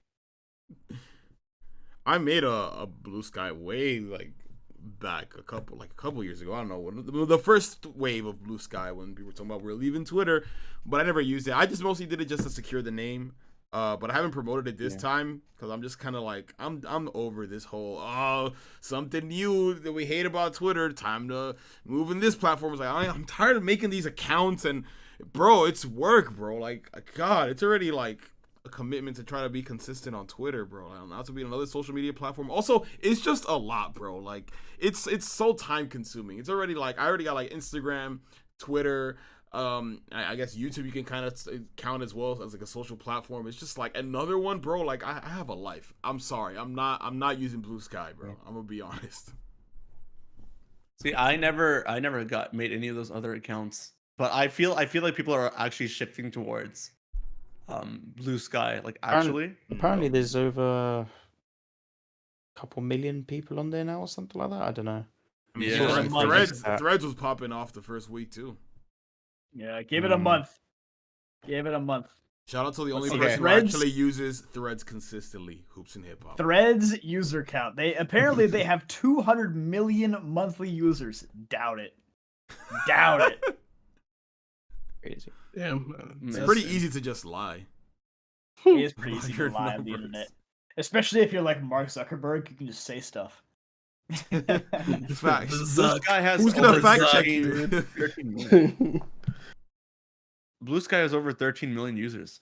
I made a Blue Sky way like back a couple years ago. I don't know when the first wave of Blue Sky when people were talking about we're leaving Twitter, but I never used it. I just mostly did it just to secure the name. But I haven't promoted it this time because I'm just kind of like I'm over this whole something new that we hate about Twitter. Time to move in this platform. It's like I'm tired of making these accounts and bro, it's work, bro. Like God, it's already like a commitment to try to be consistent on Twitter, bro. Not to be another social media platform. Also, it's just a lot, bro. Like it's so time consuming. It's already like I already got like Instagram, Twitter. I guess YouTube you can kind of count as well as like a social platform. It's just like another one, bro. Like I have a life. I'm sorry. I'm not using Blue Sky, bro. I'm gonna be honest. See, I never made any of those other accounts, but I feel like people are actually shifting towards Blue Sky. Like actually, Apparently, there's over a couple million people on there now, or something like that. I don't know. I mean, Yeah. Threads was popping off the first week too. Yeah, give it a month. Give it a month. Shout out to the only Okay. person Threads- who actually uses Threads consistently. Hoops and hip hop. Threads user count. They apparently have 200 million monthly users. Doubt it. Doubt it. Crazy. Damn. It's That's- pretty easy to just lie. It is pretty easy to Your lie on the numbers. internet. Especially if you're like Mark Zuckerberg, you can just say stuff. Facts. Blue Sky has Who's gonna over fact check 13 you? 13 million. Blue Sky has over 13 million users.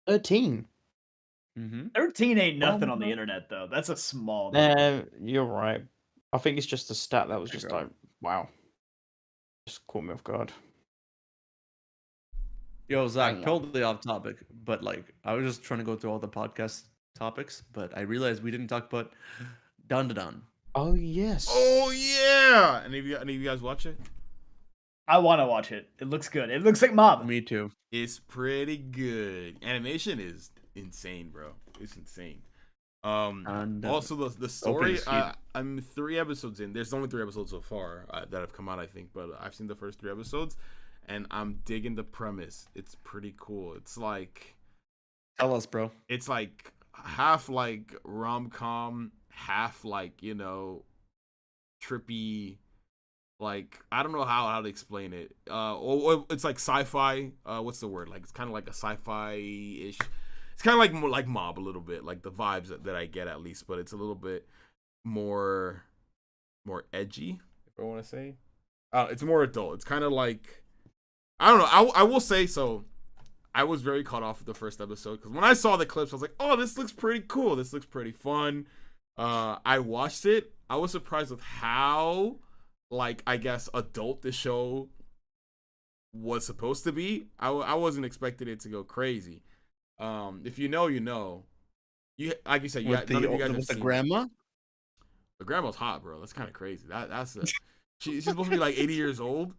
13. 13 ain't nothing on the internet though. That's a small number. You're right. I think it's just a stat that was just like, wow. Just caught me off guard. Yo, Zach, Hang on. totally off topic, but like I was just trying to go through all the podcast topics, but I realized we didn't talk about Dun Dun Dun. Oh yes. Oh yeah. Any of you guys watch it? I want to watch it. It looks good. It looks like Mob. Me too. It's pretty good. Animation is insane, bro. It's insane. Also the story. I'm 3 episodes in. There's only 3 episodes so far that have come out, I think, but I've seen the first 3 episodes, and I'm digging the premise. It's pretty cool. It's like, Tell us, bro. it's like half like rom-com, half like, trippy. Like, I don't know how to explain it. Or it's like sci-fi. What's the word? Like, it's kind of like a sci-fi-ish. It's kind of like more like Mob a little bit, like the vibes that I get at least, but it's a little bit more edgy, if I want to say. It's more adult. It's kind of like, I don't know. I will say so. I was very caught off with the first episode because when I saw the clips, I was like, oh, this looks pretty cool. This looks pretty fun. I watched it. I was surprised with how, like, I guess adult the show was supposed to be. I wasn't expecting it to go crazy. If you know, you know. You like you said, With none of you guys have the seen grandma? it. The grandma's hot, bro. That's kind of crazy. She's supposed to be like 80 years old,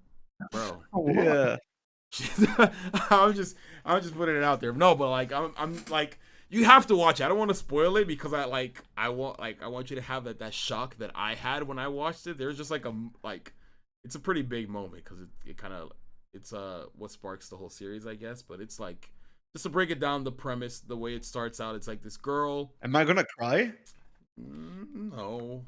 bro. Yeah. I'm just putting it out there. No, but like I'm like, you have to watch it. I don't want to spoil it because I want you to have that shock that I had when I watched it. There's just it's a pretty big moment because it's what sparks the whole series, I guess. But it's like, just to break it down, the premise, the way it starts out, it's like this girl. Am I gonna cry? No.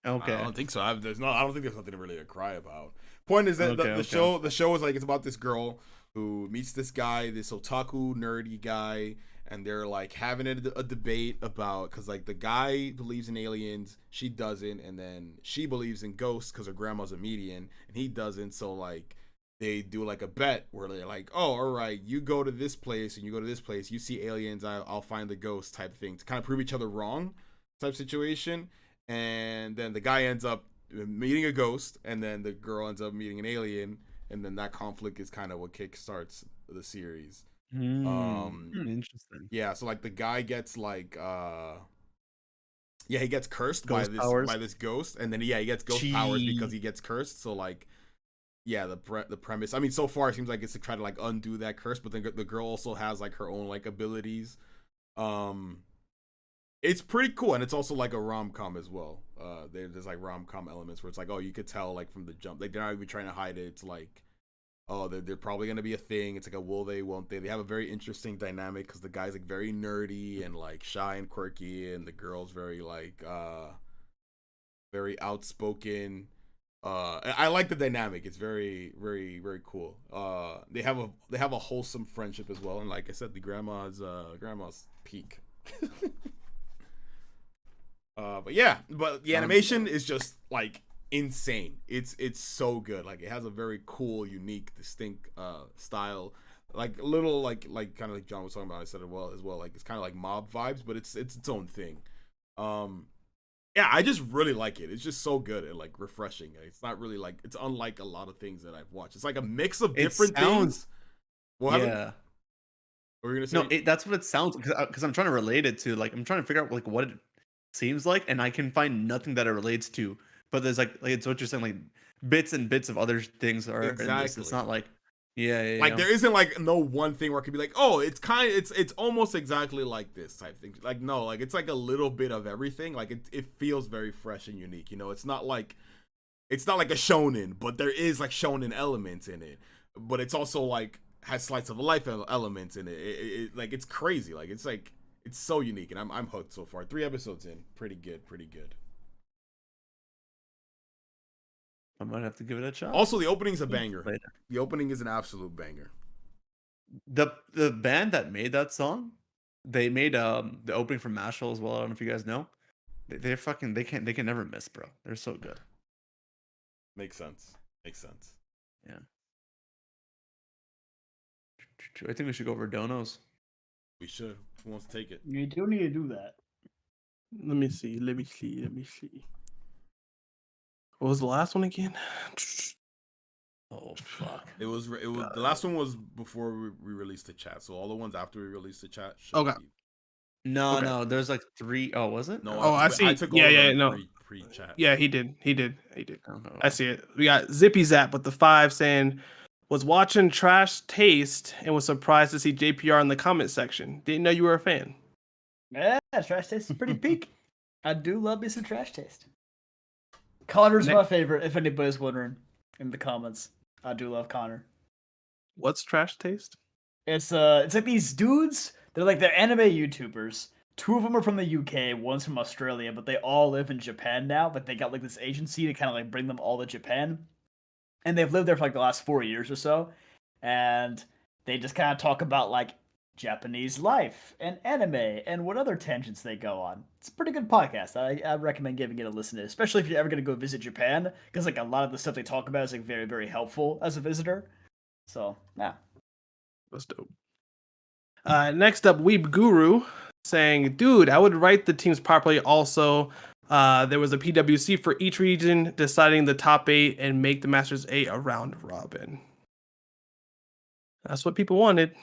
Okay. I don't think so. I don't think there's nothing really to cry about. Point is that the show is like, it's about this girl who meets this guy, this otaku nerdy guy, and they're like having a debate about, because like the guy believes in aliens, she doesn't, and then she believes in ghosts because her grandma's a medium and he doesn't. So like they do like a bet where they're like, oh, all right, you go to this place and you go to this place, you see aliens, I'll find the ghost type thing, to kind of prove each other wrong type situation. And then the guy ends up meeting a ghost, and then the girl ends up meeting an alien, and then that conflict is kind of what kickstarts the series. Interesting. Yeah, so like the guy gets like he gets cursed by this ghost, and then he gets ghost powers because he gets cursed. So like, yeah, the premise, I mean, so far it seems like it's to try to like undo that curse, but then the girl also has like her own like abilities. It's pretty cool, and it's also like a rom-com as well. There's like rom-com elements where it's like, oh, you could tell like from the jump, like they're not even trying to hide it. It's like, oh, they're probably gonna be a thing. It's like a will they, won't they? They have a very interesting dynamic because the guy's like very nerdy and like shy and quirky, and the girl's very like very outspoken. I like the dynamic. It's very, very, very cool. They have a wholesome friendship as well, and like I said, the grandma's peak. But the animation is just like insane. It's so good. Like, it has a very cool, unique, distinct style. Like a little like kind of like John was talking about. I said it as well. Like, it's kind of like Mob vibes, but it's its own thing. Yeah, I just really like it. It's just so good and like refreshing. It's not really like, it's unlike a lot of things that I've watched. It's like a mix of different things. Well, yeah. What were you gonna say? No, that's what it sounds, because I'm trying to relate it to, like, I'm trying to figure out like what it seems like, and I can find nothing that it relates to. But there's like it's what you're saying, like bits and bits of other things are in this. It's not like like there isn't like no one thing where it could be like, oh, it's almost exactly like this type thing. Like, no, like it's like a little bit of everything. Like it feels very fresh and unique. You know, it's not like a shonen, but there is like shonen elements in it. But it's also like has slice of life elements in it. Like, it's crazy. Like, it's like, it's so unique, and I'm hooked so far. 3 episodes in, pretty good. I might have to give it a shot. Also, the opening's a banger. The opening is an absolute banger. The band that made that song, they made the opening for Mashal as well. I don't know if you guys know. they're fucking. They can never miss, bro. They're so good. Makes sense. Yeah. I think we should go over donos. We should. Who wants to take it? You do need to do that. Let me see. What was the last one again? Oh fuck! It was the last one was before we released the chat. So all the ones after we released the chat. Okay. No, there's like 3. Oh, was it? No. Oh, I see. I took all of them no. pre-chat. Yeah, he did. Oh. I see it. We got Zippy Zap with the 5 saying, was watching Trash Taste and was surprised to see JPR in the comment section. Didn't know you were a fan. Yeah, Trash Taste is pretty peak. I do love me some Trash Taste. Connor's my favorite, if anybody's wondering in the comments. I do love Connor. What's Trash Taste? It's like these dudes, they're anime YouTubers. 2 of them are from the UK, one's from Australia, but they all live in Japan now. But they got like this agency to kind of like bring them all to Japan. And they've lived there for like the last 4 years or so. And they just kind of talk about like Japanese life and anime and what other tangents they go on. It's a pretty good podcast. I recommend giving it a listen to, especially if you're ever going to go visit Japan, because like a lot of the stuff they talk about is like very, very helpful as a visitor. So, yeah. That's dope. Next up, Weeb Guru saying, dude, I would write the teams properly also. There was a PWC for each region, deciding the top 8 and make the Masters 8 a round robin. That's what people wanted.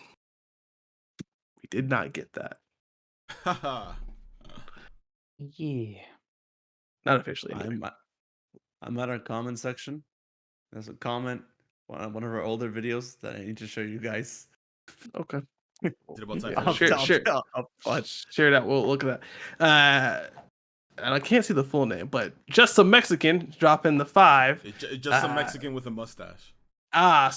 We did not get that. Yeah. Not officially. Anyway. I'm at our comment section. There's a comment on one of our older videos that I need to show you guys. Okay. Is it about Share that. We'll look at that. And I can't see the full name, but just some Mexican dropping the 5. It's just some Mexican with a mustache.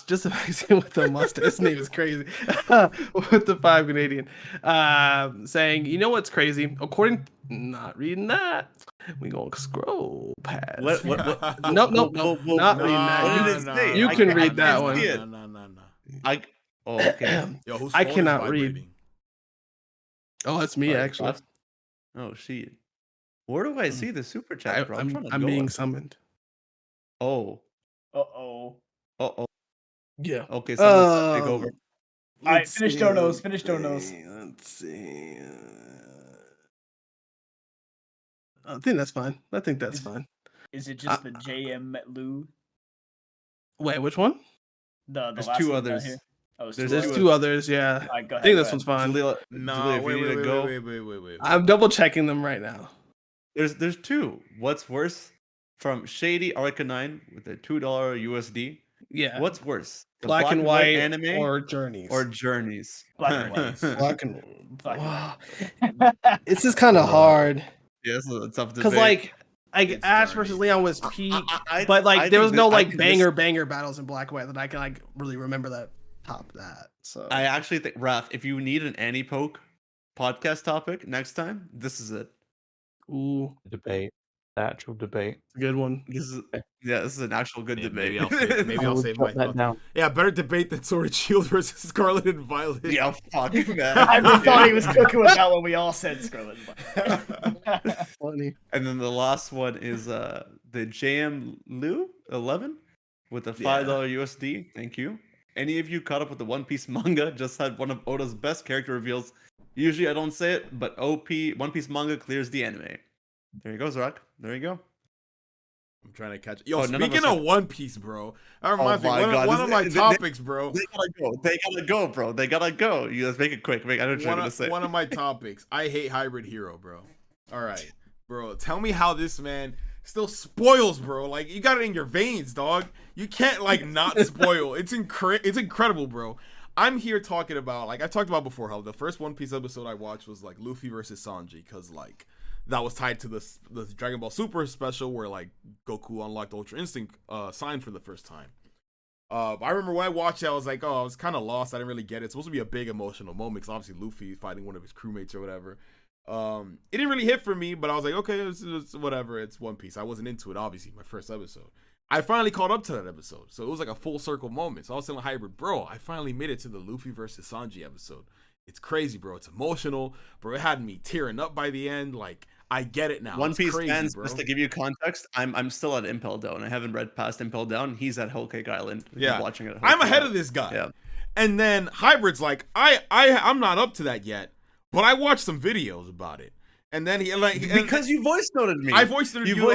Just a Mexican with a mustache. His name is crazy. With the 5 Canadian. Saying, you know what's crazy? Not reading that. We gonna scroll past. What? Nope. Not reading that. What did it say? You can read that one. No. Okay. Yo, whose I phone is cannot vibrating? read. Oh, it's me actually. Oh shit. Where do I see the super chat, bro? I'm being summoned. Oh. Uh-oh. Yeah. Okay, so take over. All right, finish donos. Let's see. I think that's fine. Is it just the JM Lou? Wait, which one? The There's last 2 one others. here? Oh, There's 2 others, yeah. Right, go I ahead, think go this ahead. one's fine. No, Wait. I'm double checking them right now. There's 2. What's worse? From Shady Arcanine with a $2 USD. Yeah. What's worse? The Black and white anime or Journeys? Journeys? Black and white. Black and Black It's just kind of hard. Yeah, it's a tough debate. Because like It's Ash Journeys. versus Leon was peak, I but like there was think no I like think banger battles in Black and White that I can like really remember that top that. So I actually think, Raph, if you need an Anti-Poke podcast topic next time, this is it. ooh, Debate. The actual debate. it's a good one. This is an actual good debate. Maybe I'll save my thoughts. down. Yeah, better debate than Sword and Shield versus Scarlet and Violet. Yeah, fuck man. I just thought he was cooking with that when we all said Scarlet. Funny. And then the last one is the JM Lu 11 with the $5 USD. Thank you. Any of you caught up with the One Piece manga? Just had one of Oda's best character reveals. Usually I don't say it, but One Piece manga clears the anime. There you go, Zorak. There you go. I'm trying to catch. Yo, none of speaking us of One Piece, bro. That reminds me. my God. One of my topics, bro. They gotta go, bro. They gotta go. You guys make it quick. I know what you're gonna say. One of my topics. I hate Hybrid Hero, bro. All right, bro. Tell me how this man still spoils, bro. Like, you got it in your veins, dog. You can't like not spoil. It's incredible, bro. I'm here talking about, like I talked about before, how the first One Piece episode I watched was like Luffy versus Sanji, because like that was tied to the Dragon Ball Super special where like Goku unlocked Ultra Instinct sign for the first time. I remember when I watched it, I was like, oh, I was kind of lost. I didn't really get it. It's supposed to be a big emotional moment because obviously Luffy is fighting one of his crewmates or whatever. It didn't really hit for me, but I was like, okay, it's whatever. It's One Piece. I wasn't into it, obviously, my first episode. I finally caught up to that episode, so it was like a full circle moment. So I was telling Hybrid, bro, I finally made it to the Luffy versus Sanji episode. It's crazy, bro. It's emotional, bro. It had me tearing up by the end. Like, I get it now. One It's Piece crazy, fans, bro. just to give you context, I'm still at Impel Down. I haven't read past Impel Down. He's at Whole Cake Island. He's watching it. I'm ahead of this guy. Yeah. And then Hybrid's like, I'm not up to that yet, but I watched some videos about it. And then he because you voice noted me. I voice noted you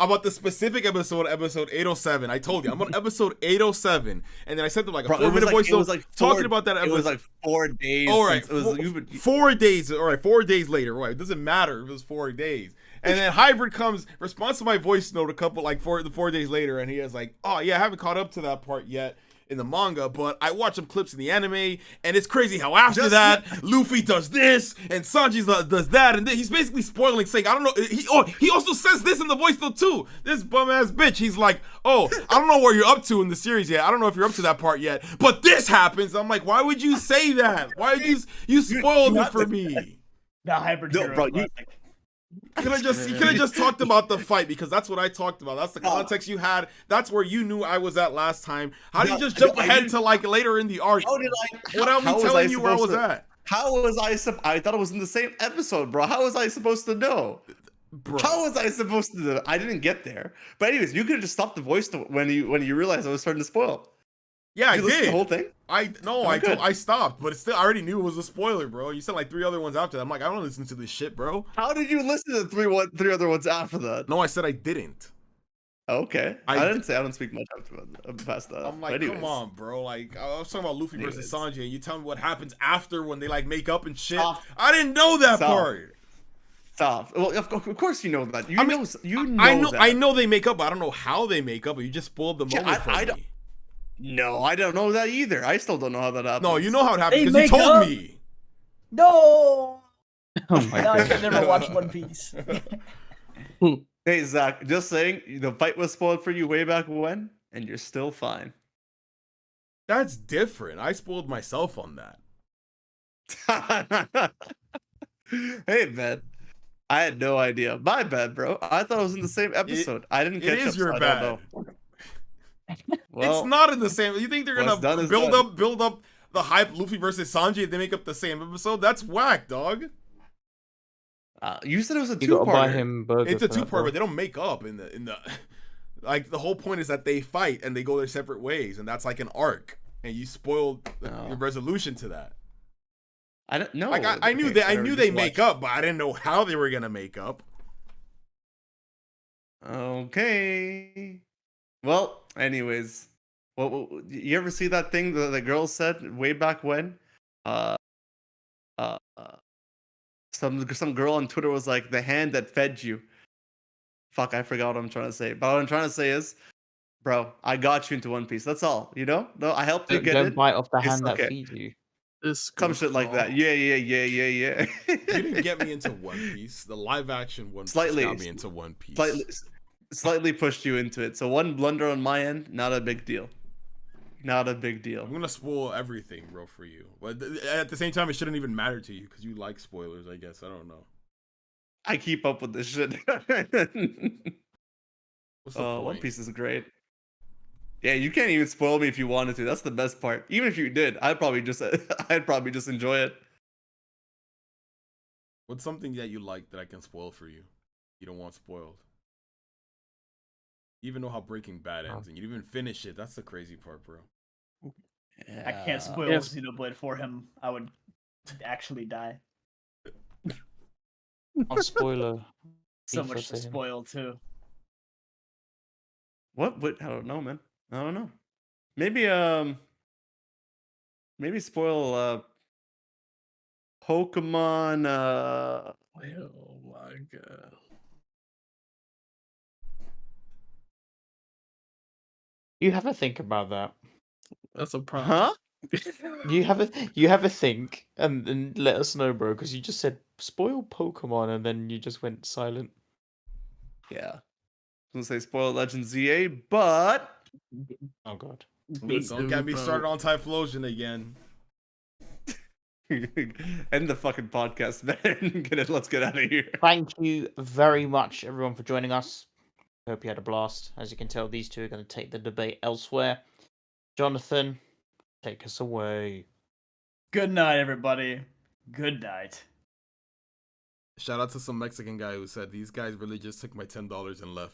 about the specific episode 807. I told you I'm on episode 807, and then I sent them like a 4-minute voice note talking about that episode. It was like 4 days. All right, it was 4 days. All right, 4 days later. Right, it doesn't matter. It was 4 days. And then Hybrid responds to my voice note the 4 days later, and he is like, "Oh yeah, I haven't caught up to that part yet in the manga, but I watched some clips in the anime, and it's crazy how after that Luffy does this and Sanji does that, and then he's basically spoiling, saying, I don't know. He also says this in the voice note too. This bum ass bitch. He's like, I don't know where you're up to in the series yet. I don't know if you're up to that part yet, but this happens. I'm like, why would you say that? Why would you spoiled it for me? The Hybrid hero. Bro, You could have just talked about the fight, because that's what I talked about. That's the context you had. That's where you knew I was at last time. How did you just jump ahead to like later in the arc? Without me telling you where I was at? How was I thought it was in the same episode, bro. How was I supposed to know? Bro. How was I supposed to know? I didn't get there. But anyways, you could have just stopped the voice when you realized I was starting to spoil. Yeah, I did. The whole thing? I stopped, but I already knew it was a spoiler, bro. You said like 3 other ones after that. I'm like, I don't listen to this shit, bro. How did you listen to the 3 other ones after that? No, I said I didn't. Okay. I didn't say I don't speak much past that. I'm like, come on, bro. Like, I was talking about Luffy versus Sanji, and you tell me what happens after when they like make up and shit. I didn't know that part. Stop. Well, of course you know that. You know that. I know they make up, but I don't know how they make up. But you just spoiled the moment for me. No, I don't know that either. I still don't know how that happened. No, you know how it happened because you told me. No. Oh my god. I never watched One Piece. Hey Zach, just saying, the fight was spoiled for you way back when, and you're still fine. That's different. I spoiled myself on that. Hey man, I had no idea. My bad, bro. I thought it was in the same episode. I didn't catch up. It is your bad. Well, it's not in the same. You think they're gonna build up the hype Luffy versus Sanji if they make up the same episode? That's whack, dog. You said it was a 2-parter. It's a 2-part, but they don't make up in the like the whole point is that they fight and they go their separate ways, and that's like an arc. And you spoiled the resolution to that. I don't know. Like I knew they make up, but I didn't know how they were gonna make up. Okay. Well, anyways, you ever see that thing that the girl said way back when? Some girl on Twitter was like, the hand that fed you. Fuck, I forgot what I'm trying to say. But what I'm trying to say is, bro, I got you into One Piece. That's all. You know? No, I helped you get it. Don't bite off the hand that feeds you. Some shit like that. Yeah. You didn't get me into One Piece. The live action One Piece got me into One Piece. Slightly pushed you into it. So one blunder on my end, not a big deal. Not a big deal. I'm gonna spoil everything, bro, for you. But at the same time, it shouldn't even matter to you because you like spoilers, I guess. I don't know. I keep up with this shit. What's the point? One Piece is great. Yeah, you can't even spoil me if you wanted to. That's the best part. Even if you did, I'd probably just enjoy it. What's something that you like that I can spoil for you? You don't want spoiled. You even know how Breaking Bad ends, and you didn't even finish it. That's the crazy part, bro. Yeah. I can't spoil Xenoblade for him. I would actually die. I'll spoiler. So much to spoil too. What? I don't know, man. I don't know. Maybe spoil Pokemon. Oh my god. You have a think about that. That's a problem. Huh? You have a think and let us know, bro. Because you just said spoil Pokemon and then you just went silent. Yeah. I was gonna say spoil Legend ZA, but oh god, don't get me started on Typhlosion again. End the fucking podcast, man. Let's get out of here. Thank you very much, everyone, for joining us. Hope you had a blast. As you can tell, these two are going to take the debate elsewhere. Jonathan, take us away. Good night, everybody. Good night. Shout out to some Mexican guy who said these guys really just took my $10 and left.